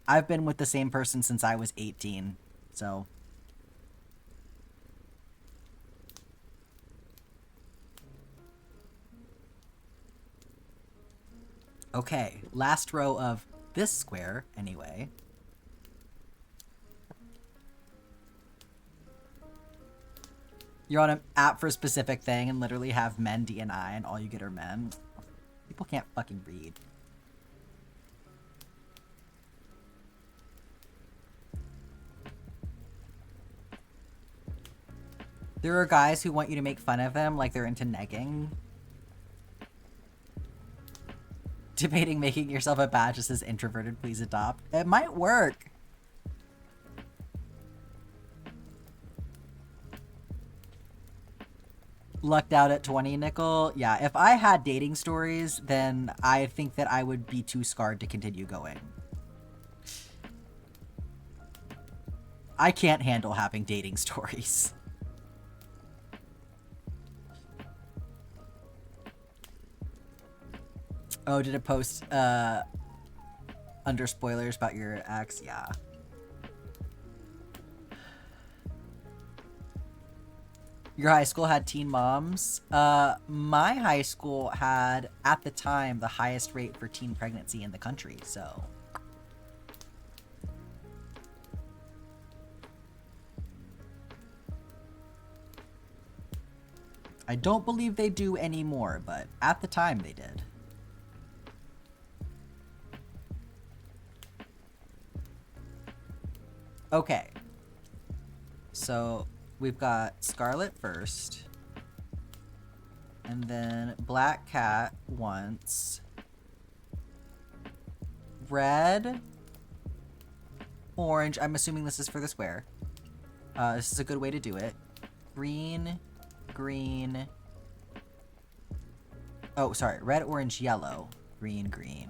I've been with the same person since I was 18, so... Okay, last row of this square, anyway. You're on an app for a specific thing and literally have men DNI and all you get are men. People can't fucking read. There are guys who want you to make fun of them like they're into negging. Debating making yourself a badge that says introverted, please adopt. It might work. Lucked out at 20, Nickel. Yeah, if I had dating stories, then I think that I would be too scarred to continue going. I can't handle having dating stories. Oh, did it post under spoilers about your ex? Yeah. Your high school had teen moms? My high school had, at the time, the highest rate for teen pregnancy in the country, so... I don't believe they do anymore, but at the time they did. Okay. So, we've got Scarlet first. And then Black Cat once. Red. Orange. I'm assuming this is for the square. This is a good way to do it. Green. Green. Oh, sorry. Red, orange, yellow. Green, green.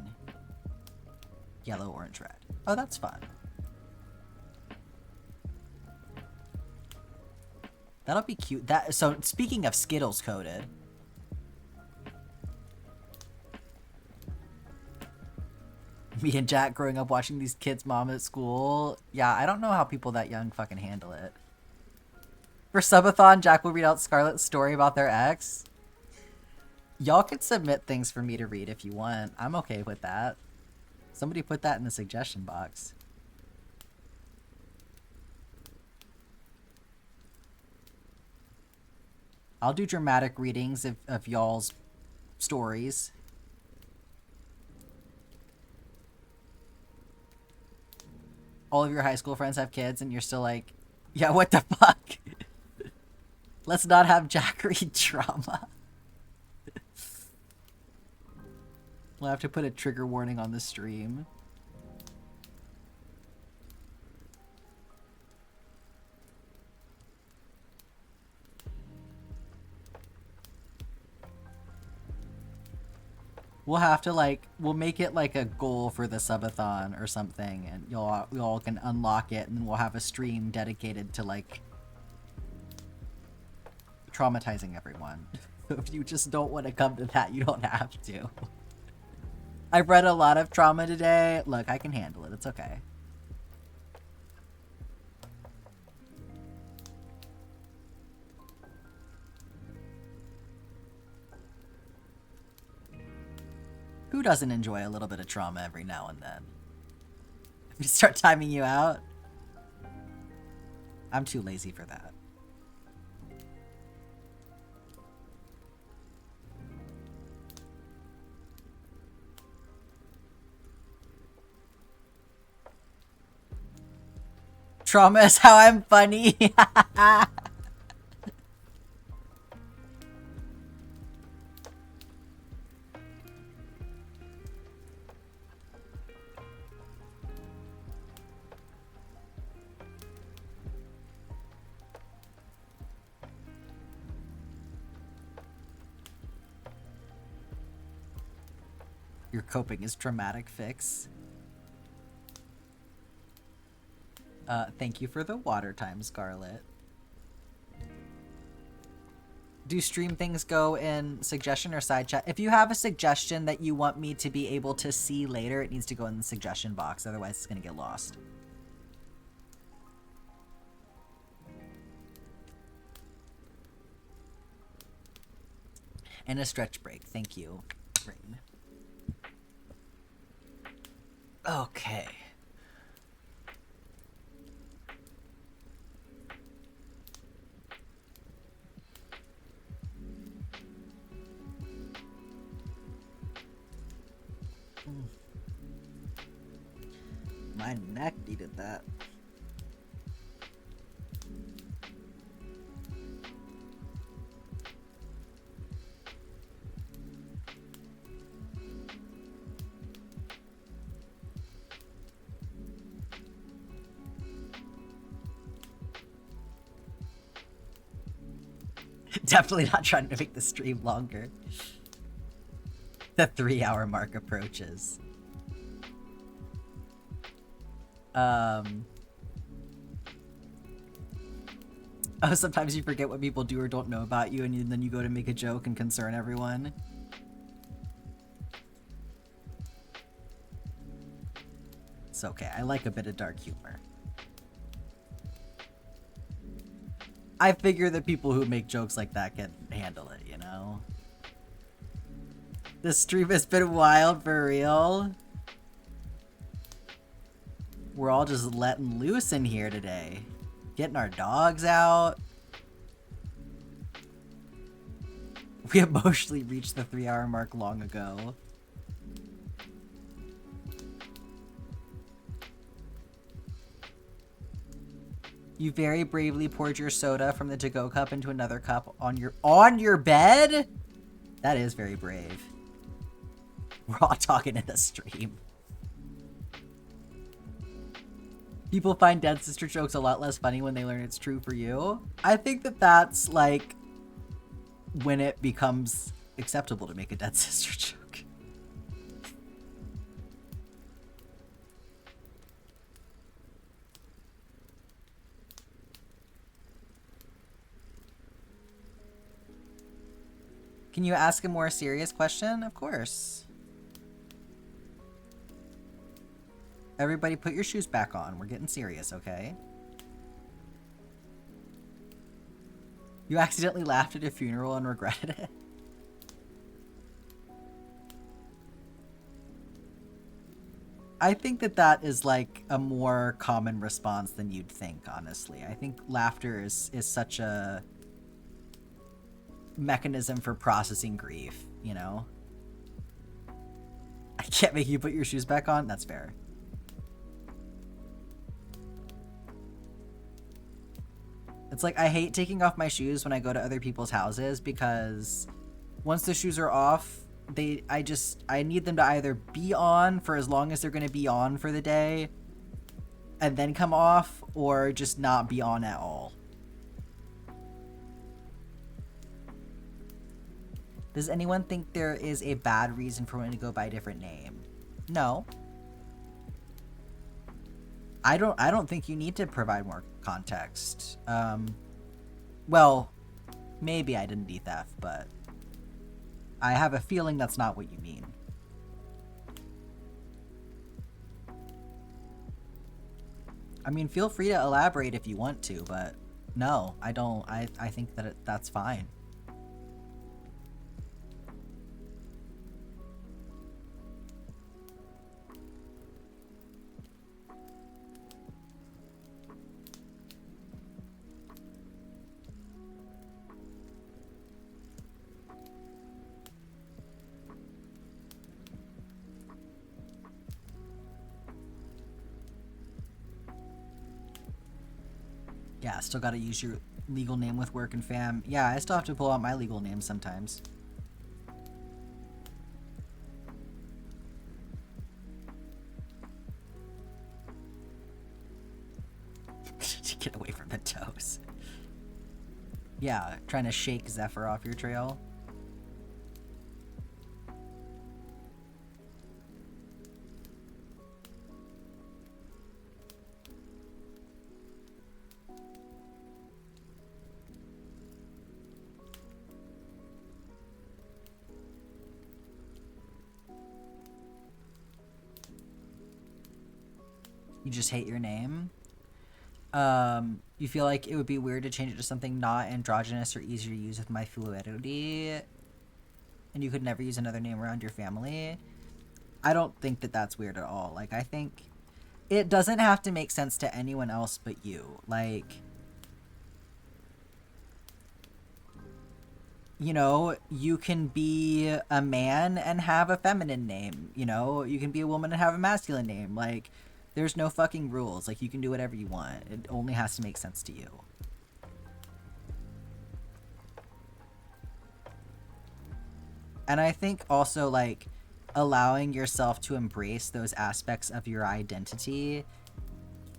Yellow, orange, red. Oh, that's fun. That'll be cute. So, speaking of Skittles coded. Me and Jack growing up watching these kids' mom at school. Yeah, I don't know how people that young fucking handle it. For Subathon, Jack will read out Scarlett's story about their ex. Y'all can submit things for me to read if you want. I'm okay with that. Somebody put that in the suggestion box. I'll do dramatic readings of y'all's stories. All of your high school friends have kids and you're still like, yeah, what the fuck? Let's not have Jack read drama. We'll have to put a trigger warning on the stream. We'll have to, like, we'll make it like a goal for the subathon or something, and y'all can unlock it, and we'll have a stream dedicated to, like, traumatizing everyone. If you just don't want to come to that, you don't have to. I've read a lot of trauma today. Look, I can handle it. It's okay. Who doesn't enjoy a little bit of trauma every now and then? If we start timing you out, I'm too lazy for that. Trauma is how I'm funny. Your coping is traumatic fix. Thank you for the water time, Scarlet. Do stream things go in suggestion or side chat? If you have a suggestion that you want me to be able to see later, it needs to go in the suggestion box. Otherwise, it's going to get lost. And a stretch break. Thank you, Rain. Okay. My neck needed that. Definitely not trying to make the stream longer. The 3-hour mark approaches. Oh, sometimes you forget what people do or don't know about you, and then you go to make a joke and concern everyone. It's okay. I like a bit of dark humor. I figure that people who make jokes like that can handle it, you know? This stream has been wild, for real. We're all just letting loose in here today. Getting our dogs out. We emotionally reached the 3-hour mark long ago. You very bravely poured your soda from the to-go cup into another cup on your bed? That is very brave. We're all talking in the stream. People find dead sister jokes a lot less funny when they learn it's true for you. I think that that's, like, when it becomes acceptable to make a dead sister joke. Can you ask a more serious question? Of course. Everybody put your shoes back on. We're getting serious, okay? You accidentally laughed at a funeral and regretted it? I think that that is, like, a more common response than you'd think, honestly. I think laughter is such a mechanism for processing grief, you know? I can't make you put your shoes back on? That's fair. It's like, I hate taking off my shoes when I go to other people's houses because once the shoes are off, I need them to either be on for as long as they're going to be on for the day and then come off, or just not be on at all. Does anyone think there is a bad reason for wanting to go by a different name? No. I don't think you need to provide more context. Well, maybe identity theft, but I have a feeling that's not what you mean. I mean, feel free to elaborate if you want to, but no, I don't. I think that that's fine. Yeah, still gotta use your legal name with work and fam. Yeah, I still have to pull out my legal name sometimes. To get away from the toes. Yeah, trying to shake Zephyr off your trail. You just hate your name. You feel like it would be weird to change it to something not androgynous or easier to use with my fluidity, and you could never use another name around your family. I don't think that that's weird at all. Like, I think it doesn't have to make sense to anyone else but you. Like, you know, you can be a man and have a feminine name. You know, you can be a woman and have a masculine name. Like, there's no fucking rules. Like, you can do whatever you want. It only has to make sense to you. And I think also, like, allowing yourself to embrace those aspects of your identity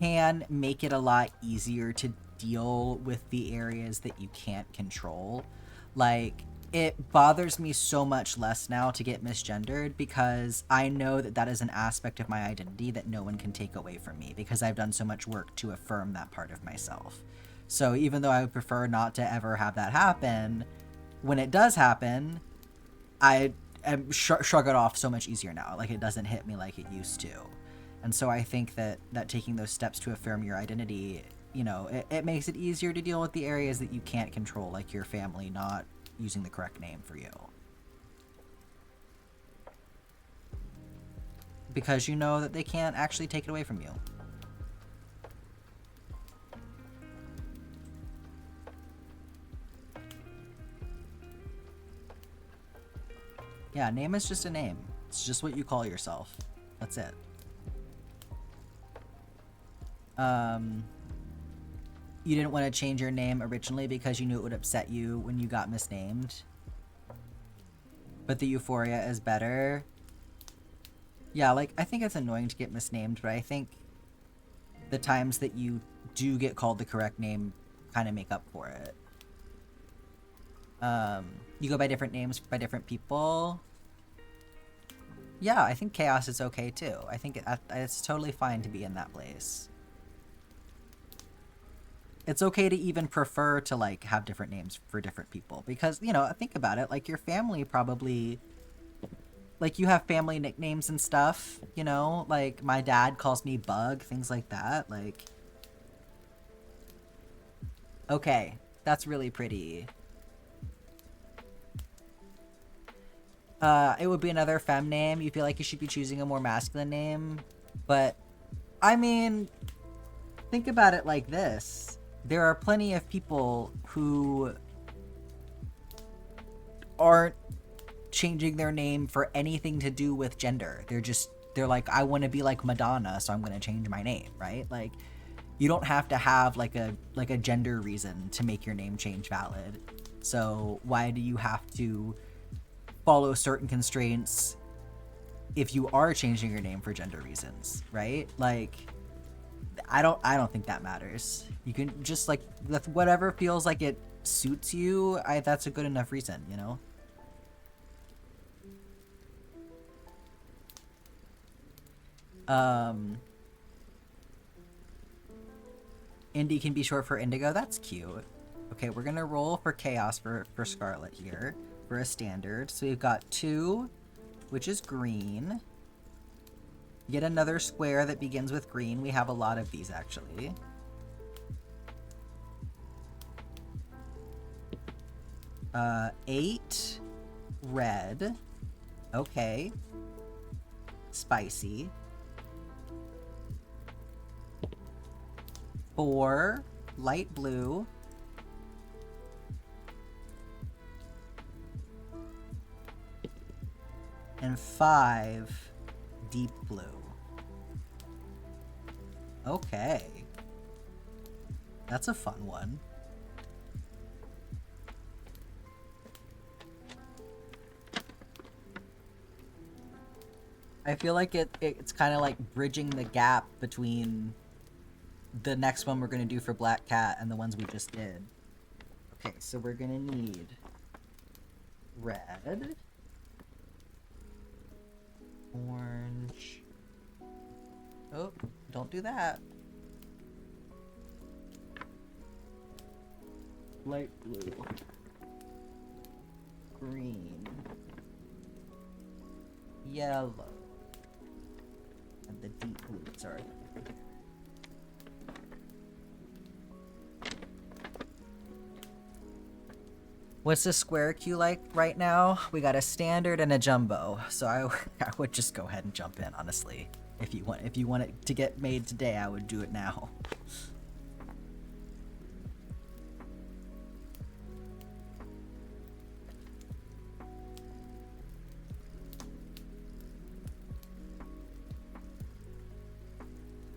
can make it a lot easier to deal with the areas that you can't control. Like, it bothers me so much less now to get misgendered because I know that that is an aspect of my identity that no one can take away from me because I've done so much work to affirm that part of myself. So even though I would prefer not to ever have that happen, when it does happen, I shrug it off so much easier now. Like, it doesn't hit me like it used to. And so I think that taking those steps to affirm your identity, you know, it makes it easier to deal with the areas that you can't control, like your family not using the correct name for you. Because you know that they can't actually take it away from you. Yeah, name is just a name. It's just what you call yourself. That's it. You didn't want to change your name originally because you knew it would upset you when you got misnamed. But the euphoria is better. Yeah, like, I think it's annoying to get misnamed, but I think the times that you do get called the correct name kind of make up for it. You go by different names by different people. Yeah, I think chaos is okay too. I think it's totally fine to be in that place. It's okay to even prefer to, like, have different names for different people because, you know, think about it, like, your family probably, like, you have family nicknames and stuff, you know, like, my dad calls me Bug, things like that, like, okay, that's really pretty. It would be another femme name. You feel like you should be choosing a more masculine name, but, I mean, think about it like this. There are plenty of people who aren't changing their name for anything to do with gender. They're like, I want to be like Madonna, so I'm going to change my name, right? Like, you don't have to have like a gender reason to make your name change valid. So why do you have to follow certain constraints if you are changing your name for gender reasons, right? Like, I don't think that matters. You can just, like, whatever feels like it suits you, that's a good enough reason, you know? Indy can be short for indigo. That's cute. Okay, we're gonna roll for chaos for Scarlet here for a standard. So we've got 2, which is green. Yet another square that begins with green. We have a lot of these, actually. Eight red. Okay. Spicy. 4 light blue. And 5 deep blue. Okay. That's a fun one. I feel like it's kind of like bridging the gap between the next one we're going to do for Black Cat and the ones we just did. Okay, so we're going to need red, orange. Oh, don't do that. Light blue, green, yellow, and the deep blue, sorry. What's the square queue like right now? We got a standard and a jumbo, so I would just go ahead and jump in, honestly. If you want it to get made today, I would do it now.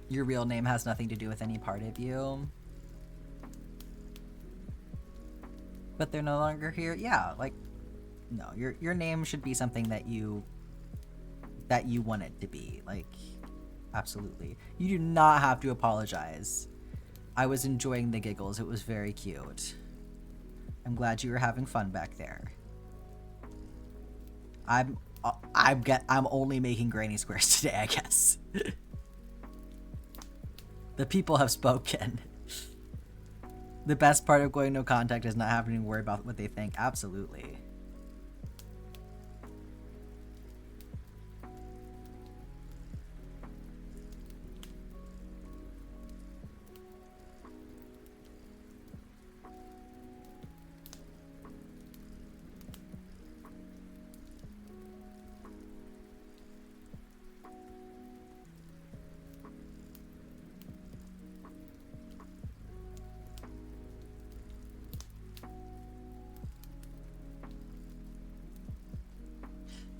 Your real name has nothing to do with any part of you. But they're no longer here. Yeah, like, no, your name should be something that you want it to be. Like, absolutely. You do not have to apologize. I was enjoying the giggles. It was very cute. I'm glad you were having fun back there. I'm only making granny squares today, I guess. The people have spoken. The best part of going no contact is not having to worry about what they think. Absolutely.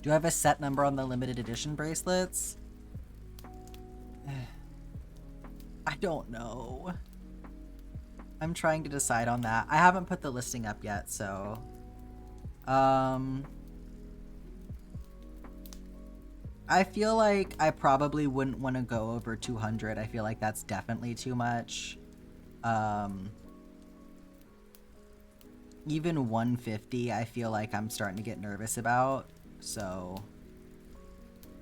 Do I have a set number on the limited edition bracelets? I don't know. I'm trying to decide on that. I haven't put the listing up yet, so... I feel like I probably wouldn't want to go over 200. I feel like that's definitely too much. Even 150, I feel like I'm starting to get nervous about. So,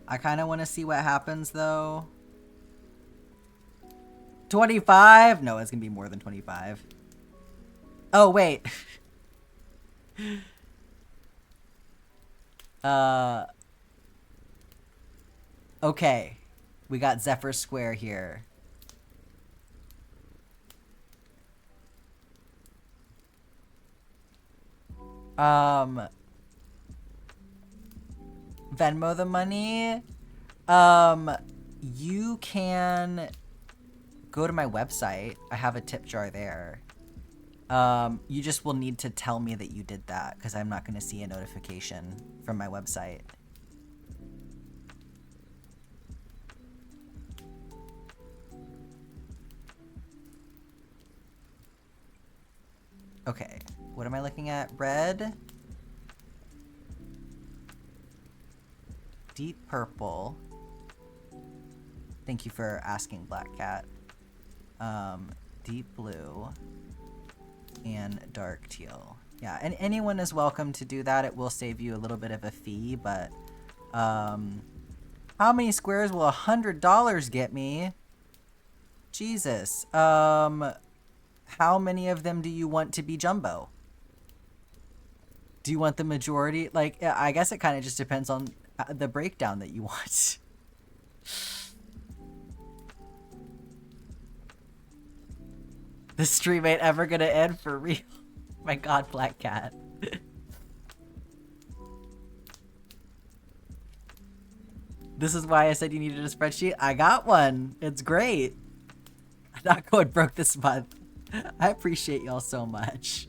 I kind of want to see what happens, though. 25? No, it's going to be more than 25. Oh, wait. Okay. We got Zephyr Square here. Venmo the money. You can go to my website. I have a tip jar there. You just will need to tell me that you did that, because I'm not going to see a notification from my website. Okay, what am I looking at? Red. Deep purple. Thank you for asking, Black Cat. Deep blue. And dark teal. Yeah, and anyone is welcome to do that. It will save you a little bit of a fee, but how many squares will $100 get me? Jesus. How many of them do you want to be jumbo? Do you want the majority? Like, I guess it kind of just depends on the breakdown that you want. The stream ain't ever gonna end for real. My god, Black Cat. This is why I said you needed a spreadsheet. I got one. It's great. I'm not going broke this month. I appreciate y'all so much.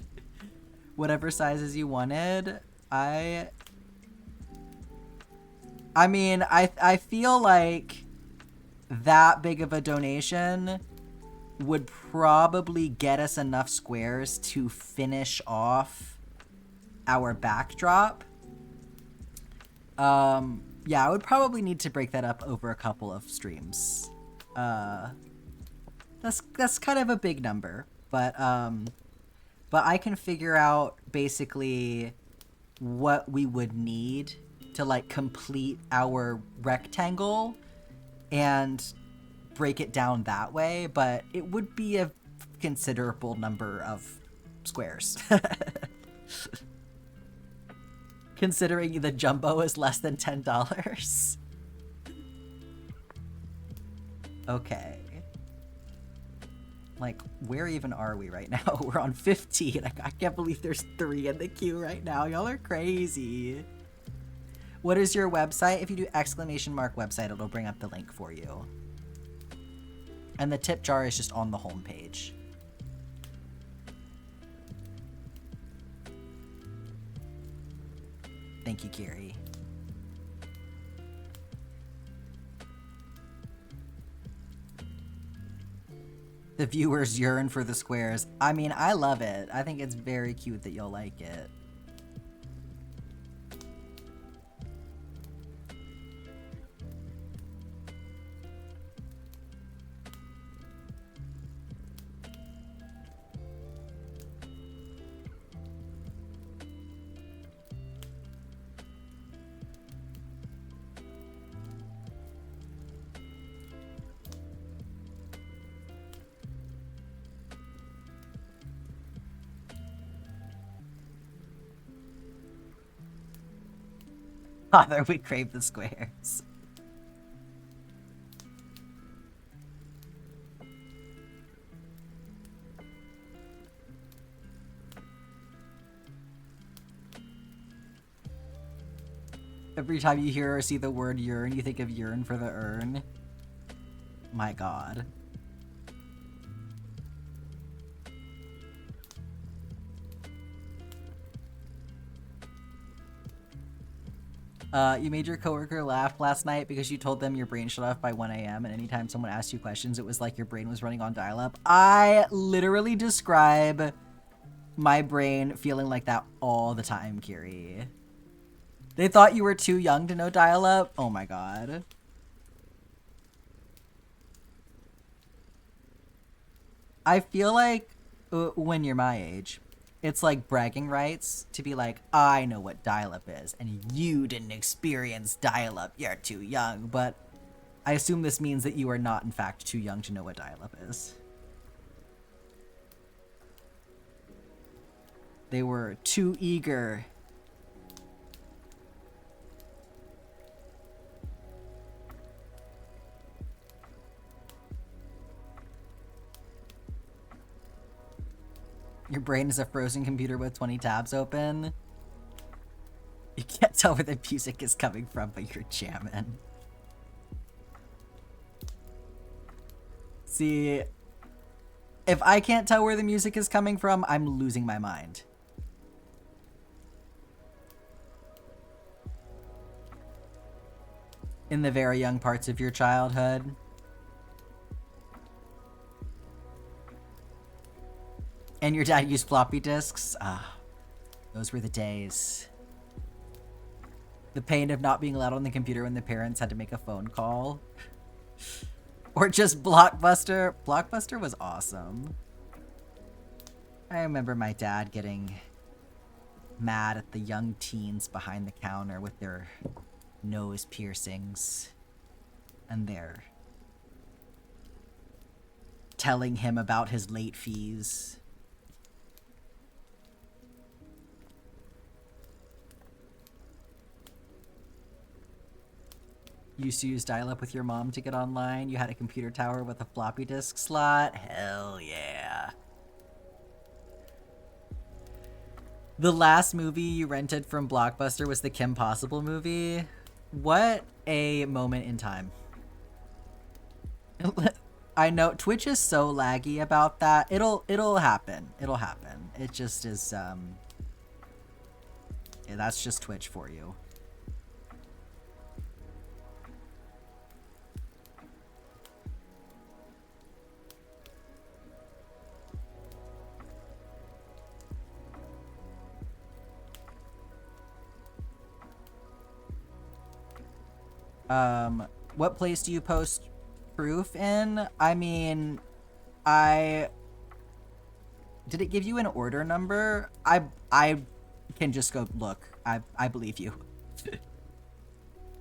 Whatever sizes you wanted, I mean, I feel like that big of a donation would probably get us enough squares to finish off our backdrop. Yeah, I would probably need to break that up over a couple of streams. That's kind of a big number, but I can figure out basically what we would need to like complete our rectangle and break it down that way, but it would be a considerable number of squares. Considering the jumbo is less than $10. Okay. Like, where even are we right now? We're on 15. I can't believe there's 3 in the queue right now. Y'all are crazy. What is your website? If you do !website, it'll bring up the link for you. And the tip jar is just on the home page. Thank you, Kiri. The viewers yearn for the squares. I mean, I love it. I think it's very cute that you'll like it. Father, we crave the squares. Every time you hear or see the word yearn, you think of yearn for the urn. My god. You made your coworker laugh last night because you told them your brain shut off by 1 a.m. and anytime someone asked you questions, it was like your brain was running on dial-up. I literally describe my brain feeling like that all the time, Kiri. They thought you were too young to know dial-up? Oh my god. I feel like when you're my age, it's like bragging rights to be like, I know what dial-up is, and you didn't experience dial-up, you're too young. But I assume this means that you are not, in fact, too young to know what dial-up is. They were too eager. Your brain is a frozen computer with 20 tabs open. You can't tell where the music is coming from, but you're jamming. See, if I can't tell where the music is coming from, I'm losing my mind. In the very young parts of your childhood. And your dad used floppy disks? Ah, those were the days. The pain of not being allowed on the computer when the parents had to make a phone call. Or just Blockbuster. Blockbuster was awesome. I remember my dad getting mad at the young teens behind the counter with their nose piercings. And their telling him about his late fees. You used to use dial-up with your mom to get online. You had a computer tower with a floppy disk slot. Hell yeah. The last movie you rented from Blockbuster was the Kim Possible movie. What a moment in time. I know Twitch is so laggy about that. It'll happen. It'll happen. It just is yeah, that's just Twitch for you. What place do you post proof in? I mean, did it give you an order number? I can just go look. I believe you.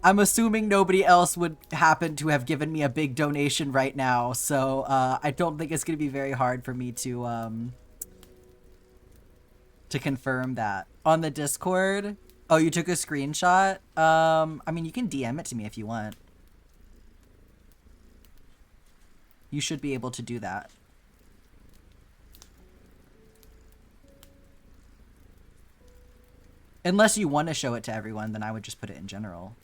I'm assuming nobody else would happen to have given me a big donation right now, so I don't think it's gonna be very hard for me to confirm that. On the Discord? Oh, you took a screenshot? I mean, you can DM it to me if you want. You should be able to do that. Unless you want to show it to everyone, then I would just put it in general.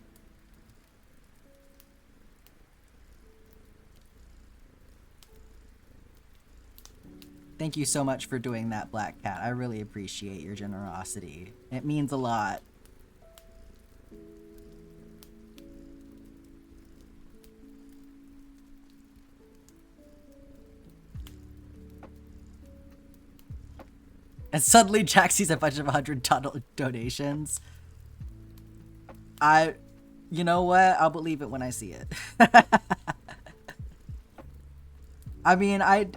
Thank you so much for doing that, Black Cat. I really appreciate your generosity. It means a lot. And suddenly Jack sees a bunch of $100 donations. You know what? I'll believe it when I see it. I mean, I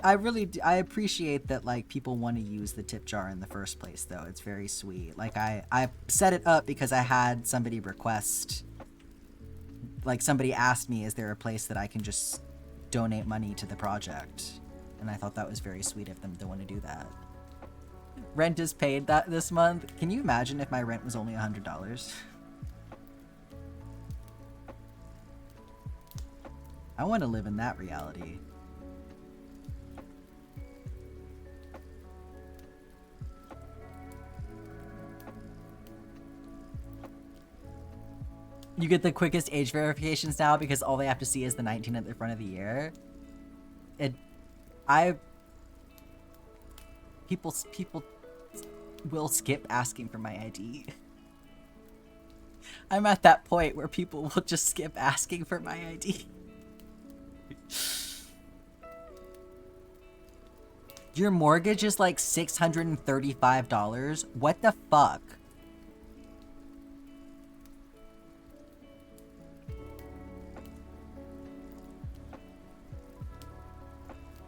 appreciate that, like, people want to use the tip jar in the first place, though. It's very sweet. Like, I set it up because I had somebody request, like, somebody asked me, is there a place that I can just donate money to the project? And I thought that was very sweet of them to want to do that. Rent is paid this month. Can you imagine if my rent was only $100? I want to live in that reality. You get the quickest age verifications now because all they have to see is the 19 at the front of the year. People will skip asking for my ID. I'm at that point where people will just skip asking for my ID. Your mortgage is like $635? What the fuck?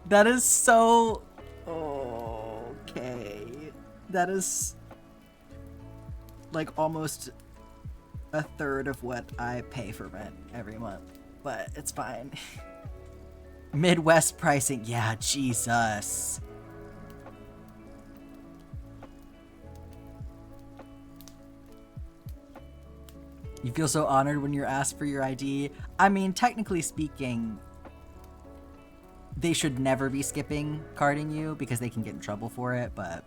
That is so... Okay. That is like almost a third of what I pay for rent every month, but it's fine. Midwest pricing. Yeah, Jesus. You feel so honored when you're asked for your ID. I mean, technically speaking, they should never be skipping carding you because they can get in trouble for it, but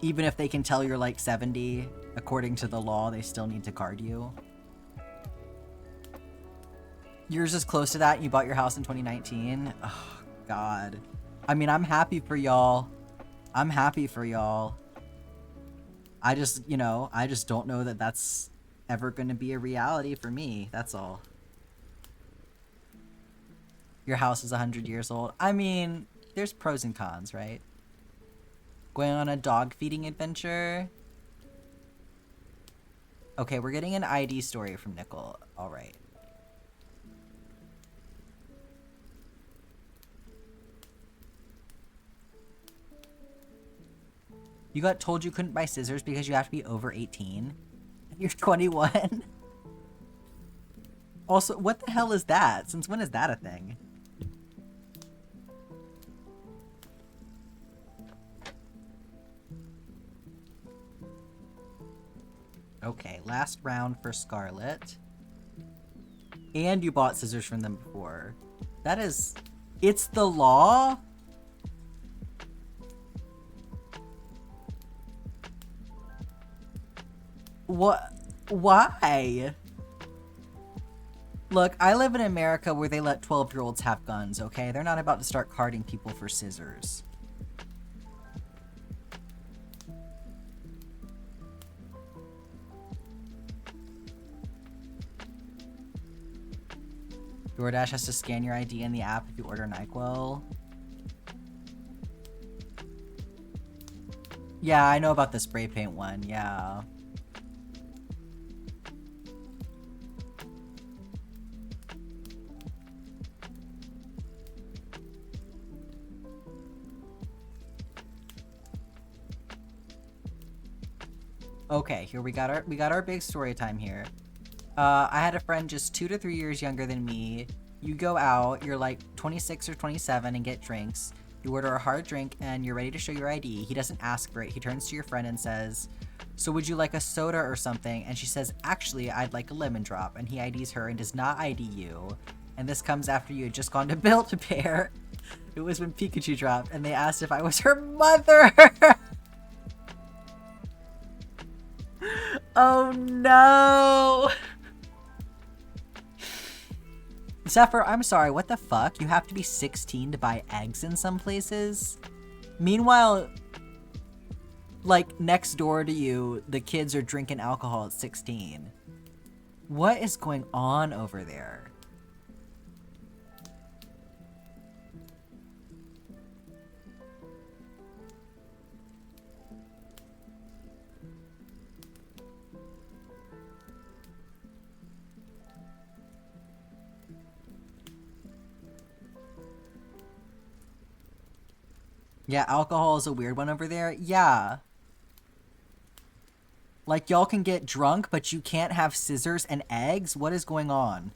even if they can tell you're like 70, according to the law, they still need to card you. Yours is close to that. You bought your house in 2019. Oh, God. I mean, I'm happy for y'all. I'm happy for y'all. I just, you know, I just don't know that that's ever going to be a reality for me. That's all. Your house is 100 years old. I mean, there's pros and cons, right? Going on a dog feeding adventure. Okay, we're getting an ID story from Nickel. All right. You got told you couldn't buy scissors because you have to be over 18. You're 21. Also, what the hell is that? Since when is that a thing? Okay, last round for Scarlet. And you bought scissors from them before. That is... It's the law? What? Why? Look, I live in America where they let 12-year-olds have guns, okay? They're not about to start carding people for scissors. DoorDash has to scan your ID in the app if you order NyQuil. Yeah, I know about the spray paint one, yeah. Okay, here we got our big story time here. I had a friend just 2 to 3 years younger than me. You go out, you're like 26 or 27 and get drinks. You order a hard drink and you're ready to show your ID. He doesn't ask for it. He turns to your friend and says, "So would you like a soda or something?" And she says, "Actually, I'd like a lemon drop." And he IDs her and does not ID you. And this comes after you had just gone to Build-A-Bear. It was when Pikachu dropped and they asked if I was her mother. Oh no! Zephyr, I'm sorry, what the fuck? You have to be 16 to buy eggs in some places? Meanwhile, like, next door to you, the kids are drinking alcohol at 16. What is going on over there? Yeah, alcohol is a weird one over there. Yeah. Like, y'all can get drunk, but you can't have scissors and eggs? What is going on?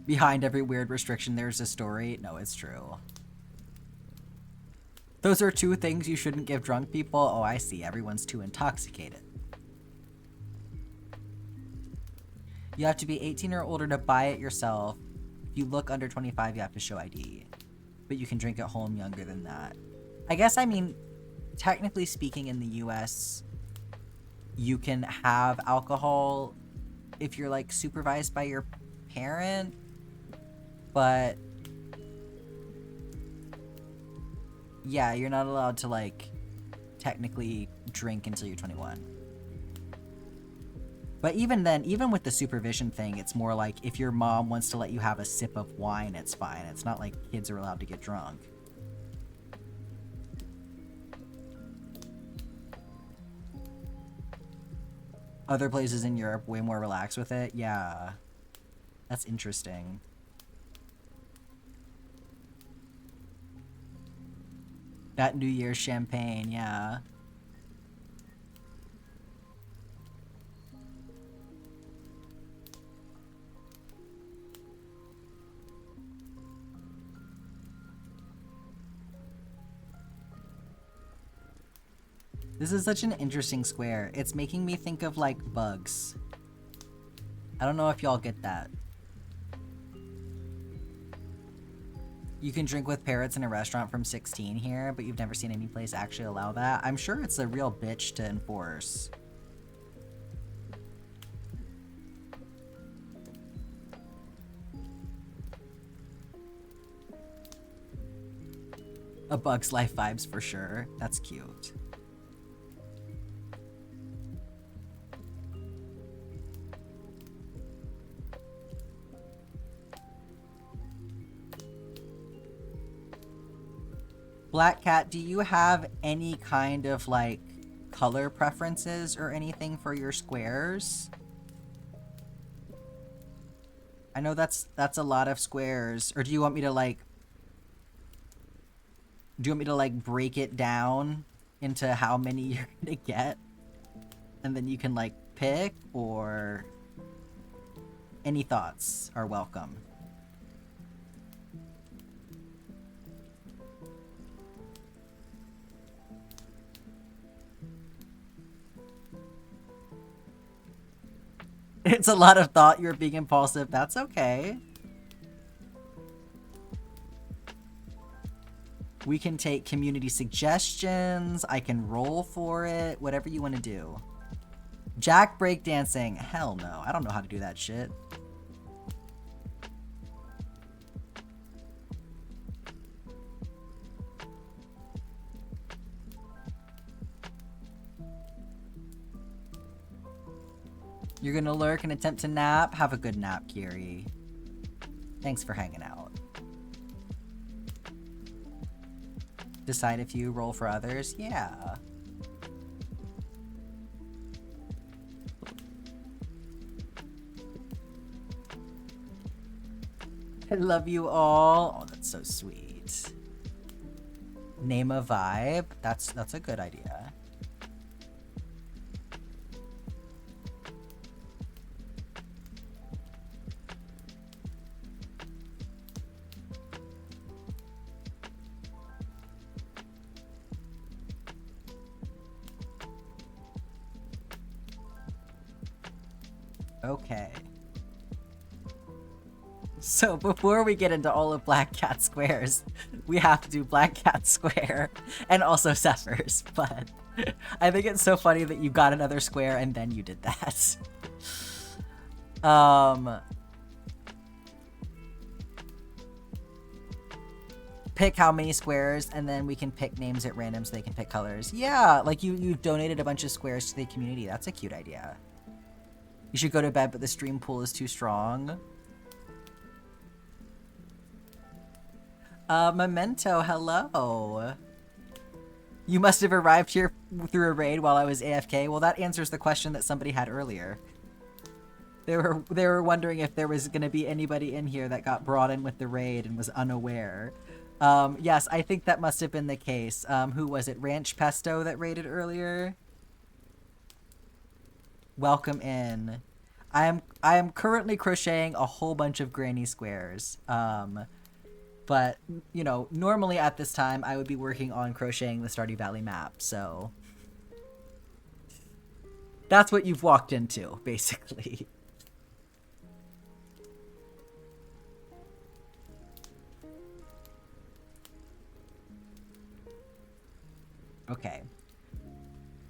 Behind every weird restriction, there's a story. No, it's true. Those are 2 things you shouldn't give drunk people? Oh, I see. Everyone's too intoxicated. You have to be 18 or older to buy it yourself. If you look under 25, you have to show ID. But you can drink at home younger than that. I guess, I mean, technically speaking in the US, you can have alcohol if you're, like, supervised by your parent. But yeah, you're not allowed to, like, technically drink until you're 21. But even then, even with the supervision thing, it's more like if your mom wants to let you have a sip of wine, it's fine. It's not like kids are allowed to get drunk. Other places in Europe way more relaxed with it. Yeah. That's interesting. That New Year's champagne, yeah. This is such an interesting square. It's making me think of, like, bugs. I don't know if y'all get that. You can drink with parrots in a restaurant from 16 here, but you've never seen any place actually allow that. I'm sure it's a real bitch to enforce. A Bug's Life vibes for sure. That's cute. Black Cat, do you have any kind of, like, color preferences or anything for your squares? I know that's a lot of squares. Or do you want me to, like... Do you want me to, like, break it down into how many you're gonna get? And then you can, like, pick, or... Any thoughts are welcome. It's a lot of thought. You're being impulsive. That's okay. We can take community suggestions. I can roll for it. Whatever you want to do. Jack breakdancing. Hell no. I don't know how to do that shit. You're gonna lurk and attempt to nap? Have a good nap, Kiri. Thanks for hanging out. Decide if you roll for others? Yeah. I love you all. Oh, that's so sweet. Name a vibe. That's a good idea. Okay. So before we get into all of Black Cat Squares, we have to do Black Cat Square and also Zephyr's, but I think it's so funny that you got another square and then you did that. Pick how many squares and then we can pick names at random so they can pick colors. Yeah, like you donated a bunch of squares to the community. That's a cute idea. You should go to bed, but the stream pool is too strong. Memento, hello. You must have arrived here through a raid while I was AFK. Well, that answers the question that somebody had earlier. They were wondering if there was going to be anybody in here that got brought in with the raid and was unaware. Yes, I think that must have been the case. Who was it? Ranch Pesto that raided earlier? Welcome in. I am currently crocheting a whole bunch of granny squares. But, you know, normally at this time, I would be working on crocheting the Stardew Valley map, so... That's what you've walked into, basically. Okay.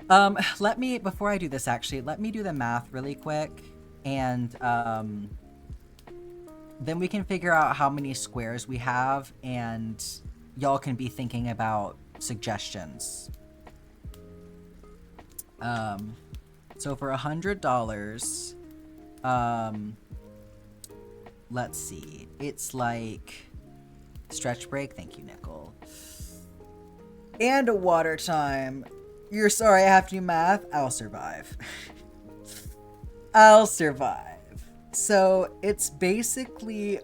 Before I do this, actually, let me do the math really quick, and, then we can figure out how many squares we have, and y'all can be thinking about suggestions. So for $100, let's see. It's like stretch break. Thank you, Nickel. And a water time. You're sorry I have to do math? I'll survive. I'll survive. So it's basically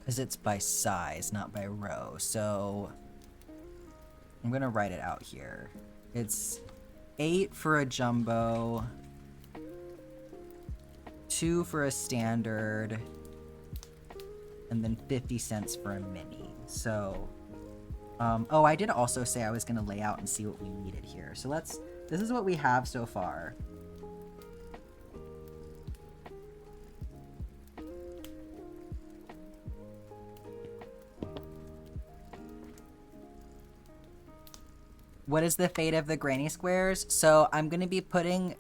because it's by size, not by row. So I'm gonna write it out here. It's 8 for a jumbo, 2 for a standard, and then 50 cents for a mini. So, oh, I did also say I was gonna lay out and see what we needed here. So this is what we have so far. What is the fate of the granny squares? So I'm going to be putting,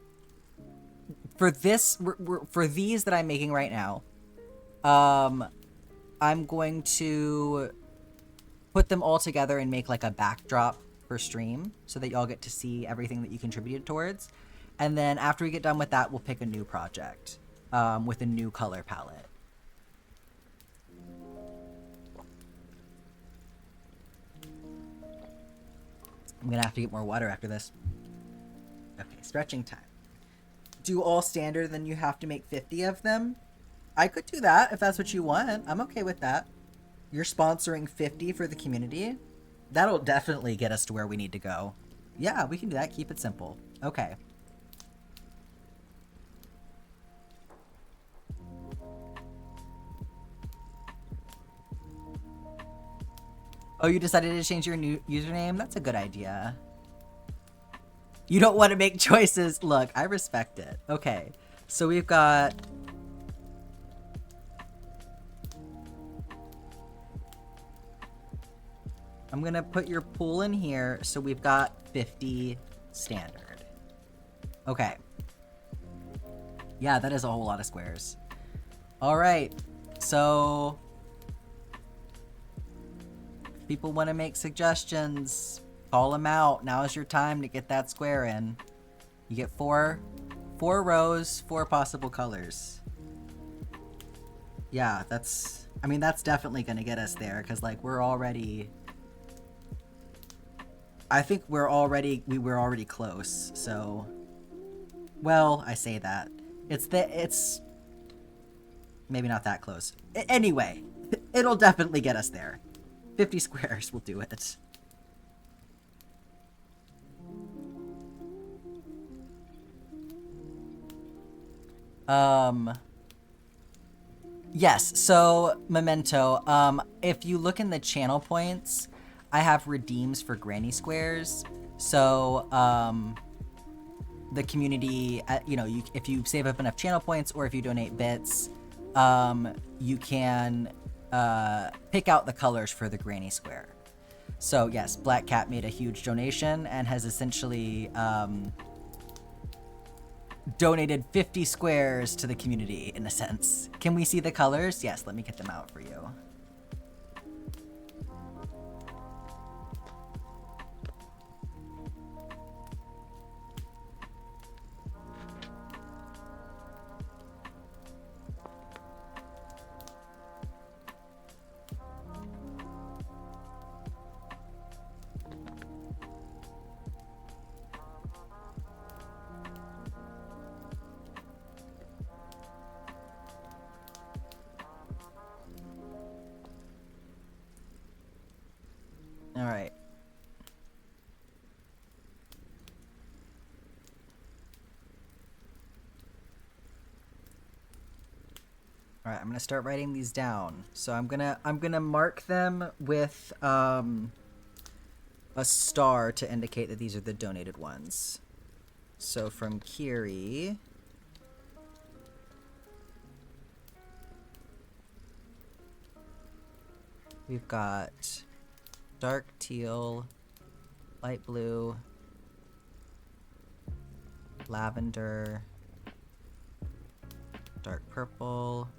for these that I'm making right now, I'm going to put them all together and make like a backdrop for stream so that y'all get to see everything that you contributed towards. And then after we get done with that, we'll pick a new project with a new color palette. I'm gonna have to get more water after this. Okay, stretching time. Do all standard, then you have to make 50 of them? I could do that if that's what you want. I'm okay with that. You're sponsoring 50 for the community? That'll definitely get us to where we need to go. Yeah, we can do that. Keep it simple. Okay. Oh, you decided to change your new username? That's a good idea. You don't want to make choices. Look, I respect it. Okay. So we've got... I'm going to put your pool in here. So we've got 50 standard. Okay. Yeah, that is a whole lot of squares. All right. So... if people want to make suggestions, call them out. Now is your time to get that square in. You get four rows, 4 possible colors. Yeah, that's... I mean, that's definitely going to get us there, because, like, we're already... I think we were already close, so... Well, I say that. It's... maybe not that close. Anyway, it'll definitely get us there. 50 squares will do it. Yes, so, Memento, if you look in the channel points, I have redeems for granny squares. So, the community, you know, if you save up enough channel points or if you donate bits, you can pick out the colors for the granny square. So, yes, Black Cat made a huge donation and has essentially donated 50 squares to the community, in a sense. Can we see the colors? Yes, let me get them out for you. All right. All right, I'm gonna start writing these down. So I'm gonna mark them with a star to indicate that these are the donated ones. So from Kiri, we've got dark teal, light blue, lavender, dark purple,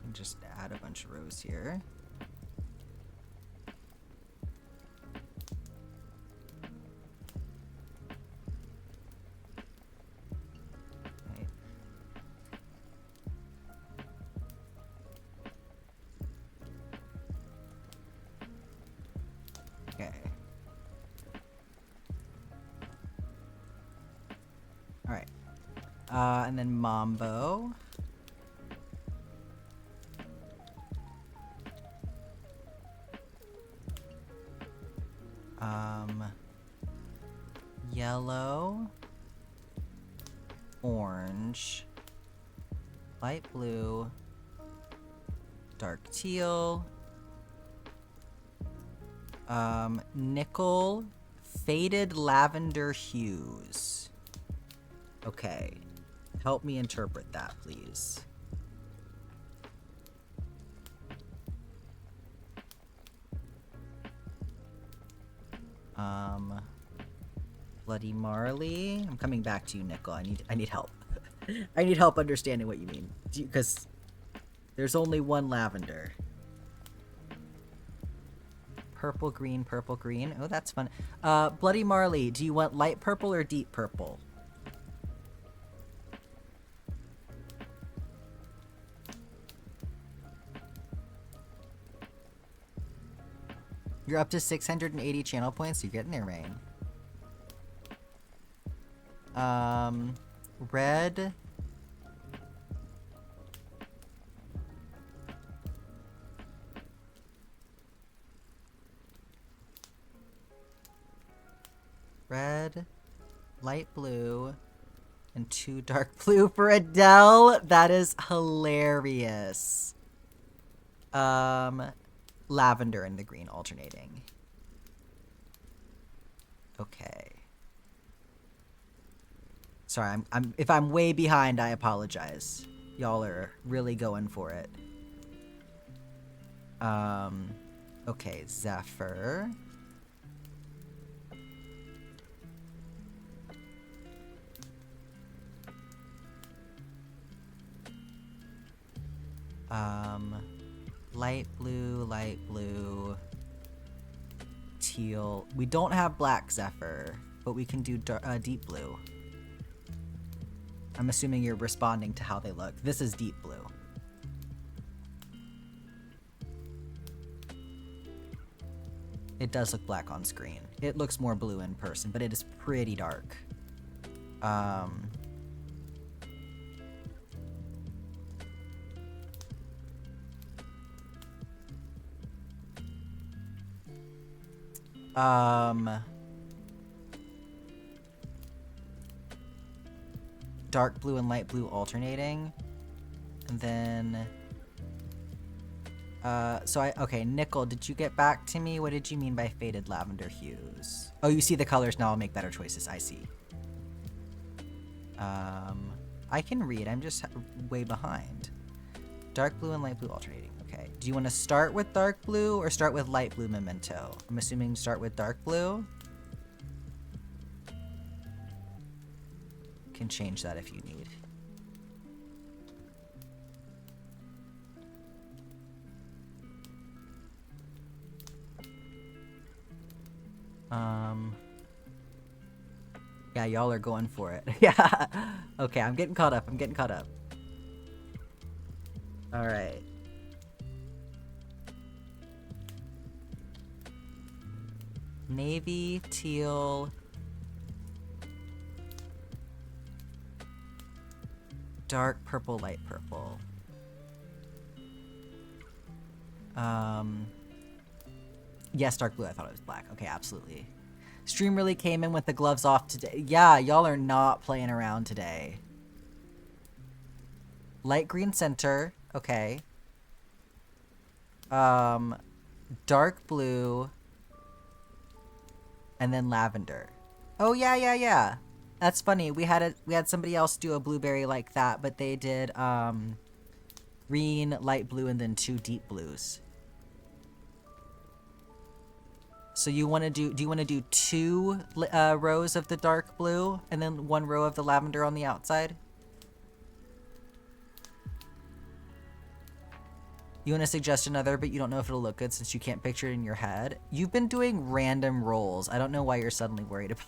and just add a bunch of rows here. Okay. Alright. And then Mambo. Yellow. Orange. Light blue. Dark teal. Nickel. Faded lavender hues. Okay. Help me interpret that, please. Bloody Marley. I'm coming back to you, Nickel. I need help. I need help understanding what you mean. Because there's only one lavender. Purple, green, purple, green. Oh, that's fun. Bloody Marley, do you want light purple or deep purple? You're up to 680 channel points. You're getting there, Rain. Red. Red, light blue, and 2 dark blue for Adele. That is hilarious. Lavender and the green alternating. Okay. Sorry, if I'm way behind, I apologize. Y'all are really going for it. Okay, Zephyr. Light blue, teal. We don't have black Zephyr, but we can do deep blue. I'm assuming you're responding to how they look. This is deep blue. It does look black on screen. It looks more blue in person, but it is pretty dark. Dark blue and light blue alternating. And then... okay, Nickel, did you get back to me? What did you mean by faded lavender hues? Oh, you see the colors now, I'll make better choices, I see. I can read, I'm just way behind. Dark blue and light blue alternating, okay. Do you want to start with dark blue or start with light blue memento? I'm assuming start with dark blue. Can change that if you need. Yeah, y'all are going for it. Yeah. Okay, I'm getting caught up. All right. Navy, teal, dark purple, light purple. Yes, dark blue. I thought it was black. Okay, absolutely. Stream really came in with the gloves off today. Yeah, y'all are not playing around today. Light green center. Okay. Dark blue. And then lavender. Oh, yeah. That's funny. We had somebody else do a blueberry like that, but they did green, light blue, and then 2 deep blues. So you want to do you want to do 2 rows of the dark blue and then 1 row of the lavender on the outside? You want to suggest another, but you don't know if it'll look good since you can't picture it in your head? You've been doing random rolls. I don't know why you're suddenly worried about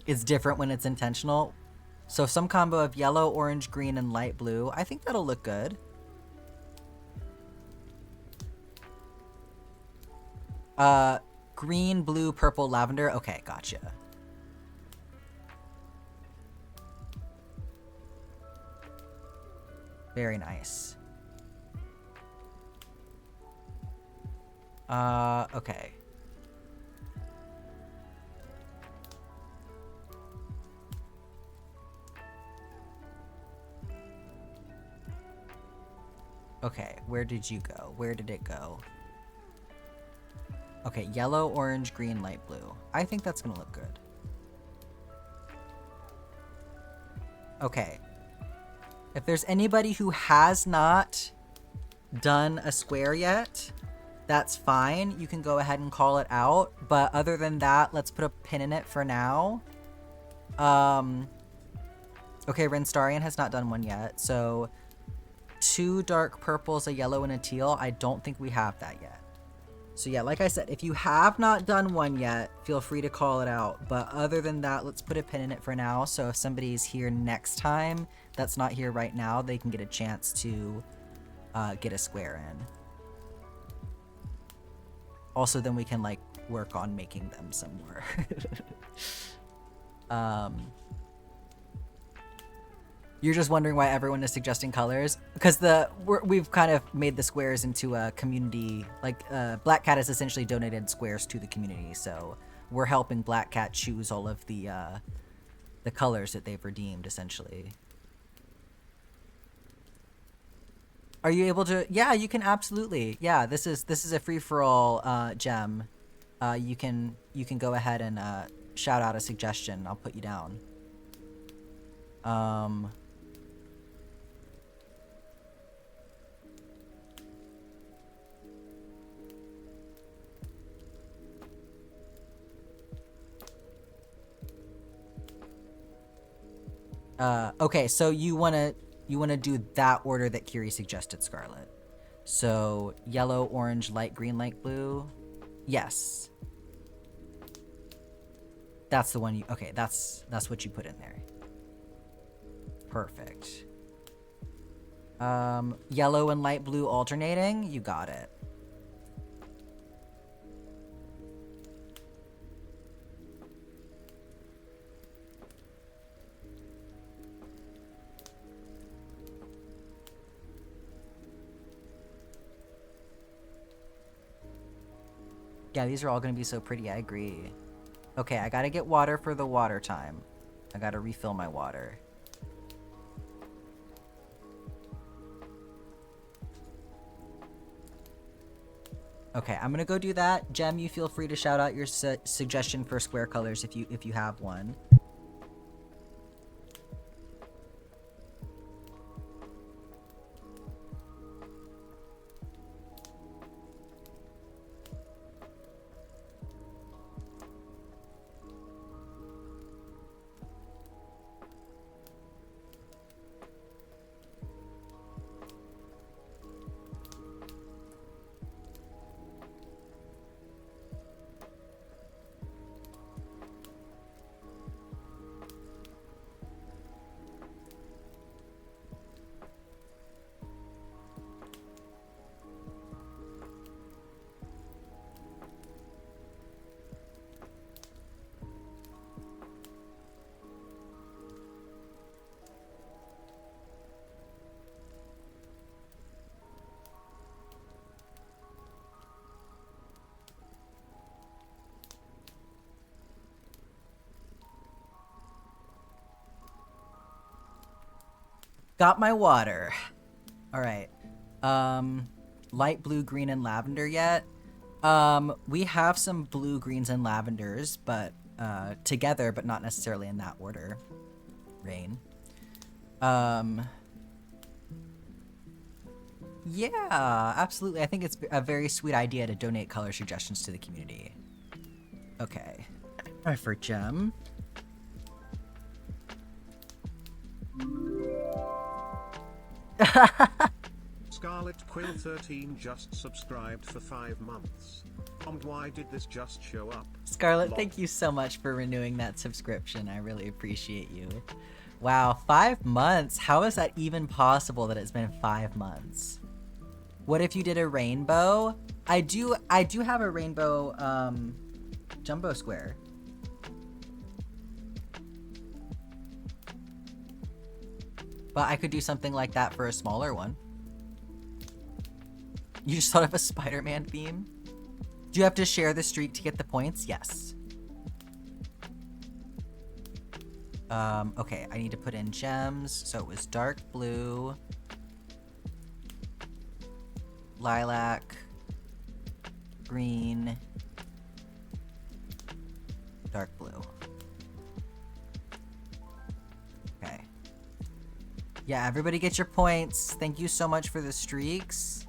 It's different when it's intentional. So some combo of yellow, orange, green, and light blue. I think that'll look good. Green, blue, purple, lavender. Okay, gotcha. Very nice. Okay. Okay, where did you go? Where did it go? Okay, yellow, orange, green, light blue. I think that's gonna look good. Okay. If there's anybody who has not done a square yet, that's fine. You can go ahead and call it out. But other than that, let's put a pin in it for now. Okay, Renstarian has not done one yet. So 2 dark purples, a yellow, and a teal. I don't think we have that yet. So yeah, like I said, if you have not done one yet, feel free to call it out. But other than that, let's put a pin in it for now. So if somebody's here next time that's not here right now, they can get a chance to get a square in. Also, then we can like work on making them some more. You're just wondering why everyone is suggesting colors? Because we've kind of made the squares into a community, like Black Cat has essentially donated squares to the community, so we're helping Black Cat choose all of the colors that they've redeemed, essentially. Are you able to? Yeah, you can absolutely. Yeah, this is a free for all gem. You can go ahead and shout out a suggestion. I'll put you down. Okay, so you wanna do that order that Kiri suggested, Scarlet. So yellow, orange, light green, light blue. Yes. That's the one you, okay, that's what you put in there. Perfect. Yellow and light blue alternating, you got it. Yeah, these are all gonna be so pretty, I agree. Okay, I gotta get water for the water time. I gotta refill my water. Okay, I'm gonna go do that. Gem, you feel free to shout out your suggestion for square colors if you have one. Got my water. All right. Light blue, green, and lavender yet? We have some blue, greens, and lavenders, but together, but not necessarily in that order. Rain. Yeah, absolutely. I think it's a very sweet idea to donate color suggestions to the community. Okay. All right, for Gem. Scarlet Quill 13 just subscribed for 5 months. Why did this just show up? Scarlet, thank you so much for renewing that subscription. I really appreciate you. Wow, 5 months? How is that even possible that it's been 5 months? What if you did a rainbow? I do have a rainbow jumbo square. But I could do something like that for a smaller one. You just thought of a Spider-Man theme? Do you have to share the streak to get the points? Yes. Okay, I need to put in gems. So it was dark blue, lilac, green, dark blue. Okay. Yeah, everybody get your points. Thank you so much for the streaks.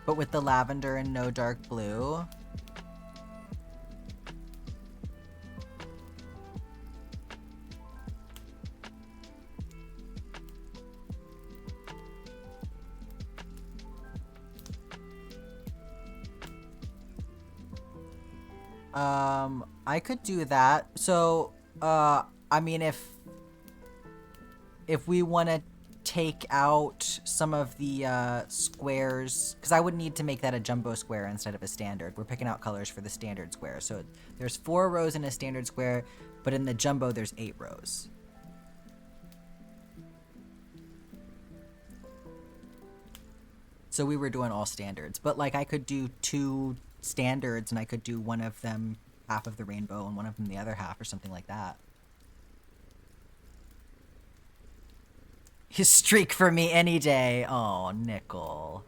But with the lavender and no dark blue. I could do that. So, I mean, if if we want to take out some of the squares, because I would need to make that a jumbo square instead of a standard. We're picking out colors for the standard square. So there's 4 rows in a standard square, but in the jumbo there's 8 rows. So we were doing all standards, but like I could do 2 standards and I could do one of them half of the rainbow and one of them the other half or something like that. His streak for me any day. Oh, Nickel.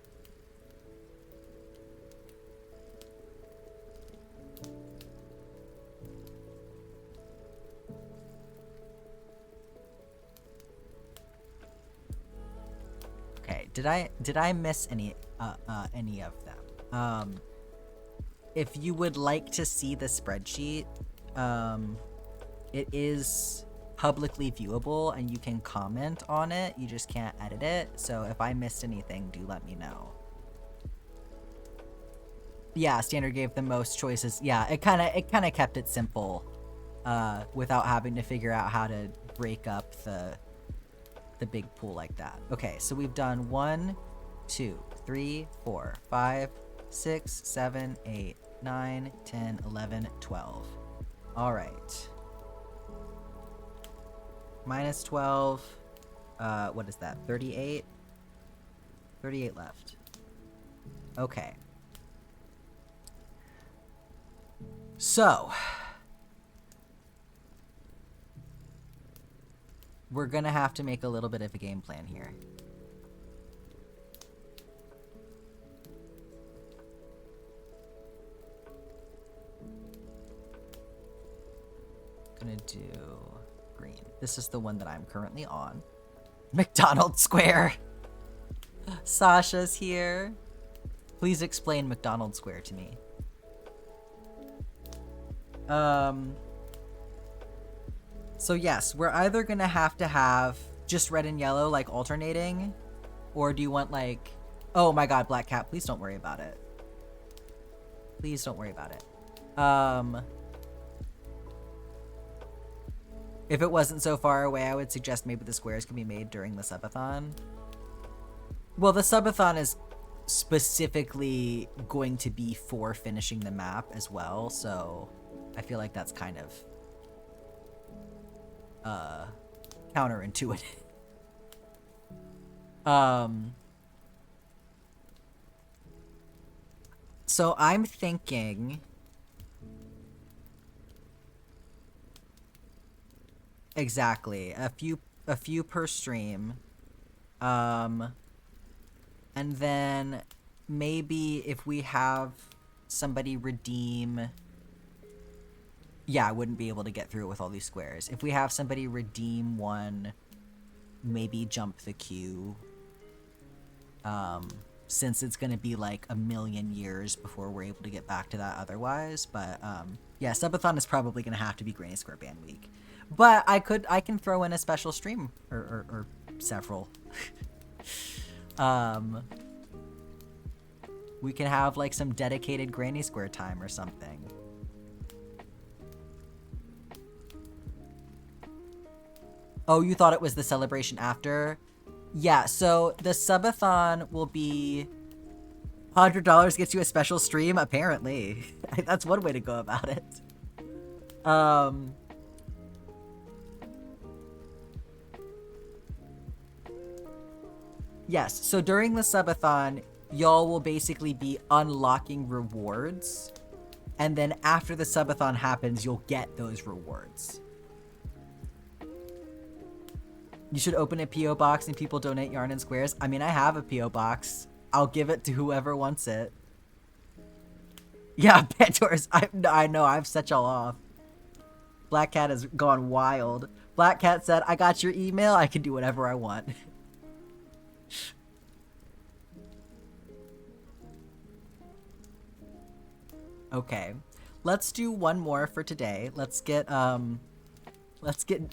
Okay, did I miss any of them? If you would like to see the spreadsheet, it is publicly viewable and you can comment on it. You just can't edit it. So if I missed anything, do let me know. Yeah, standard gave the most choices. Yeah, it kind of kept it simple, without having to figure out how to break up the big pool like that. Okay, so we've done 1, 2, 3, 4, 5, 6, 7, 8, 9, 10, 11, 12. All right. Minus 12. What is that? 38? 38 left. Okay. So, we're gonna have to make a little bit of a game plan here. Gonna do green. This is the one that I'm currently on. McDonald's Square. Sasha's here. Please explain McDonald's Square to me. So yes, we're either gonna have to have just red and yellow, like alternating, or do you want like, oh my god, Black Cat, please don't worry about it. Please don't worry about it. If it wasn't so far away, I would suggest maybe the squares can be made during the subathon. Well, the subathon is specifically going to be for finishing the map as well, so I feel like that's kind of counterintuitive. So I'm thinking exactly a few per stream, and then maybe if we have somebody redeem, yeah, I wouldn't be able to get through it with all these squares. If we have somebody redeem one, maybe jump the queue, since it's gonna be like a million years before we're able to get back to that otherwise. But yeah, subathon is probably gonna have to be Granny Square Band Week. But I can throw in a special stream or several. We can have like some dedicated Granny Square time or something. Oh, you thought it was the celebration after? Yeah, so the subathon will be $100 gets you a special stream, apparently. That's one way to go about it. Yes, so during the subathon, y'all will basically be unlocking rewards, and then after the subathon happens, you'll get those rewards. You should open a P.O. box and people donate yarn and squares. I mean, I have a P.O. box. I'll give it to whoever wants it. Yeah, Pandora's. I know, I've set y'all off. Black Cat has gone wild. Black Cat said, I got your email. I can do whatever I want. Okay. Let's do one more for today. Let's get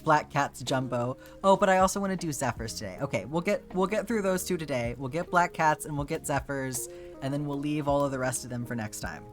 Black Cat's Jumbo. Oh, but I also want to do Zephyrs today. Okay, we'll get through those two today. We'll get Black Cats and we'll get Zephyrs, and then we'll leave all of the rest of them for next time.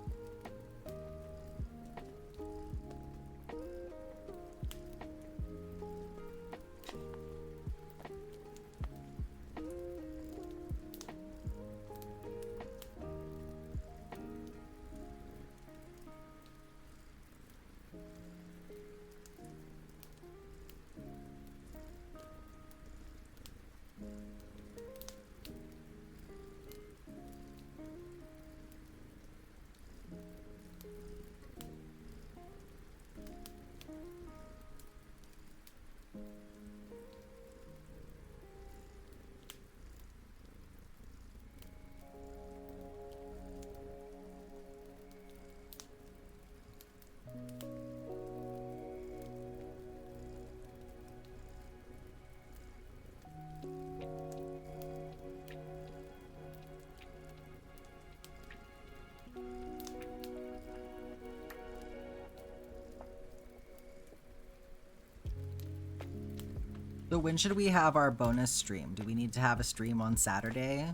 So when should we have our bonus stream? Do we need to have a stream on Saturday?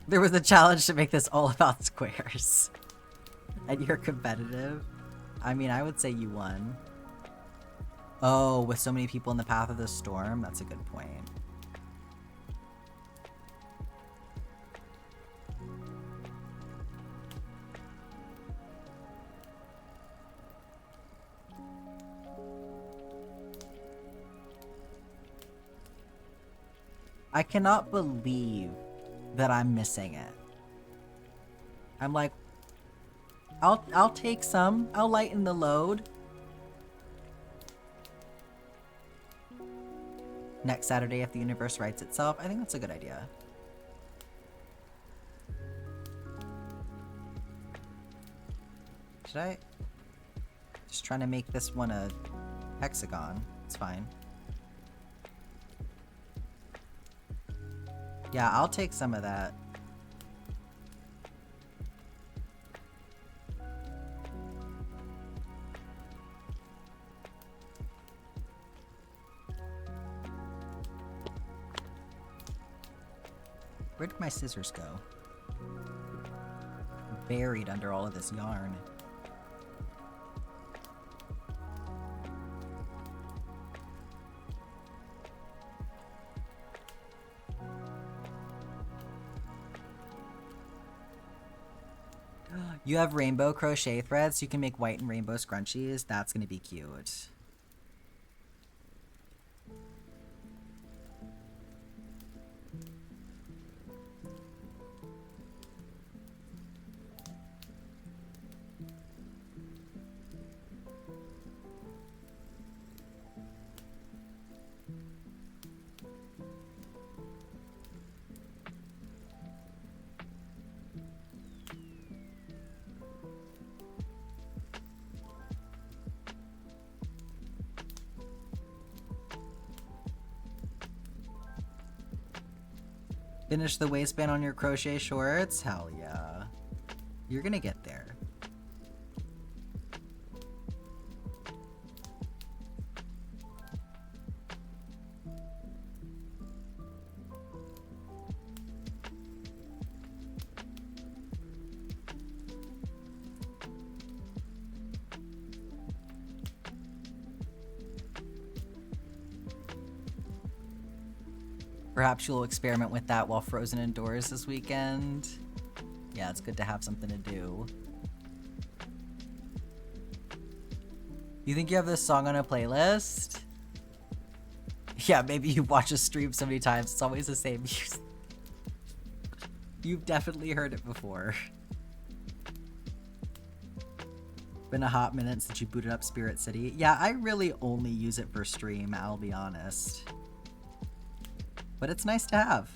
There was a challenge to make this all about squares. And you're competitive? I mean, I would say you won. Oh, with so many people in the path of the storm? That's a good point. I cannot believe that I'm missing it. I'm like, I'll take some. I'll lighten the load. Next Saturday, if the universe rights itself. I think that's a good idea. Should I? Just trying to make this one a hexagon. It's fine. Yeah, I'll take some of that. Where did my scissors go? Buried under all of this yarn. You have rainbow crochet threads, so you can make white and rainbow scrunchies. That's gonna be cute. Finish the waistband on your crochet shorts? Hell yeah. You're gonna get there. Perhaps you'll experiment with that while frozen indoors this weekend. Yeah, it's good to have something to do. You think you have this song on a playlist? Yeah, maybe you watch a stream so many times, it's always the same music. You've definitely heard it before. Been a hot minute since you booted up Spirit City. Yeah, I really only use it for stream, I'll be honest. But it's nice to have.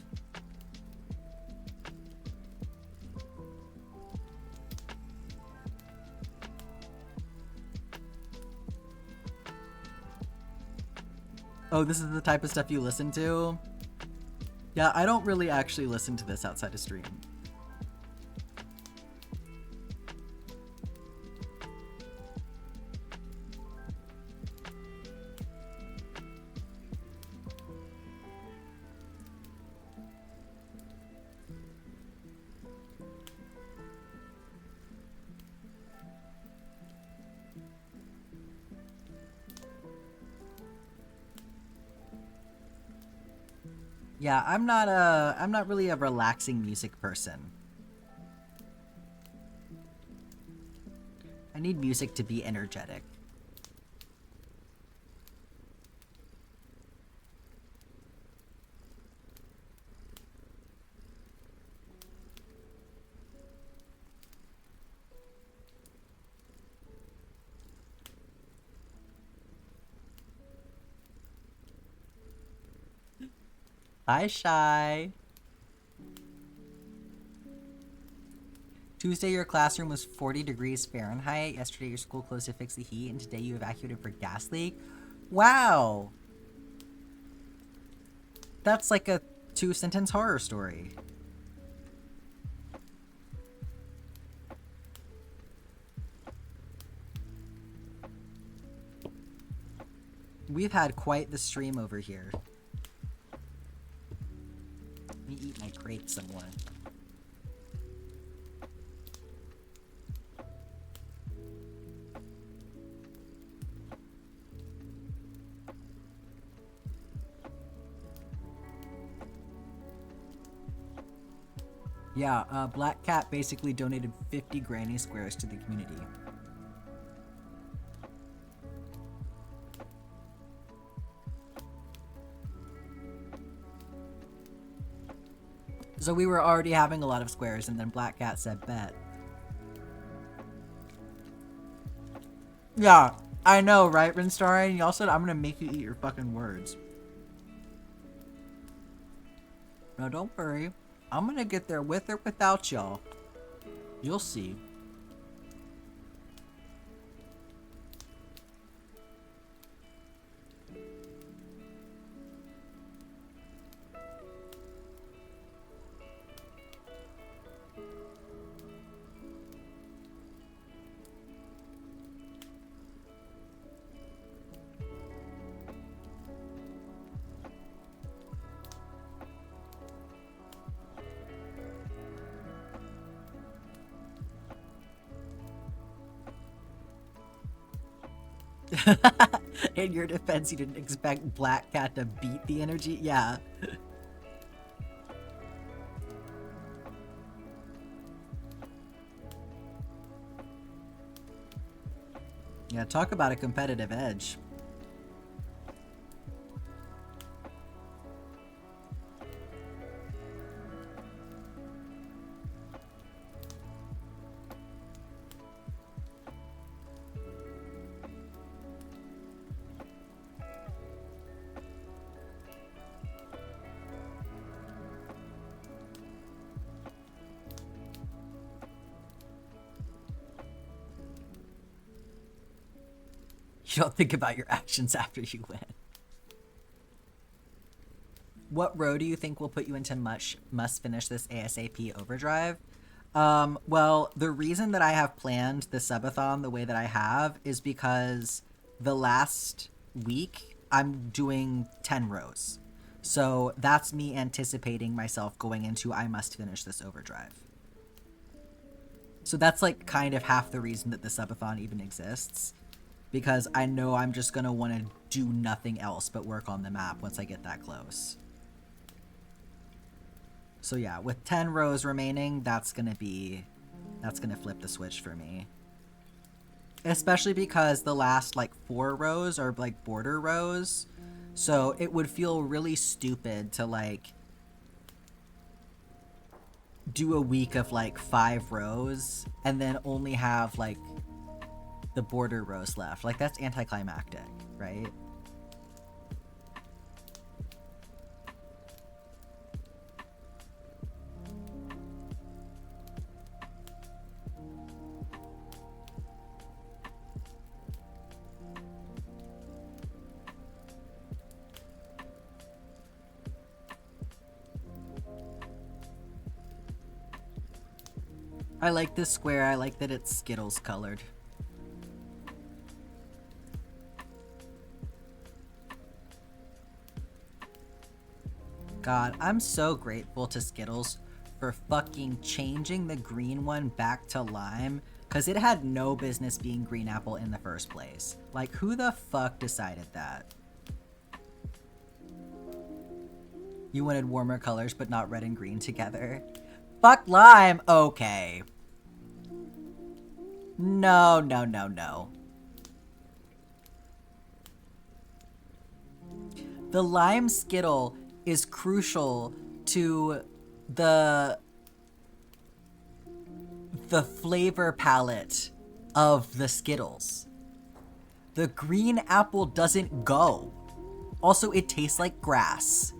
Oh, this is the type of stuff you listen to? Yeah, I don't really actually listen to this outside of stream. Yeah, I'm not really a relaxing music person. I need music to be energetic. Hi, Shy. Tuesday, your classroom was 40 degrees Fahrenheit. Yesterday, your school closed to fix the heat. And today, you evacuated for gas leak. Wow. That's like a 2-sentence horror story. We've had quite the stream over here. Let me eat my crate some more. Yeah, Black Cat basically donated 50 granny squares to the community. So we were already having a lot of squares, and then Black Cat said, bet. Yeah, I know, right, Rinstarian? Y'all said I'm gonna make you eat your fucking words. No, don't worry. I'm gonna get there with or without y'all. You'll see. In your defense, you didn't expect Black Cat to beat the energy? Yeah. Yeah, talk about a competitive edge. You don't think about your actions after you win. What row do you think will put you into must finish this ASAP overdrive? Well, the reason that I have planned the subathon the way that I have is because the last week I'm doing 10 rows. So that's me anticipating myself going into I must finish this overdrive. So that's like kind of half the reason that the subathon even exists. Because I know I'm just going to want to do nothing else but work on the map once I get that close. So yeah, with 10 rows remaining, that's going to flip the switch for me. Especially because the last like 4 rows are like border rows. So it would feel really stupid to like do a week of like 5 rows and then only have like the border rows left. Like, that's anticlimactic, right? I like this square. I like that it's Skittles colored. God, I'm so grateful to Skittles for fucking changing the green one back to lime, because it had no business being green apple in the first place. Like, who the fuck decided that? You wanted warmer colors, but not red and green together. Fuck lime! Okay. No, no, no, no. The lime Skittle is crucial to the flavor palette of the Skittles. The green apple doesn't go. Also, it tastes like grass.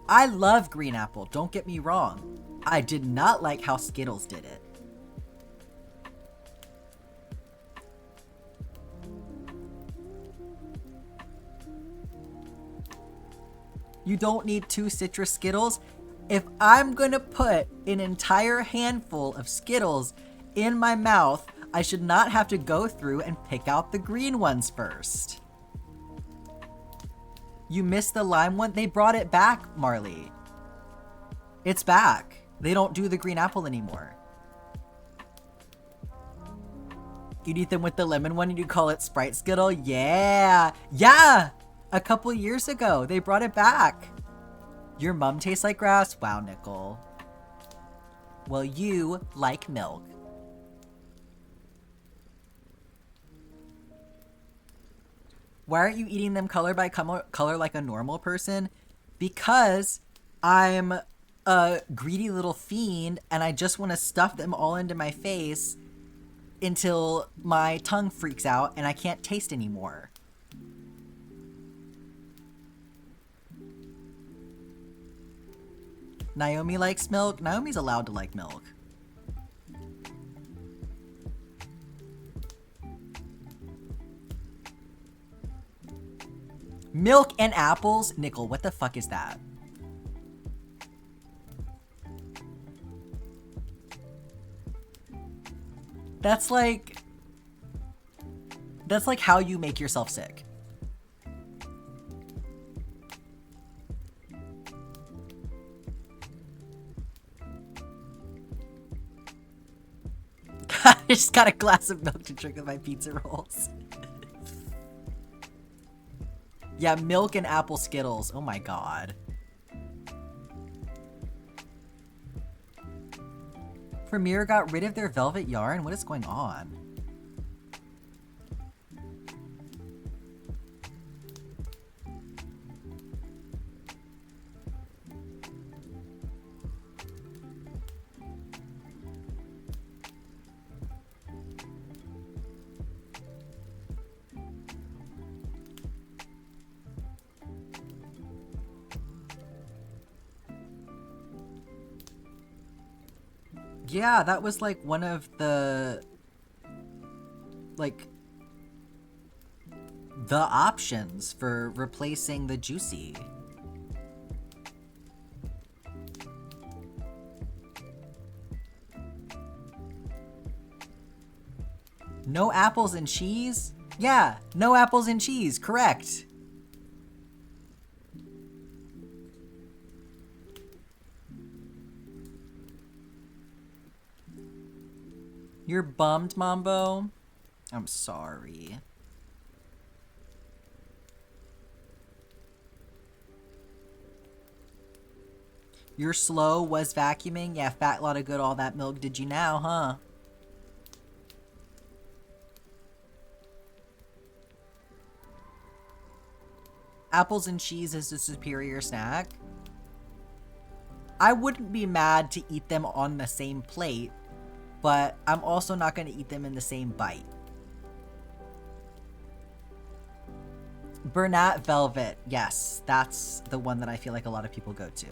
I love green apple, don't get me wrong. I did not like how Skittles did it. You don't need 2 citrus Skittles. If I'm gonna put an entire handful of Skittles in my mouth, I should not have to go through and pick out the green ones first. You missed the lime one? They brought it back, Marley. It's back. They don't do the green apple anymore. You'd eat them with the lemon one and you call it Sprite Skittle? Yeah! Yeah! A couple years ago, they brought it back. Your mum tastes like grass? Wow, Nickel. Well, you like milk. Why aren't you eating them color by color like a normal person? Because I'm a greedy little fiend and I just want to stuff them all into my face until my tongue freaks out and I can't taste anymore. Naomi likes milk. Naomi's allowed to like milk. Milk and apples? Nickel, what the fuck is that? That's like how you make yourself sick. I just got a glass of milk to drink with my pizza rolls. Yeah, milk and apple Skittles. Oh my god. Premier got rid of their velvet yarn? What is going on? Yeah, that was like one of the the options for replacing the juicy. No apples and cheese? Yeah, no apples and cheese, correct. You're bummed, Mambo? I'm sorry. You're slow, was vacuuming? Yeah, fat lot of good, all that milk did you now, huh? Apples and cheese is a superior snack. I wouldn't be mad to eat them on the same plate, but I'm also not going to eat them in the same bite. Bernat Velvet. Yes, that's the one that I feel like a lot of people go to.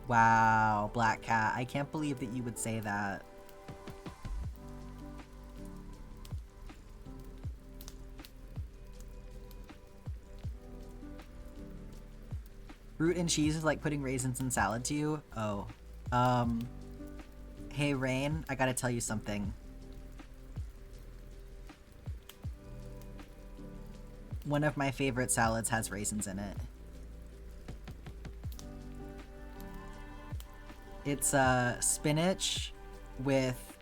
Wow, Black Cat. I can't believe that you would say that. Fruit and cheese is like putting raisins in salad to you? Oh. Hey, Rain, I gotta tell you something. One of my favorite salads has raisins in it. It's spinach with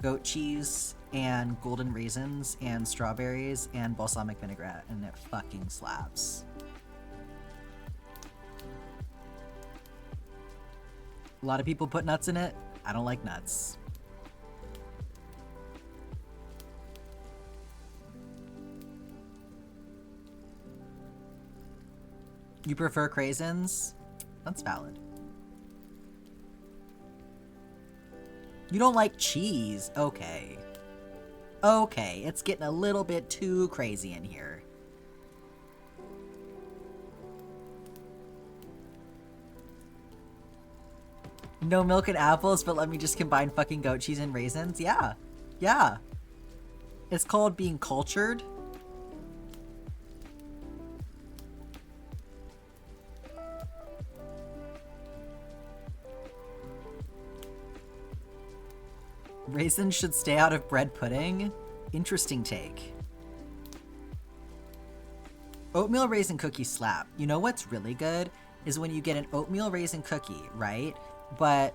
goat cheese and golden raisins and strawberries and balsamic vinaigrette, and it fucking slaps. A lot of people put nuts in it. I don't like nuts. You prefer craisins? That's valid. You don't like cheese? Okay. Okay, it's getting a little bit too crazy in here. No milk and apples, but let me just combine fucking goat cheese and raisins? Yeah. Yeah. It's called being cultured. Raisins should stay out of bread pudding? Interesting take. Oatmeal raisin cookies slap. You know what's really good? Is when you get an oatmeal raisin cookie, right? But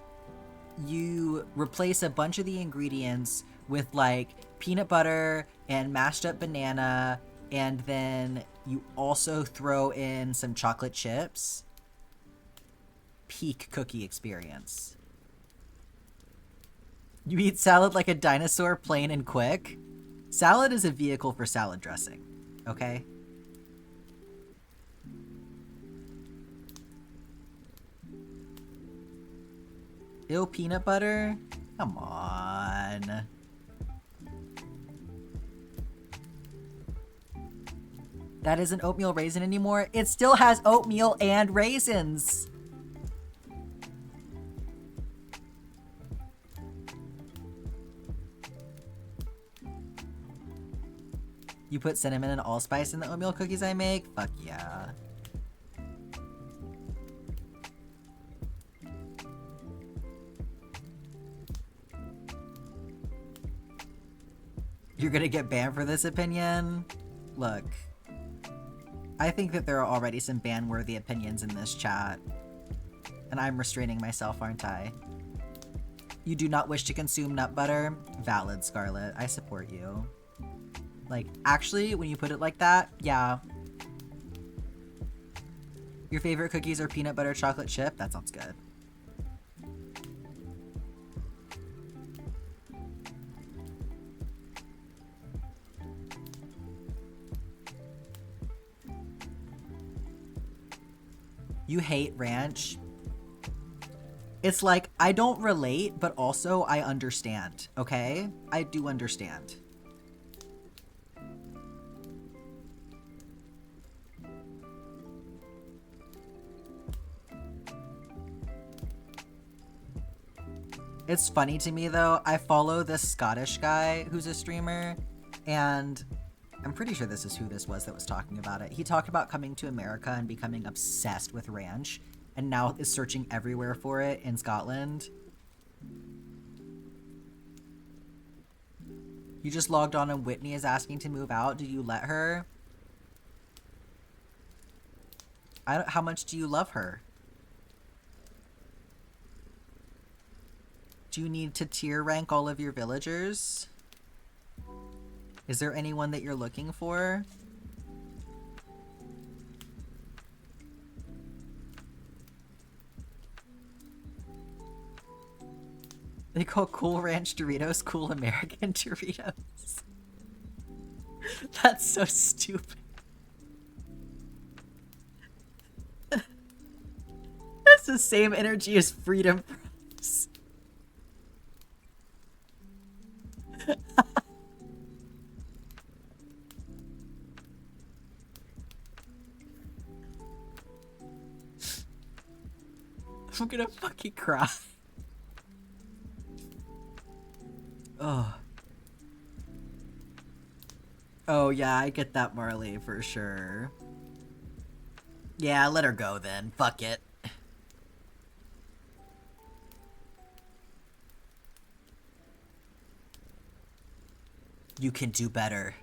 you replace a bunch of the ingredients with like peanut butter and mashed up banana, and then you also throw in some chocolate chips. Peak cookie experience. You eat salad like a dinosaur, plain and quick. Salad is a vehicle for salad dressing, okay? Ew, peanut butter? Come on. That isn't oatmeal raisin anymore. It still has oatmeal and raisins. You put cinnamon and allspice in the oatmeal cookies I make? Fuck yeah. You're gonna get banned for this opinion? Look, I think that there are already some ban-worthy opinions in this chat. And I'm restraining myself, aren't I? You do not wish to consume nut butter? Valid, Scarlet. I support you. Like, actually, when you put it like that, yeah. Your favorite cookies are peanut butter chocolate chip? That sounds good. You hate ranch? It's like, I don't relate, but also I understand, okay? I do understand. It's funny to me though, I follow this Scottish guy who's a streamer, and I'm pretty sure this is who this was that was talking about it. He talked about coming to America and becoming obsessed with ranch, and now is searching everywhere for it in Scotland. You just logged on and Whitney is asking to move out. Do you let her? How much do you love her? Do you need to tier rank all of your villagers? Is there anyone that you're looking for? They call Cool Ranch Doritos Cool American Doritos. That's so stupid. That's the same energy as Freedom Fries. I'm gonna fucking cry. Oh. Oh yeah, I get that, Marley, for sure. Yeah, let her go then. Fuck it. You can do better.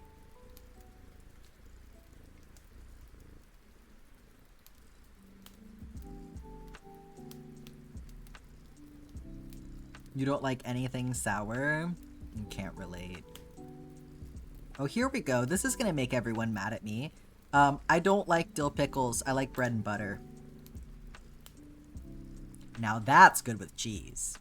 You don't like anything sour? You can't relate. Oh, here we go. This is gonna make everyone mad at me. I don't like dill pickles. I like bread and butter. Now that's good with cheese.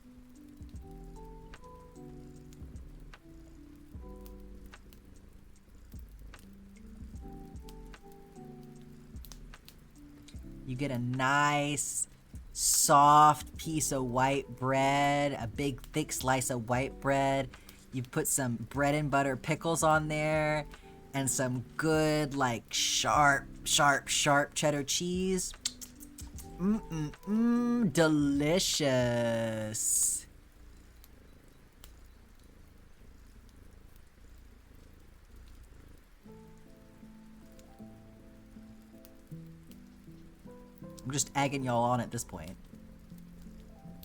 You get a nice soft piece of white bread, a big thick slice of white bread. You put some bread and butter pickles on there and some good like sharp cheddar cheese. Delicious. I'm just egging y'all on at this point.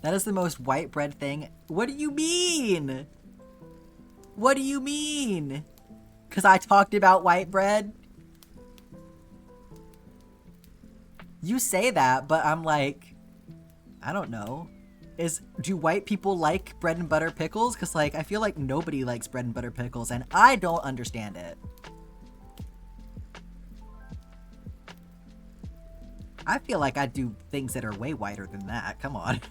That is the most white bread thing. What do you mean? What do you mean? Because I talked about white bread? You say that, but I'm like, I don't know. Do white people like bread and butter pickles? Because, like, I feel like nobody likes bread and butter pickles, and I don't understand it. I feel like I do things that are way whiter than that. Come on.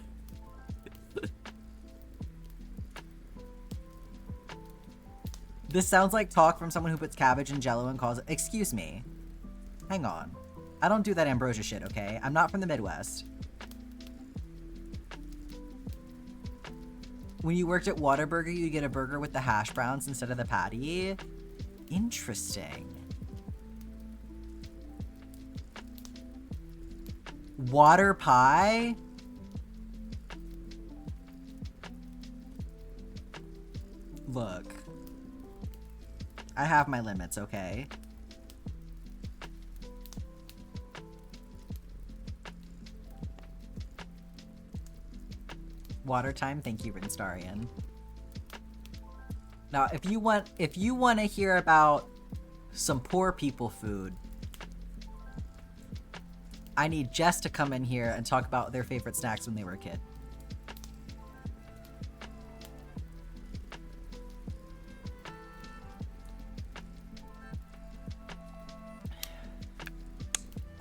This sounds like talk from someone who puts cabbage in Jell-O and calls it... Excuse me. Hang on. I don't do that ambrosia shit, okay? I'm not from the Midwest. When you worked at Whataburger, you get a burger with the hash browns instead of the patty? Interesting. Water pie? Look. I have my limits, okay? Water time, thank you, Rinstarian. Now, if you want to hear about some poor people food, I need Jess to come in here and talk about their favorite snacks when they were a kid.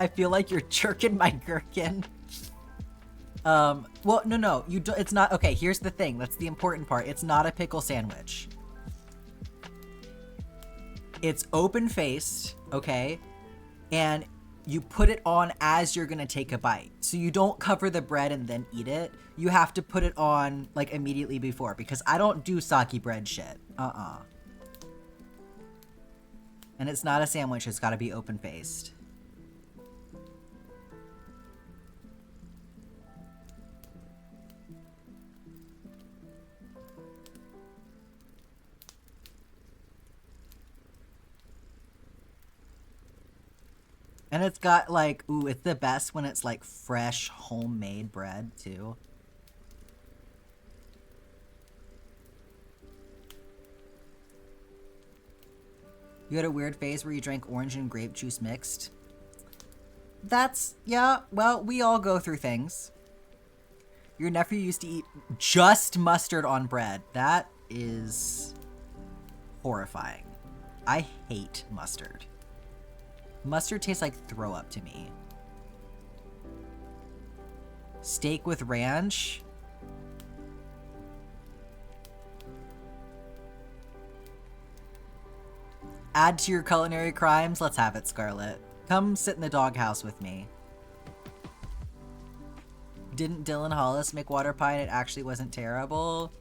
I feel like you're jerking my gherkin. Well, no, it's not. Okay, here's the thing. That's the important part. It's not a pickle sandwich. It's open-faced, okay? And you put it on as you're gonna take a bite. So you don't cover the bread and then eat it. You have to put it on, like, immediately before, because I don't do sake bread shit. And it's not a sandwich. It's gotta be open-faced. And it's got, like, ooh, it's the best when it's, like, fresh, homemade bread, too. You had a weird phase where you drank orange and grape juice mixed? That's, yeah, well, we all go through things. Your nephew used to eat just mustard on bread. That is horrifying. I hate mustard. Mustard tastes like throw up to me. Steak with ranch? Add to your culinary crimes? Let's have it, Scarlett. Come sit in the doghouse with me. Didn't Dylan Hollis make water pie and it actually wasn't terrible?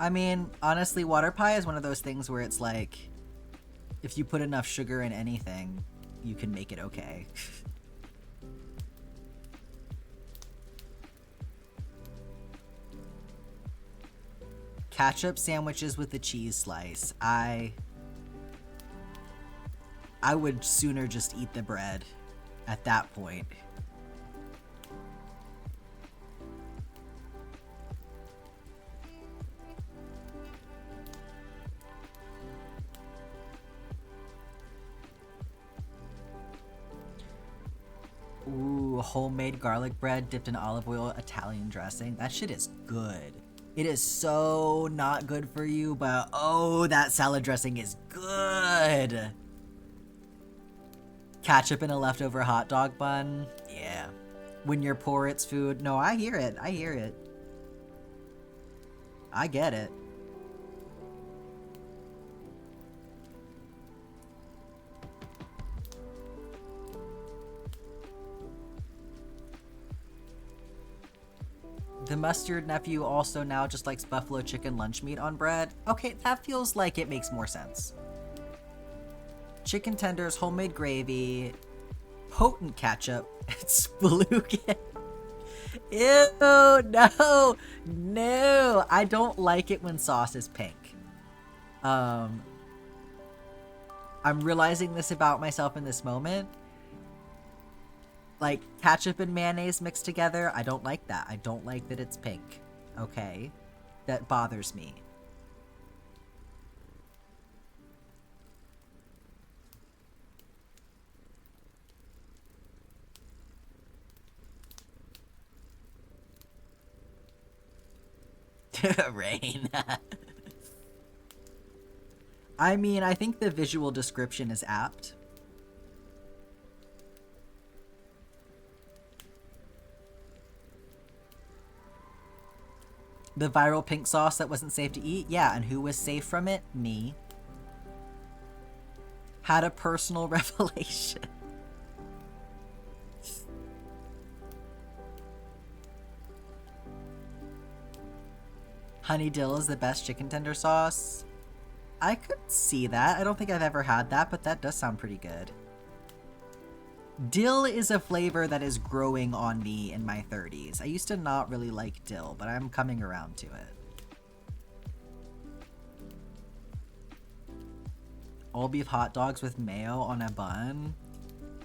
I mean, honestly, water pie is one of those things where it's like, if you put enough sugar in anything, you can make it okay. Ketchup sandwiches with a cheese slice. I would sooner just eat the bread at that point. Ooh, homemade garlic bread dipped in olive oil, Italian dressing. That shit is good. It is so not good for you, but oh, that salad dressing is good. Ketchup in a leftover hot dog bun. Yeah. When you're poor, it's food. No, I hear it. I hear it. I get it. The mustard nephew also now just likes buffalo chicken lunch meat on bread. Okay, that feels like it makes more sense. Chicken tenders, homemade gravy. Potent ketchup. It's fluke. Ew, no, no. I don't like it when sauce is pink. I'm realizing this about myself in this moment. Like, ketchup and mayonnaise mixed together, I don't like that. I don't like that it's pink. Okay? That bothers me. Rain. I mean, I think the visual description is apt. The viral pink sauce that wasn't safe to eat? Yeah, and who was safe from it? Me. Had a personal revelation. Honey dill is the best chicken tender sauce. I could see that. I don't think I've ever had that, but that does sound pretty good. Dill is a flavor that is growing on me in my 30s. I used to not really like dill, but I'm coming around to it. All beef hot dogs with mayo on a bun.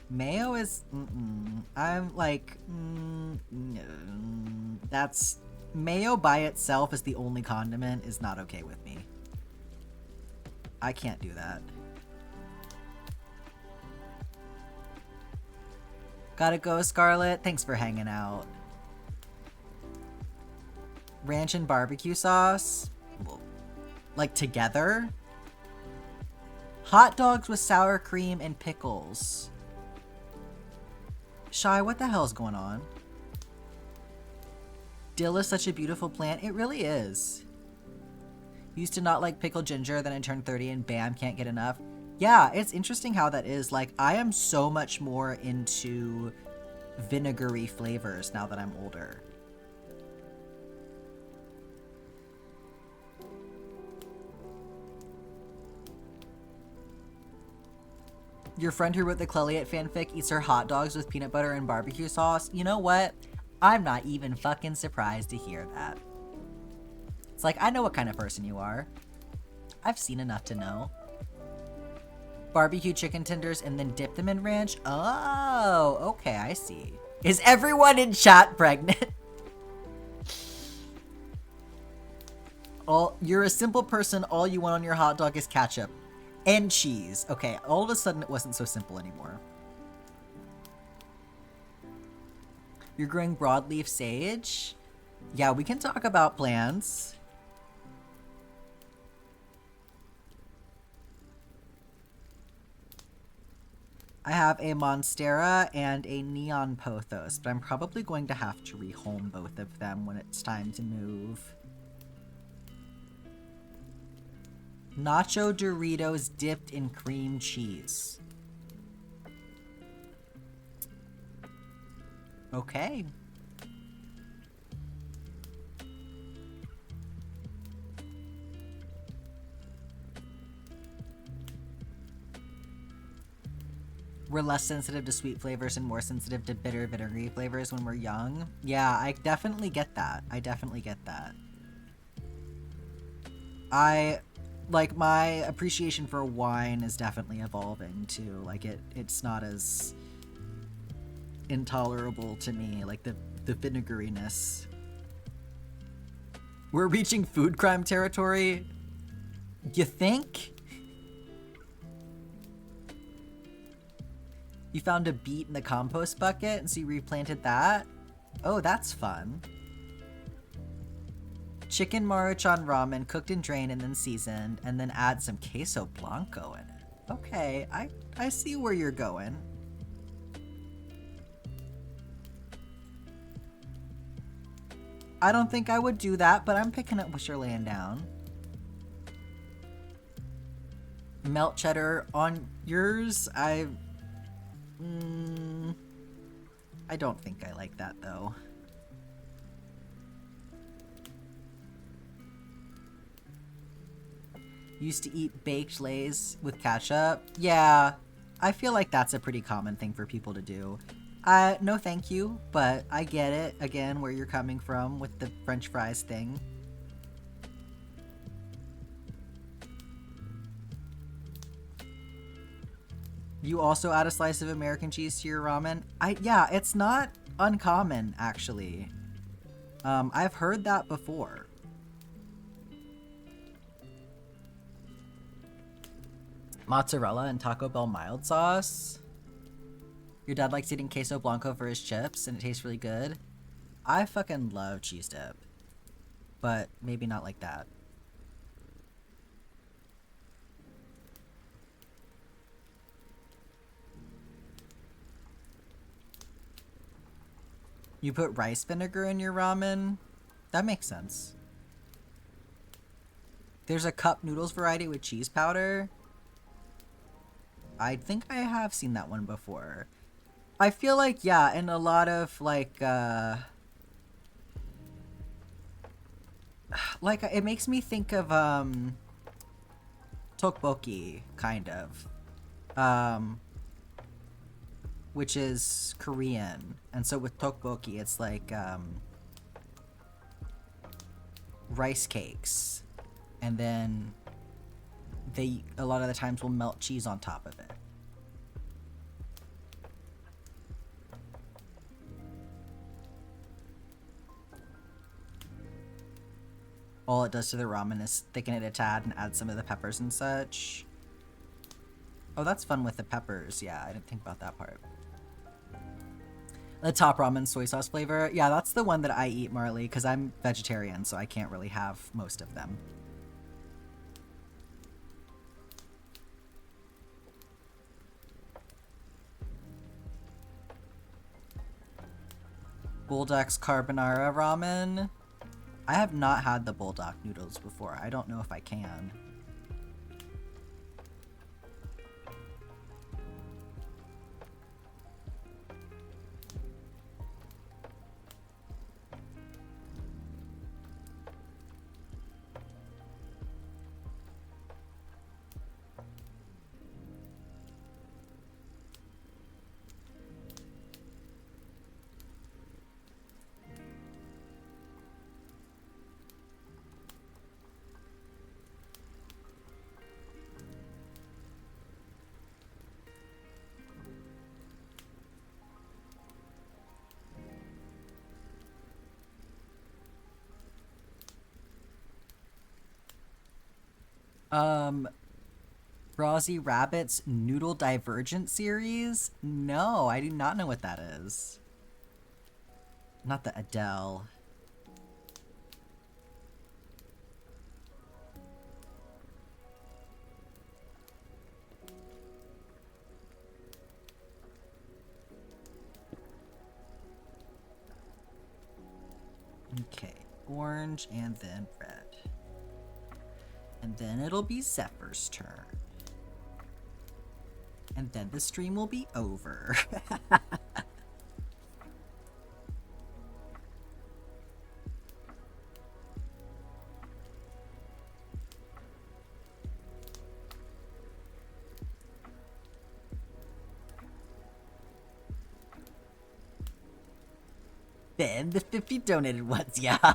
Mayo is... I'm like... that's... Mayo by itself as the only condiment is not okay with me. I can't do that. Gotta go, Scarlett. Thanks for hanging out. Ranch and barbecue sauce? Like together? Hot dogs with sour cream and pickles. Shy, what the hell's going on? Dill is such a beautiful plant. It really is. Used to not like pickled ginger, then I turned 30 and bam, can't get enough. Yeah, it's interesting how that is. Like, I am so much more into vinegary flavors now that I'm older. Your friend who wrote the Cleliot fanfic eats her hot dogs with peanut butter and barbecue sauce. You know what? I'm not even fucking surprised to hear that. It's like, I know what kind of person you are. I've seen enough to know. Barbecue chicken tenders and then dip them in ranch? Oh, okay, I see. Is everyone in chat pregnant? You're a simple person, all you want on your hot dog is ketchup. And cheese. Okay, all of a sudden it wasn't so simple anymore. You're growing broadleaf sage? Yeah, we can talk about plants. I have a Monstera and a Neon Pothos, but I'm probably going to have to rehome both of them when it's time to move. Nacho Doritos dipped in cream cheese. Okay. We're less sensitive to sweet flavors and more sensitive to bitter, vinegary flavors when we're young. Yeah, I definitely get that. I definitely get that. Like, my appreciation for wine is definitely evolving too. Like, it's not as intolerable to me, like the vinegariness. We're reaching food crime territory? You think? You found a beet in the compost bucket and so you replanted that? Oh, that's fun. Chicken maruchan ramen, cooked and drained and then seasoned, and then add some queso blanco in it. Okay, I see where you're going. I don't think I would do that, but I'm picking up what you're laying down. Melt cheddar on yours? I don't think I like that, though. Used to eat baked Lay's with ketchup. Yeah, I feel like that's a pretty common thing for people to do. No thank you, but I get it, again, where you're coming from with the French fries thing. You also add a slice of American cheese to your ramen? Yeah, it's not uncommon, actually. I've heard that before. Mozzarella and Taco Bell mild sauce? Your dad likes eating queso blanco for his chips, and it tastes really good? I fucking love cheese dip. But maybe not like that. You put rice vinegar in your ramen? That makes sense. There's a cup noodles variety with cheese powder. I think I have seen that one before. I feel like, yeah, in a lot of, like, it makes me think of, tteokbokki, kind of. Which is Korean. And so with tteokbokki, it's like, rice cakes. And then they, a lot of the times, will melt cheese on top of it. All it does to the ramen is thicken it a tad and add some of the peppers and such. Oh, that's fun with the peppers. Yeah, I didn't think about that part. The top ramen soy sauce flavor. Yeah, that's the one that I eat, Marley, because I'm vegetarian, so I can't really have most of them. Bulldog's carbonara ramen. I have not had the bulldog noodles before. I don't know if I can. Rosie Rabbit's Noodle Divergent series? No, I do not know what that is. Not the Adele. Okay, orange and then red. And then it'll be Zephyr's turn. And then the stream will be over. Then the 50 donated ones, yeah.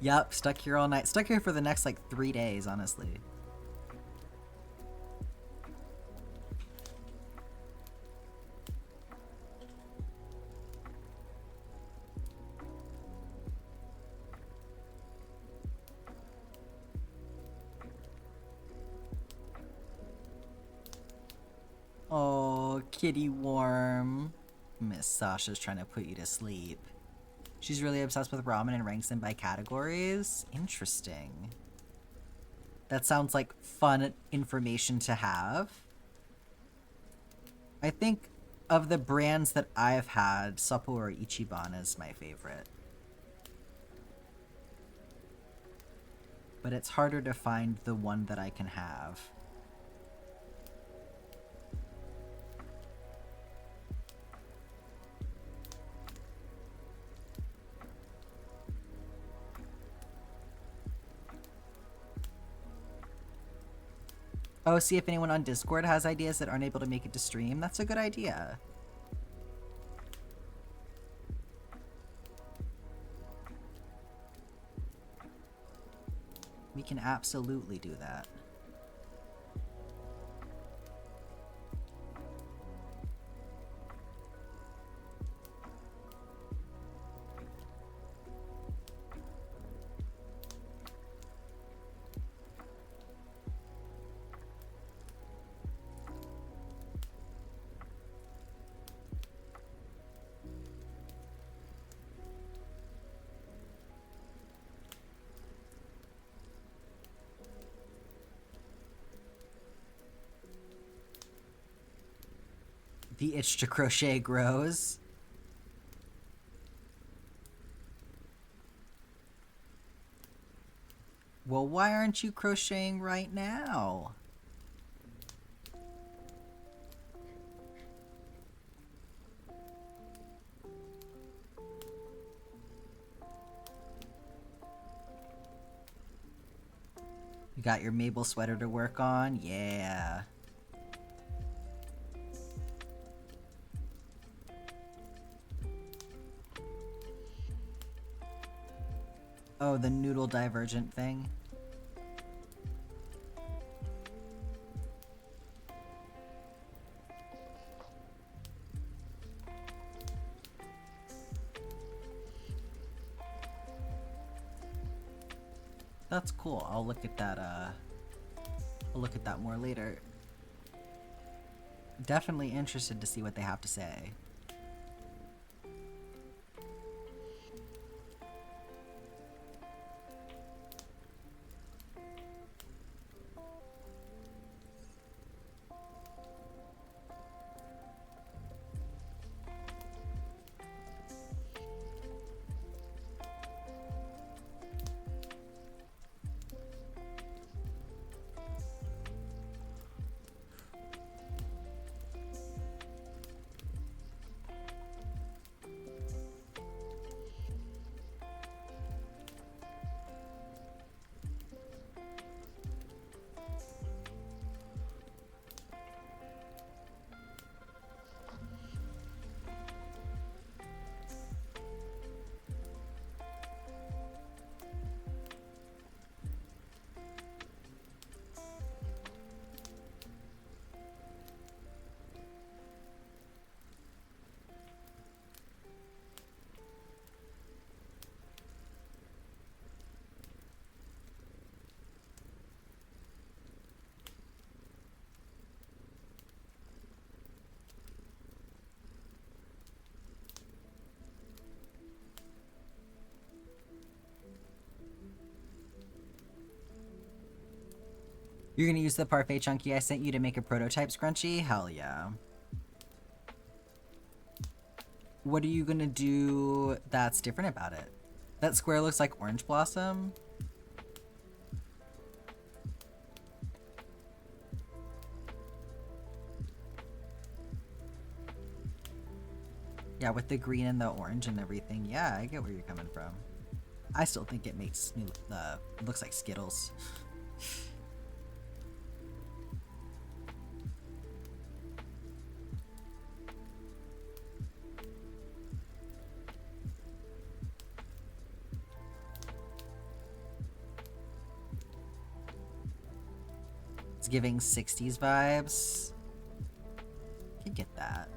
Yup, stuck here all night. Stuck here for the next, like, 3 days, honestly. Oh, kitty warm. Miss Sasha's trying to put you to sleep. She's really obsessed with ramen and ranks them by categories? Interesting. That sounds like fun information to have. I think of the brands that I've had, Sapporo Ichiban is my favorite. But it's harder to find the one that I can have. Oh, see if anyone on Discord has ideas that aren't able to make it to stream. That's a good idea. We can absolutely do that. The itch to crochet grows. Well, why aren't you crocheting right now? You got your Mabel sweater to work on? Yeah. Oh, the noodle divergent thing. That's cool. I'll look at that, I'll look at that more later. Definitely interested to see what they have to say. You're gonna use the parfait chunky I sent you to make a prototype scrunchie? Hell yeah. What are you gonna do that's different about it? That square looks like orange blossom. Yeah, with the green and the orange and everything. Yeah, I get where you're coming from. I still think it makes me, looks like Skittles. It's giving 60s vibes. Could get that.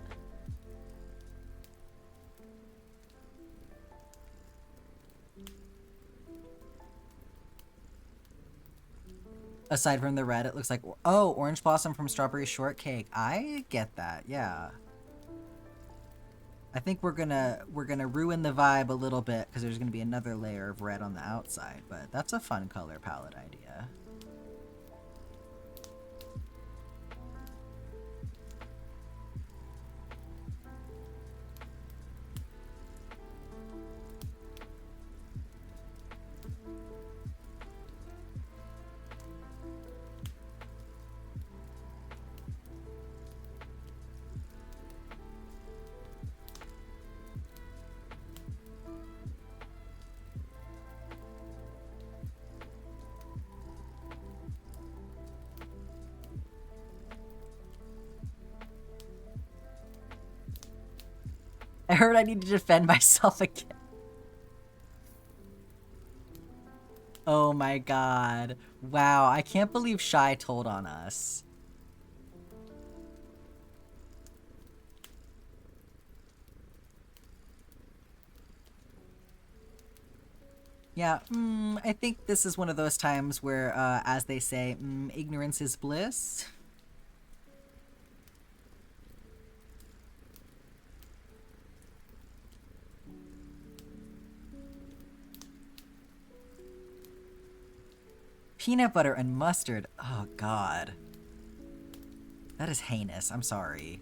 Aside from the red, it looks like, oh, orange blossom from strawberry shortcake. I get that, yeah. I think we're gonna ruin the vibe a little bit because there's gonna be another layer of red on the outside, but that's a fun color palette idea. I heard I need to defend myself again. Oh my god. Wow, I can't believe Shy told on us. Yeah, I think this is one of those times where, as they say, ignorance is bliss. Peanut butter and mustard. Oh, God. That is heinous. I'm sorry.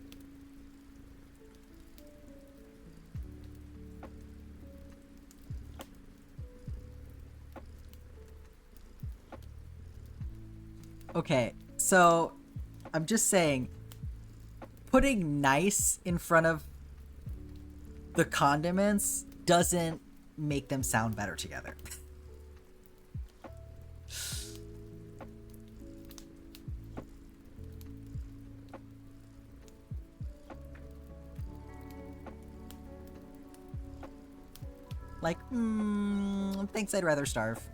Okay, so I'm just saying, putting nice in front of the condiments doesn't make them sound better together. Like, thanks, I'd rather starve.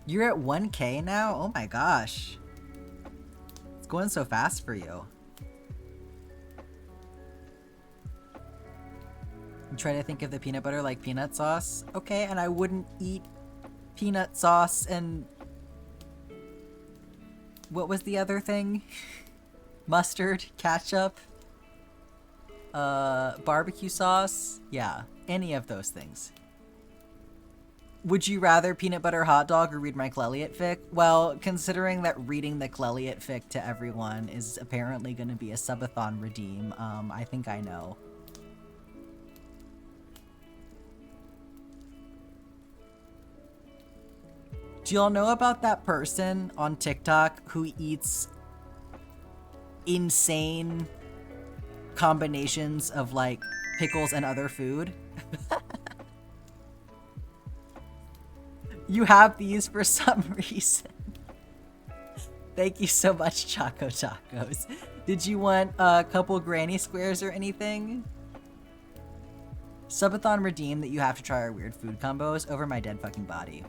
You're at 1K now? Oh my gosh. It's going so fast for you. I'm trying to think of the peanut butter like peanut sauce. Okay, and I wouldn't eat peanut sauce and... What was the other thing? Mustard, ketchup, barbecue sauce. Yeah, any of those things. Would you rather peanut butter hot dog or read my Clelliot fic? Well, considering that reading the Clelliot fic to everyone is apparently going to be a subathon redeem, I think I know. Do y'all know about that person on TikTok who eats insane combinations of, like, pickles and other food? You have these for some reason. Thank you so much, Choco Tacos. Did you want a couple granny squares or anything? Subathon redeem that you have to try our weird food combos over my dead fucking body.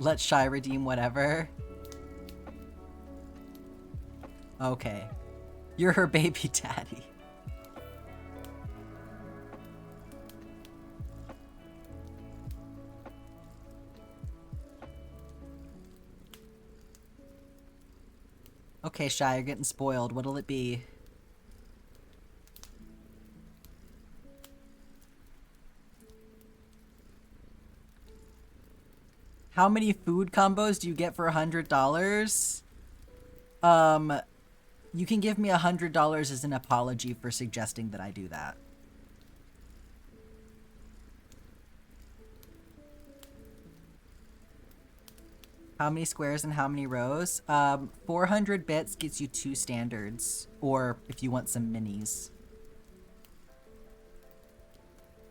Let Shy redeem whatever. Okay. You're her baby daddy. Okay, Shy, you're getting spoiled. What'll it be? How many food combos do you get for $100? You can give me $100 as an apology for suggesting that I do that. How many squares and how many rows? 400 bits gets you 2 standards, or if you want some minis.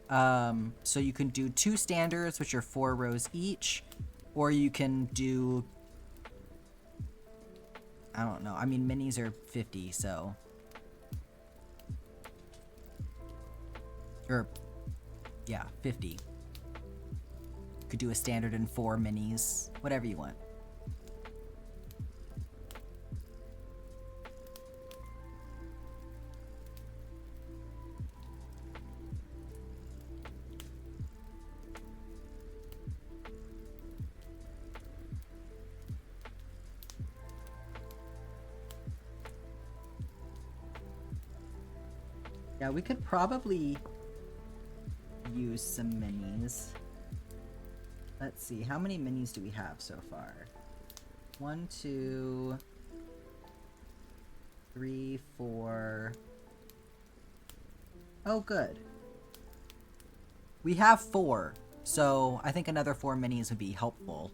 So you can do 2 standards, which are 4 rows each, or you can do... I don't know. I mean, minis are 50, so... Or, yeah, 50. Could do a standard and 4 minis. Whatever you want. Yeah, we could probably use some minis. Let's see, how many minis do we have so far? 1, 2, 3, 4. Oh, good. We have 4, so I think another 4 minis would be helpful.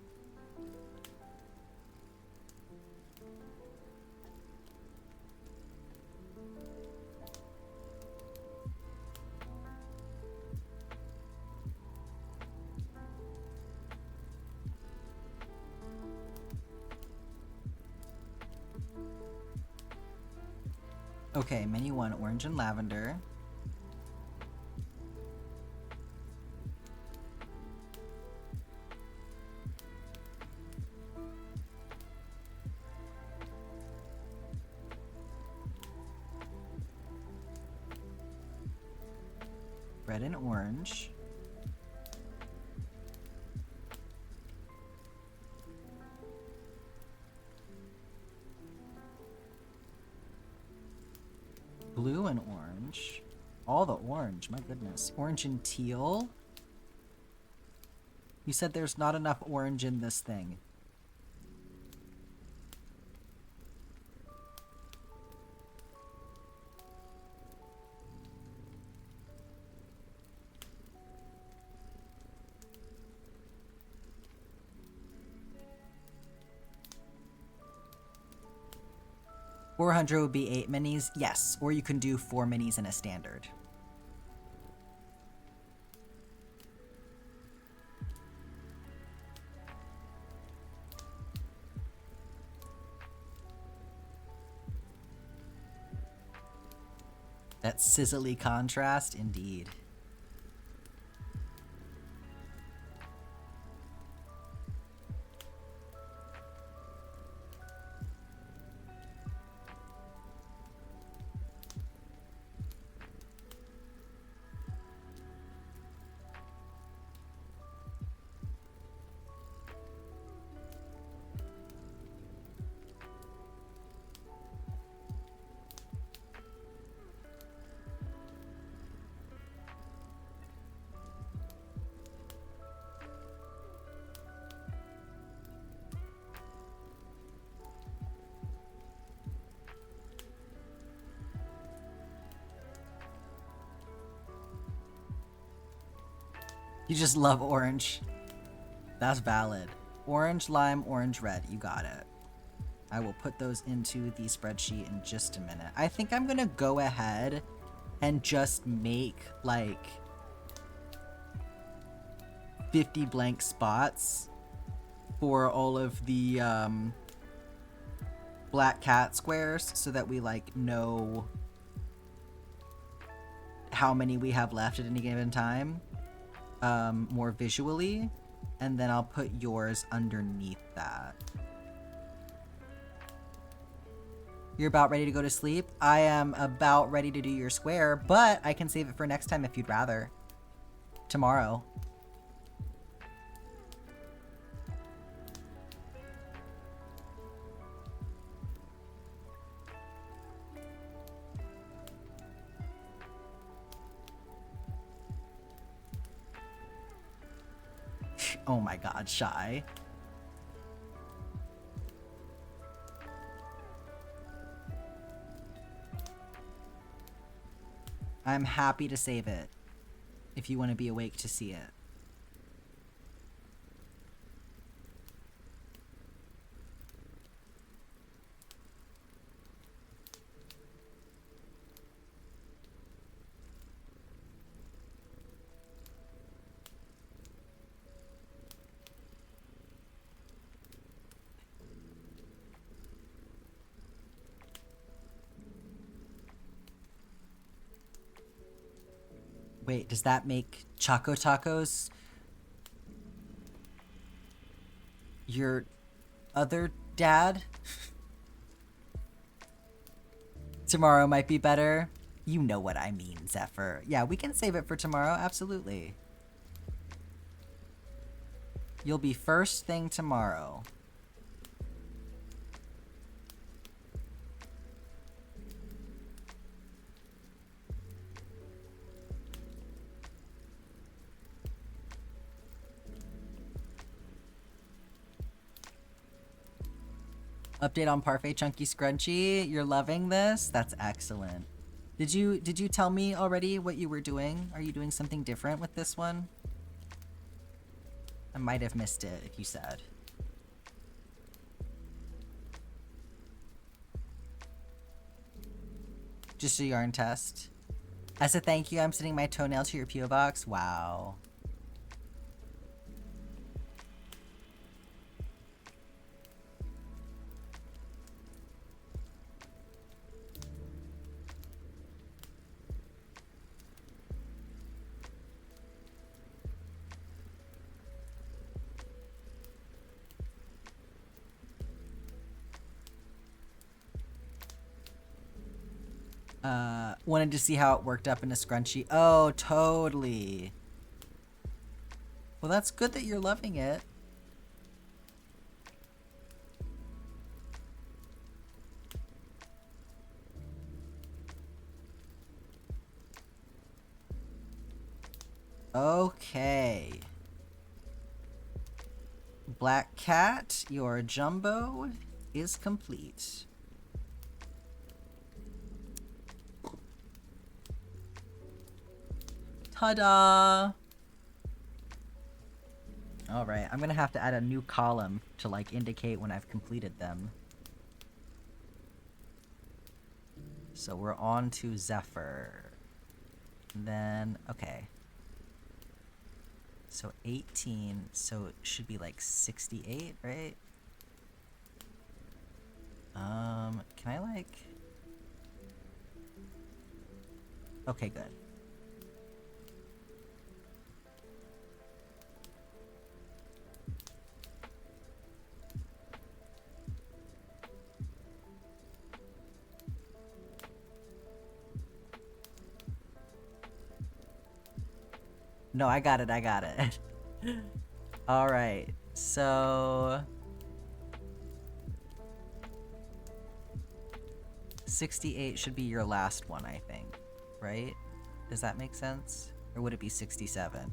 Okay, menu 1, orange and lavender. Red and orange. Blue and orange. All the orange, my goodness. Orange and teal. You said there's not enough orange in this thing. $400 would be 8 minis? Yes, or you can do 4 minis in a standard. That sizzly contrast, indeed. You just love orange. That's valid. Orange, lime, orange, red. You got it. I will put those into the spreadsheet in just a minute. I think I'm gonna go ahead and just make like 50 blank spots for all of the black cat squares so that we like know how many we have left at any given time more visually, and then I'll put yours underneath that. You're about ready to go to sleep? I am about ready to do your square, but I can save it for next time if you'd rather. Tomorrow. Oh my god, Shy. I'm happy to save it if you want to be awake to see it. Wait, does that make Choco Tacos your other dad? Tomorrow might be better. You know what I mean, Zephyr. Yeah, we can save it for tomorrow, absolutely. You'll be first thing tomorrow. Update on Parfait Chunky Scrunchy. You're loving this? That's excellent. Did you tell me already what you were doing? Are you doing something different with this one? I might have missed it if you said. Just a yarn test. As a thank you, I'm sending my toenail to your P.O. box. Wow. Wanted to see how it worked up in a scrunchie. Oh, totally. Well, that's good that you're loving it. Okay. Black Cat, your jumbo is complete. Ta-da! Alright, I'm gonna have to add a new column to, like, indicate when I've completed them. So we're on to Zephyr. And then, okay. So 18, so it should be like 68, right? Can I like... Okay, good. No, I got it, I got it. Alright, so... 68 should be your last one, I think. Right? Does that make sense? Or would it be 67?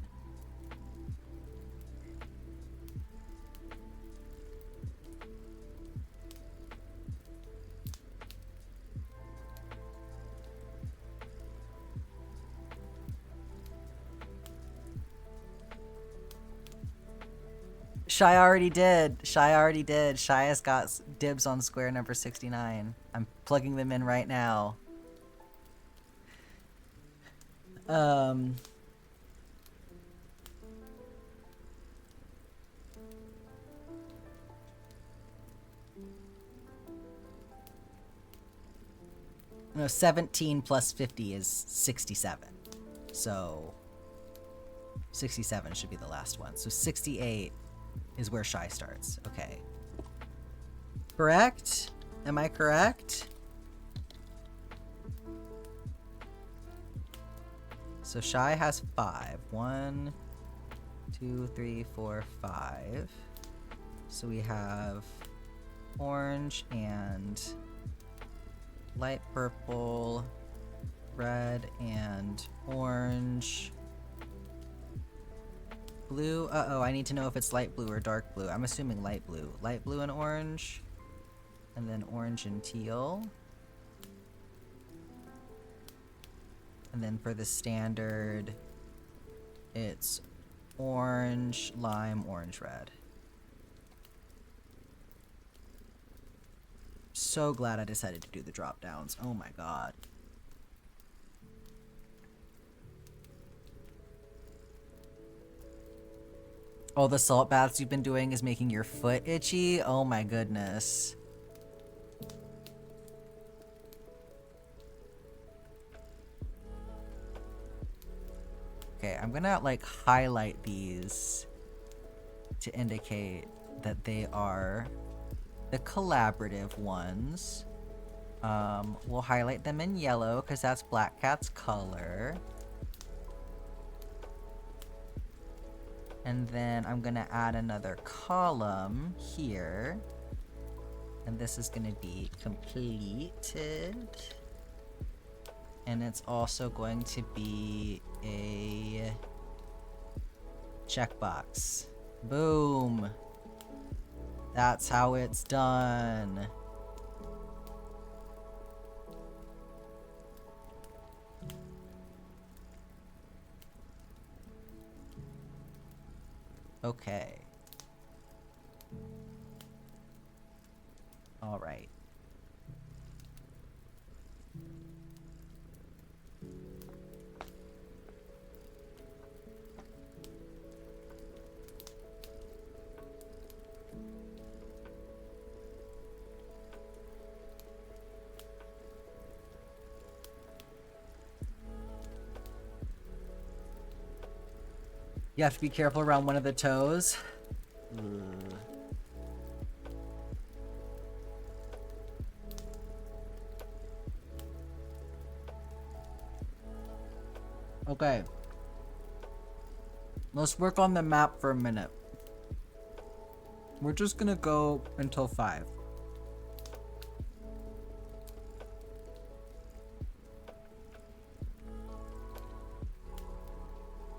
Shy already did. Shy already did. Shy has got dibs on square number 69. I'm plugging them in right now. No, 17 plus 50 is 67. So 67 should be the last one. So 68 is where Shy starts. Okay. Correct? Am I correct? So Shy has 5. 1, 2, 3, 4, 5. So we have orange and light purple, red and orange, blue. Uh-oh, I need to know if it's light blue or dark blue. I'm assuming light blue. Light blue and orange, and then orange and teal. And then for the standard, it's orange, lime, orange, red. So glad I decided to do the drop downs. Oh my god. Oh, the salt baths you've been doing is making your foot itchy? Oh my goodness. Okay, I'm gonna like highlight these to indicate that they are the collaborative ones. We'll highlight them in yellow because that's Black Cat's color. And then I'm gonna add another column here. And this is gonna be completed. And it's also going to be a checkbox. Boom. That's how it's done. Okay. All right. You have to be careful around one of the toes. Ugh. Okay. Let's work on the map for a minute. We're just gonna go until 5.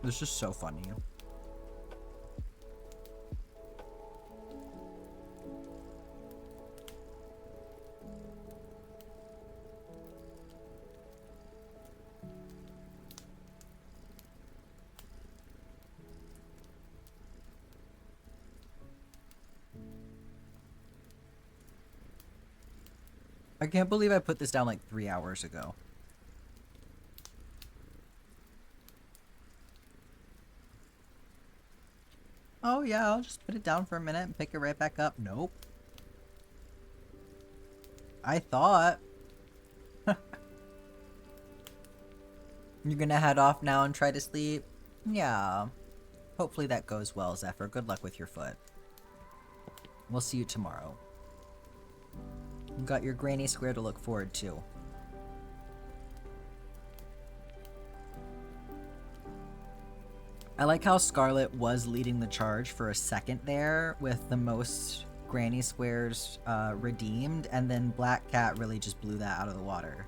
This is so funny. I can't believe I put this down like 3 hours ago. Oh yeah, I'll just put it down for a minute and pick it right back up. Nope. I thought. You're gonna head off now and try to sleep? Yeah. Hopefully that goes well, Zephyr. Good luck with your foot. We'll see you tomorrow. You got your granny square to look forward to. I like how Scarlet was leading the charge for a second there with the most granny squares redeemed, and then Black Cat really just blew that out of the water.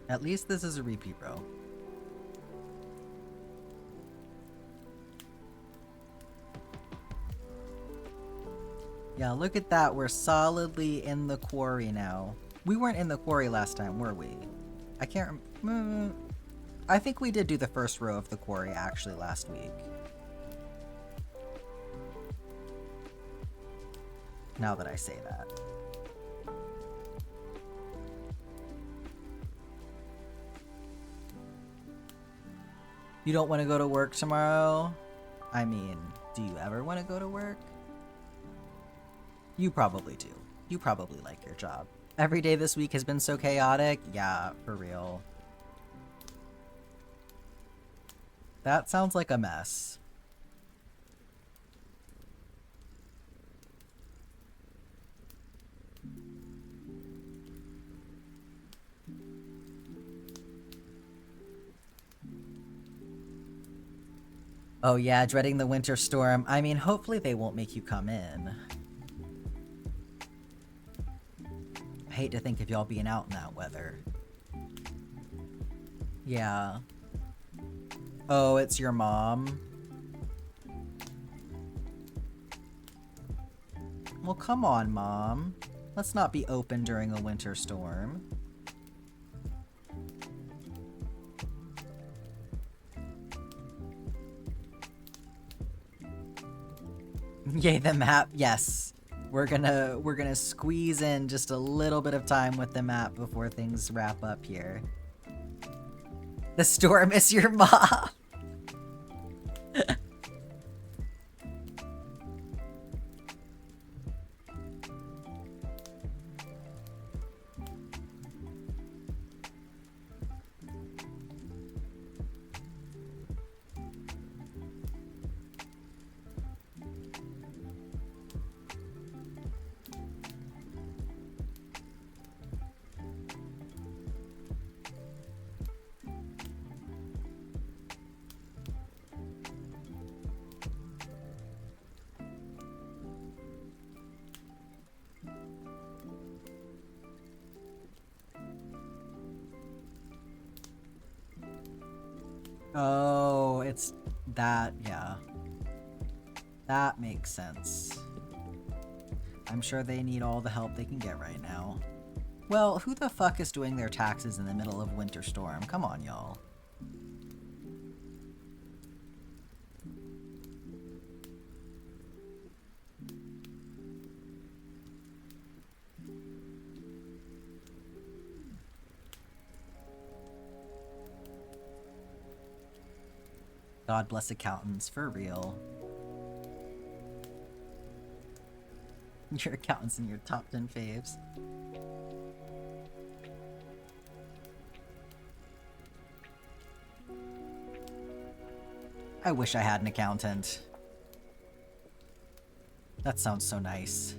At least this is a repeat row. Yeah, look at that. We're solidly in the quarry now. We weren't in the quarry last time, were we? I can't remember. I think we did do the first row of the quarry actually last week. Now that I say that. You don't want to go to work tomorrow? I mean, do you ever want to go to work? You probably do. You probably like your job. Every day this week has been so chaotic. Yeah, for real. That sounds like a mess. Oh yeah, dreading the winter storm. I mean, hopefully they won't make you come in. I hate to think of y'all being out in that weather. Yeah. Oh, it's your mom? Well, come on, Mom. Let's not be open during a winter storm. Yay, the map. Yes. We're gonna squeeze in just a little bit of time with the map before things wrap up here. The storm is your mom. Oh, it's that, yeah. That makes sense. I'm sure they need all the help they can get right now. Well, who the fuck is doing their taxes in the middle of winter storm? Come on, y'all. God bless accountants, for real. Your accountants in your top 10 faves. I wish I had an accountant. That sounds so nice.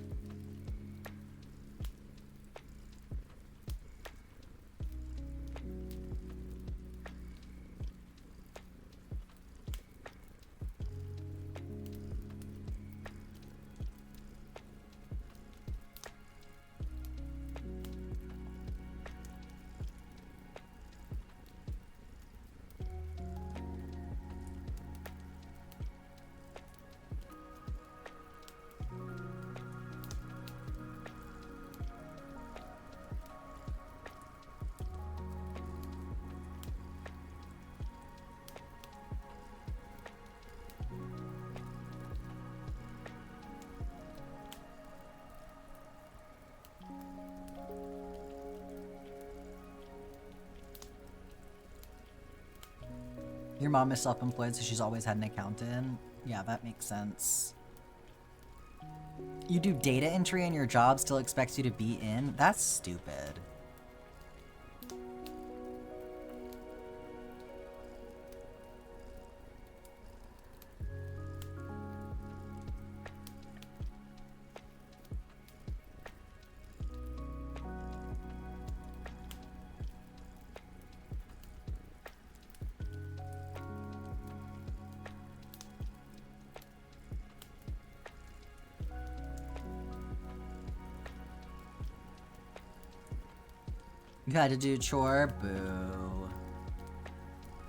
Your mom is self-employed, so she's always had an accountant. Yeah, that makes sense. You do data entry and your job still expects you to be in? That's stupid. You had to do a chore? Boo.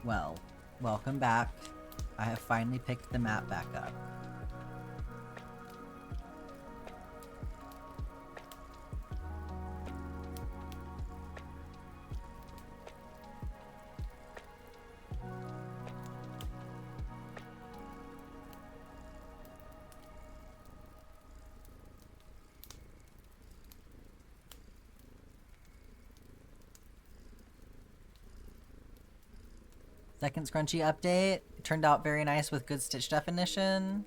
Well, welcome back. I have finally picked the map back up. Second scrunchy update. Turned out very nice with good stitch definition.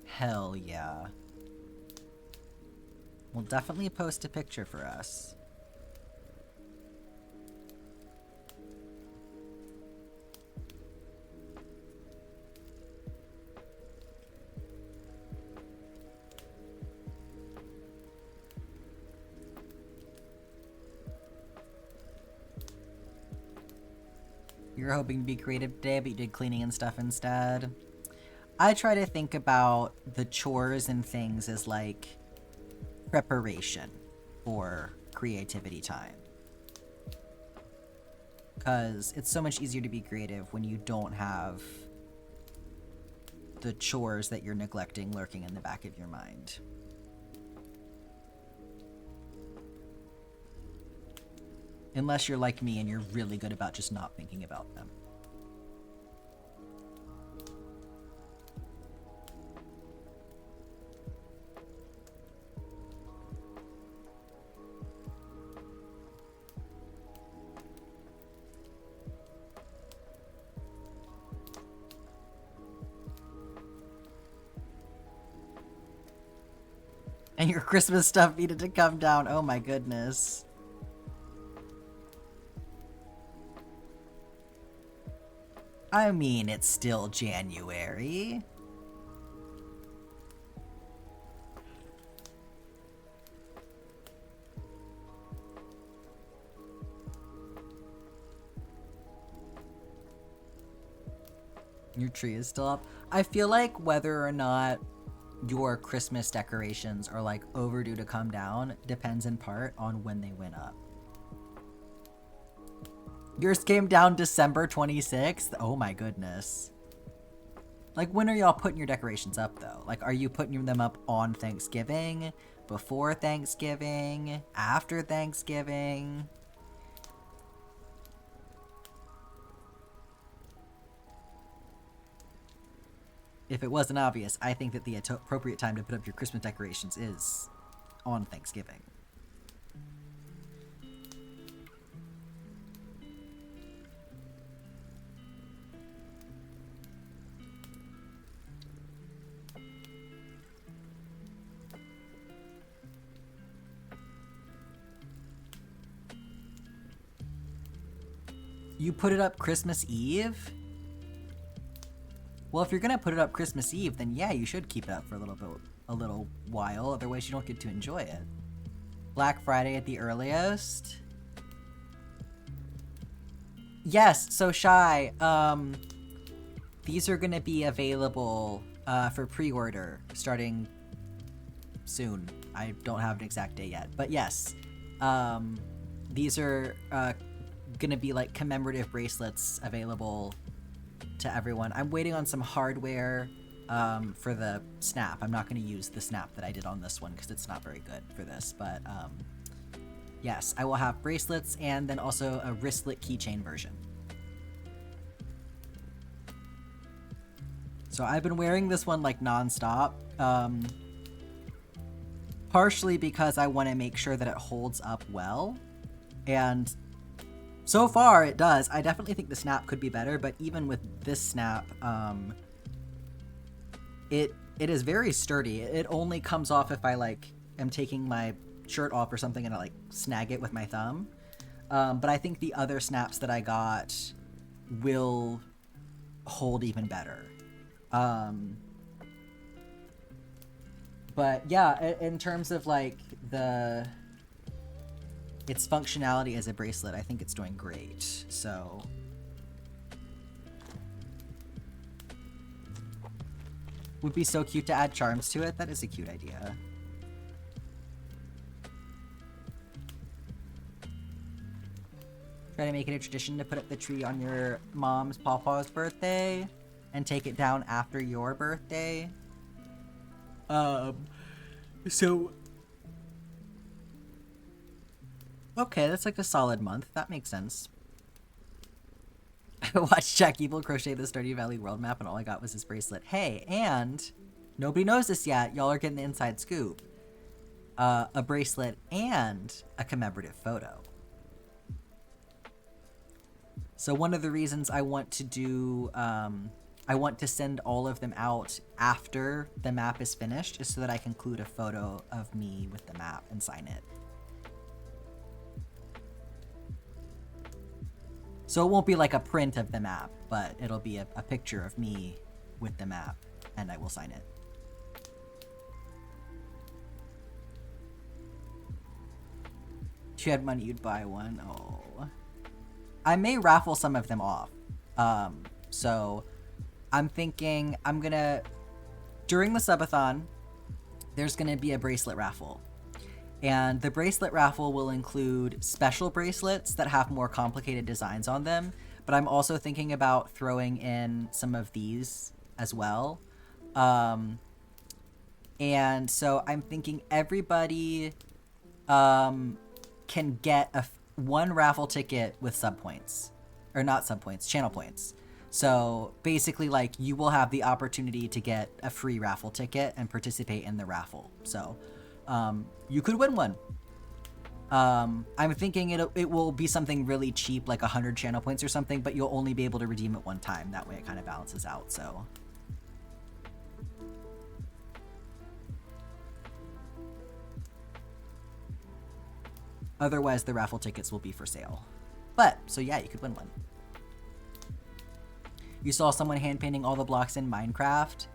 Hell yeah. We'll definitely post a picture for us. You were hoping to be creative today, but you did cleaning and stuff instead. I try to think about the chores and things as like preparation for creativity time. Because it's so much easier to be creative when you don't have the chores that you're neglecting lurking in the back of your mind. Unless you're like me and you're really good about just not thinking about them. And your Christmas stuff needed to come down. Oh my goodness. I mean, it's still January. Your tree is still up. I feel like whether or not your Christmas decorations are like overdue to come down depends in part on when they went up. Yours came down December 26th? Oh my goodness. Like, when are y'all putting your decorations up, though? Like, are you putting them up on Thanksgiving? Before Thanksgiving? After Thanksgiving? If it wasn't obvious, I think that the appropriate time to put up your Christmas decorations is on Thanksgiving. You put it up Christmas Eve? Well, if you're gonna put it up Christmas Eve, then yeah, you should keep it up for a little while. Otherwise, you don't get to enjoy it. Black Friday at the earliest. Yes. So Shy. These are gonna be available for pre-order starting soon. I don't have an exact date yet, but yes, these are gonna be like commemorative bracelets available to everyone. I'm waiting on some hardware for the snap. I'm not going to use the snap that I did on this one because it's not very good for this, but yes, I will have bracelets and then also a wristlet keychain version. So I've been wearing this one like nonstop, partially because I want to make sure that it holds up well, and so far it does. I definitely think the snap could be better, but even with this snap, it is very sturdy. It only comes off if I like am taking my shirt off or something and I like snag it with my thumb. But I think the other snaps that I got will hold even better. But yeah, in terms of like its functionality as a bracelet, I think it's doing great. So would be so cute to add charms to it. That is a cute idea. Try to make it a tradition to put up the tree on your mom's pawpaw's birthday and take it down after your birthday. So okay, that's like a solid month. That makes sense. I watched Jack Evil crochet the Stardew Valley world map and all I got was his bracelet. Hey, and nobody knows this yet. Y'all are getting the inside scoop. A bracelet and a commemorative photo. So one of the reasons I want to do, I want to send all of them out after the map is finished is so that I can include a photo of me with the map and sign it. So it won't be like a print of the map, but it'll be a picture of me with the map, and I will sign it. If you had money, you'd buy one. Oh. I may raffle some of them off. So I'm thinking I'm gonna, during the subathon, there's gonna be a bracelet raffle. And the bracelet raffle will include special bracelets that have more complicated designs on them, but I'm also thinking about throwing in some of these as well. And so I'm thinking everybody can get one raffle ticket with sub points, or not sub points, channel points. So basically, like, you will have the opportunity to get a free raffle ticket and participate in the raffle. So you could win one. I'm thinking it will be something really cheap, like 100 channel points or something, but you'll only be able to redeem it one time. That way it kind of balances out, so. Otherwise, the raffle tickets will be for sale. But, so yeah, you could win one. You saw someone hand painting all the blocks in Minecraft,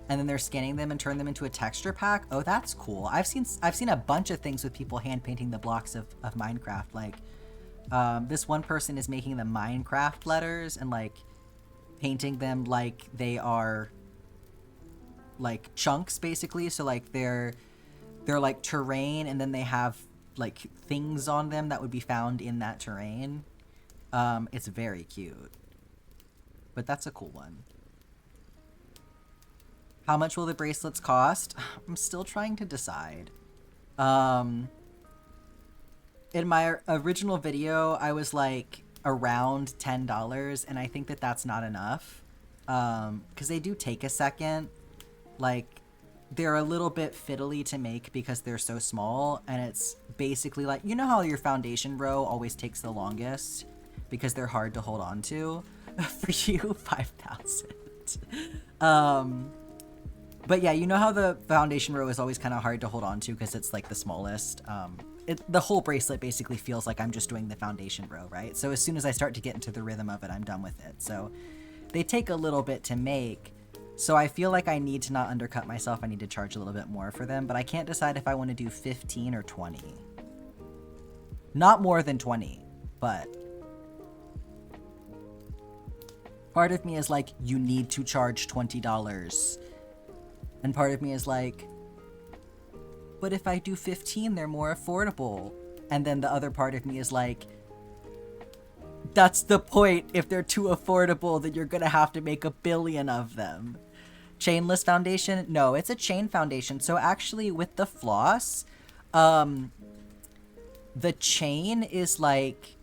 and then they're scanning them and turn them into a texture pack. Oh, that's cool. I've seen a bunch of things with people hand painting the blocks of Minecraft. Like, this one person is making the Minecraft letters and like painting them like they are like chunks, basically. So like they're like terrain, and then they have like things on them that would be found in that terrain. It's very cute. But that's a cool one. How much will the bracelets cost? I'm still trying to decide. In my original video, I was like around $10, and I think that that's not enough. Because they do take a second. Like, they're a little bit fiddly to make because they're so small, and it's basically like, you know how your foundation row always takes the longest because they're hard to hold on to? For you, 5,000. But yeah, you know how the foundation row is always kind of hard to hold on to because it's like the smallest? The whole bracelet basically feels like I'm just doing the foundation row, right? So as soon as I start to get into the rhythm of it, I'm done with it. So they take a little bit to make. So I feel like I need to not undercut myself. I need to charge a little bit more for them, but I can't decide if I want to do 15 or 20. Not more than 20, but part of me is like, you need to charge $20. And part of me is like, but if I do 15, they're more affordable. And then the other part of me is like, that's the point. If they're too affordable, then you're gonna have to make 1 billion of them. Chainless foundation? No, it's a chain foundation. So actually with the floss, the chain is like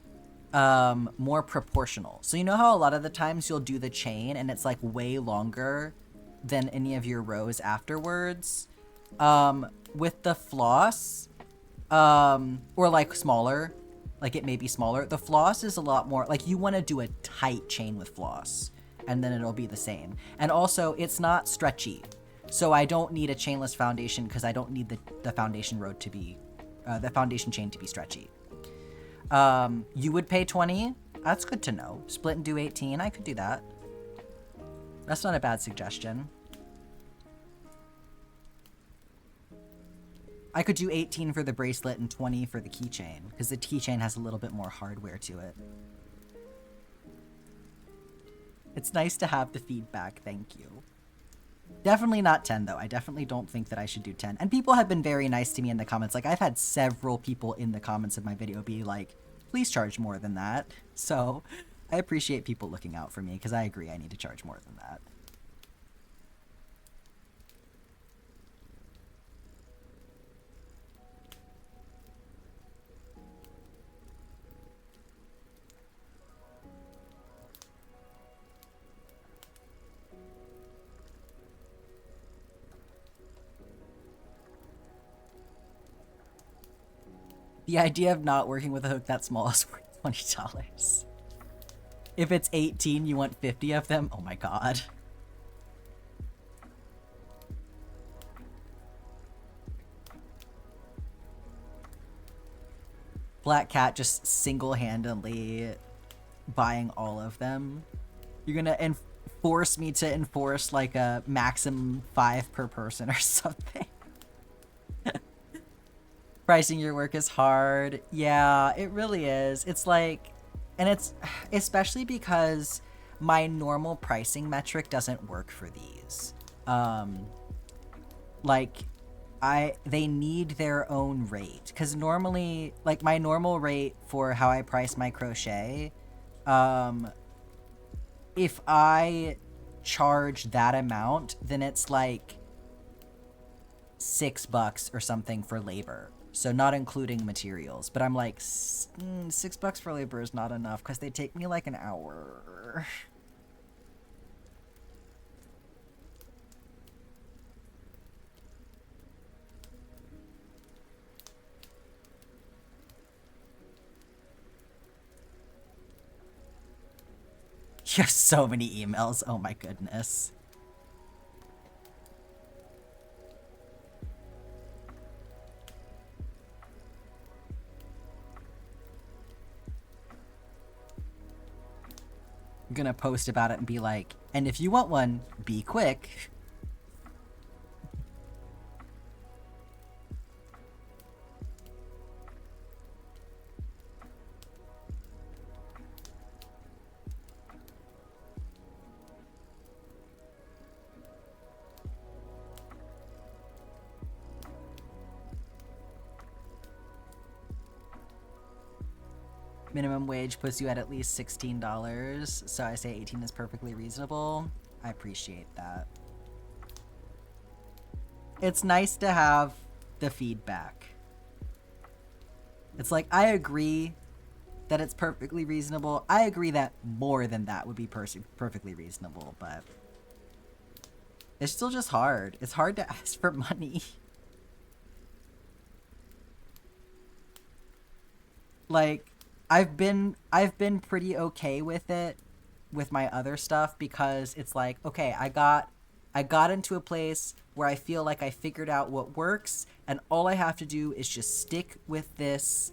more proportional. So you know how a lot of the times you'll do the chain and it's like way longer than any of your rows afterwards? With the floss, or like smaller, like it may be smaller, the floss is a lot more, like you want to do a tight chain with floss, and then it'll be the same. And also, it's not stretchy. So I don't need a chainless foundation because I don't need the foundation row to be, the foundation chain to be stretchy. You would pay 20? That's good to know. Split and do 18, I could do that. That's not a bad suggestion. I could do 18 for the bracelet and 20 for the keychain, because the keychain has a little bit more hardware to it. It's nice to have the feedback, thank you. Definitely not 10, though. I definitely don't think that I should do 10. And people have been very nice to me in the comments. Like, I've had several people in the comments of my video be like, please charge more than that. So, I appreciate people looking out for me, because I agree I need to charge more than that. The idea of not working with a hook that small is worth $20. If it's 18, you want 50 of them? Oh my god. Black Cat just single-handedly buying all of them. You're gonna force me to enforce like a maximum 5 per person or something. Pricing your work is hard. Yeah, it really is. It's like, and it's especially because my normal pricing metric doesn't work for these. Like, they need their own rate, because normally, like, my normal rate for how I price my crochet, if I charge that amount, then it's like $6 or something for labor. So not including materials, but I'm like, $6 for labor is not enough because they take me like an hour. You have so many emails. Oh my goodness. I'm gonna post about it and be like, and if you want one, be quick. Minimum wage puts you at least $16, so I say 18 is perfectly reasonable. I appreciate that. It's nice to have the feedback. It's like, I agree that it's perfectly reasonable. I agree that more than that would be perfectly reasonable, but it's still just hard. It's hard to ask for money. Like, I've been pretty okay with it with my other stuff because it's like, okay, I got into a place where I feel like I figured out what works, and all I have to do is just stick with this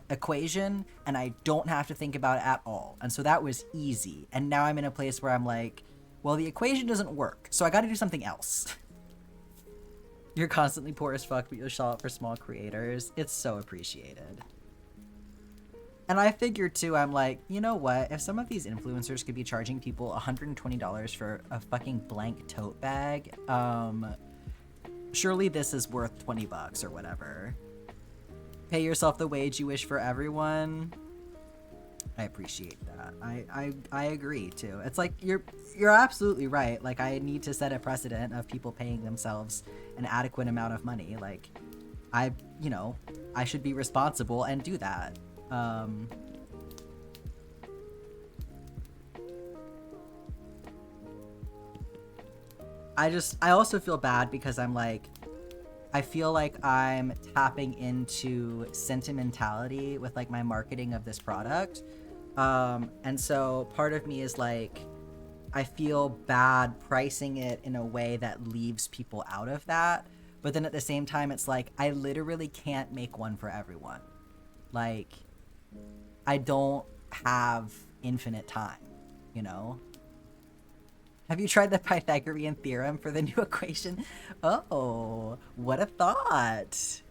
equation, and I don't have to think about it at all. And so that was easy. And now I'm in a place where I'm like, well, the equation doesn't work, so I got to do something else. You're constantly poor as fuck, but you'll show up for small creators. It's so appreciated. And I figured too, I'm like, you know what? If some of these influencers could be charging people $120 for a fucking blank tote bag, surely this is worth 20 bucks or whatever. Pay yourself the wage you wish for everyone. I appreciate that. I agree too. It's like you're absolutely right. Like, I need to set a precedent of people paying themselves an adequate amount of money. Like, I should be responsible and do that. I also feel bad because I'm like, I feel like I'm tapping into sentimentality with like my marketing of this product. And so part of me is like, I feel bad pricing it in a way that leaves people out of that. But then at the same time, it's like, I literally can't make one for everyone. Like, I don't have infinite time, you know? Have you tried the Pythagorean theorem for the new equation? Oh, what a thought.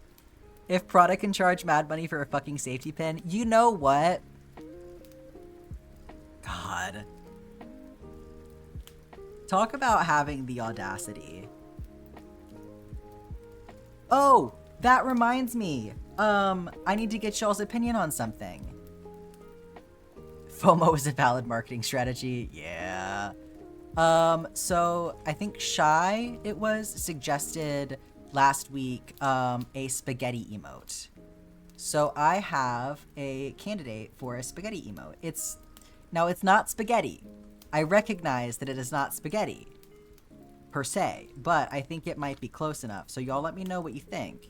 If Prada can charge mad money for a fucking safety pin, you know what? God. Talk about having the audacity. Oh, that reminds me. I need to get y'all's opinion on something. FOMO is a valid marketing strategy. Yeah. So I think Shy, it was, suggested last week, a spaghetti emote. So I have a candidate for a spaghetti emote. It's not spaghetti. I recognize that it is not spaghetti per se, but I think it might be close enough. So y'all let me know what you think.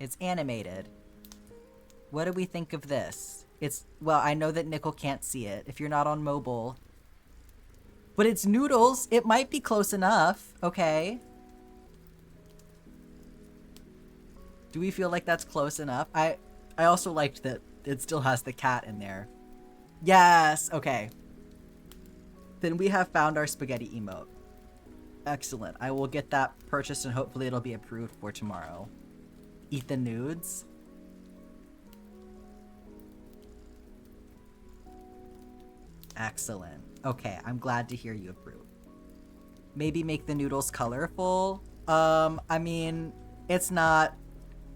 It's animated. What do we think of this? Well, I know that Nickel can't see it if you're not on mobile. But it's noodles. It might be close enough, okay? Do we feel like that's close enough? I also liked that it still has the cat in there. Yes, okay. Then we have found our spaghetti emote. Excellent. I will get that purchased and hopefully it'll be approved for tomorrow. Eat the nudes. Excellent. Okay, I'm glad to hear you approve. Maybe make the noodles colorful. I mean, it's not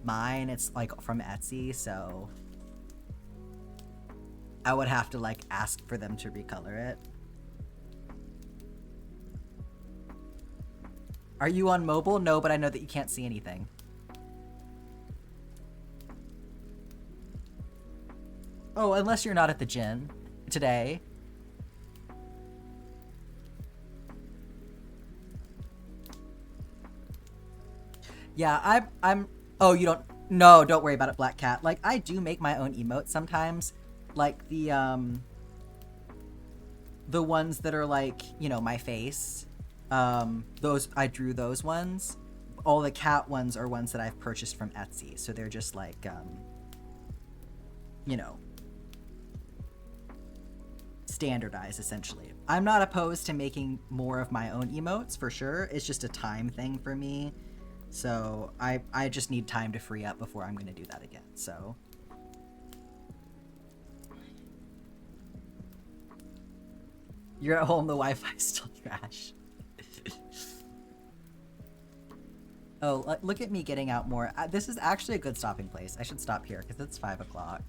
mine. It's like from Etsy, so I would have to like ask for them to recolor it. Are you on mobile? No, but I know that you can't see anything. Oh, unless you're not at the gym today. Yeah, I'm oh, you don't, no, don't worry about it, Black Cat. Like, I do make my own emotes sometimes. Like the ones that are like, you know, my face. Those, I drew those ones. All the cat ones are ones that I've purchased from Etsy. So they're just like, you know, standardized essentially. I'm not opposed to making more of my own emotes for sure. It's just a time thing for me. So I just need time to free up before I'm going to do that again. So you're at home, the Wi-Fi's still trash. Oh, look at me getting out more. This is actually a good stopping place. I should stop here because it's 5 o'clock.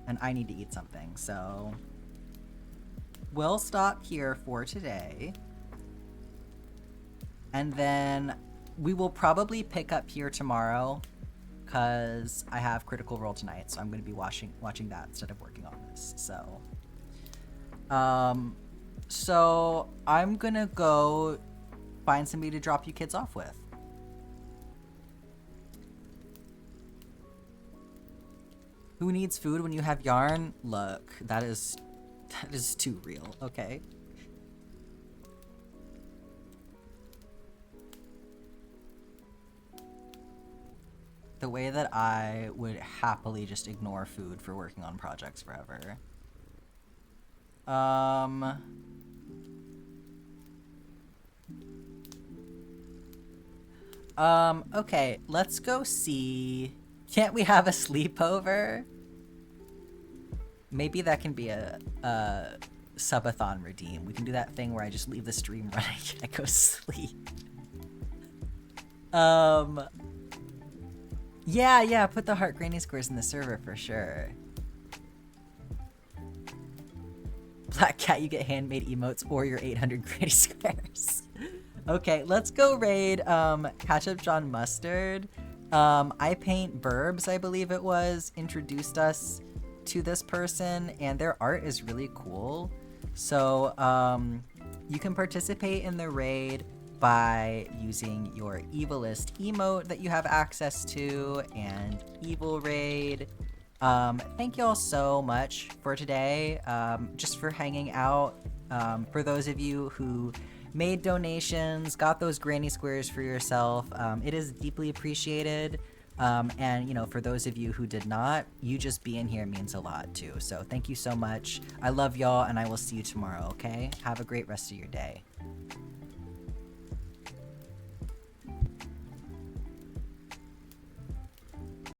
And I need to eat something, so... We'll stop here for today. And then we will probably pick up here tomorrow because I have Critical Role tonight, so I'm going to be watching that instead of working on this. So I'm going to go find somebody to drop you kids off with. Who needs food when you have yarn? Look, that is too real. Okay. The way that I would happily just ignore food for working on projects forever. Okay, let's go see. Can't we have a sleepover? Maybe that can be a subathon redeem. We can do that thing where I just leave the stream running and I go sleep. Yeah, put the heart granny squares in the server for sure. Black Cat, you get handmade emotes or your 800 granny squares. Okay, let's go raid Ketchup John Mustard. I Paint Burbs, I believe it was, introduced us to this person, and their art is really cool. So you can participate in the raid by using your evilist emote that you have access to, and evil raid. Thank you all so much for today, just for hanging out. For those of you who made donations, got those granny squares for yourself, it is deeply appreciated. And you know, for those of you who did not, you just being here means a lot too. So thank you so much. I love y'all, and I will see you tomorrow, okay? Have a great rest of your day.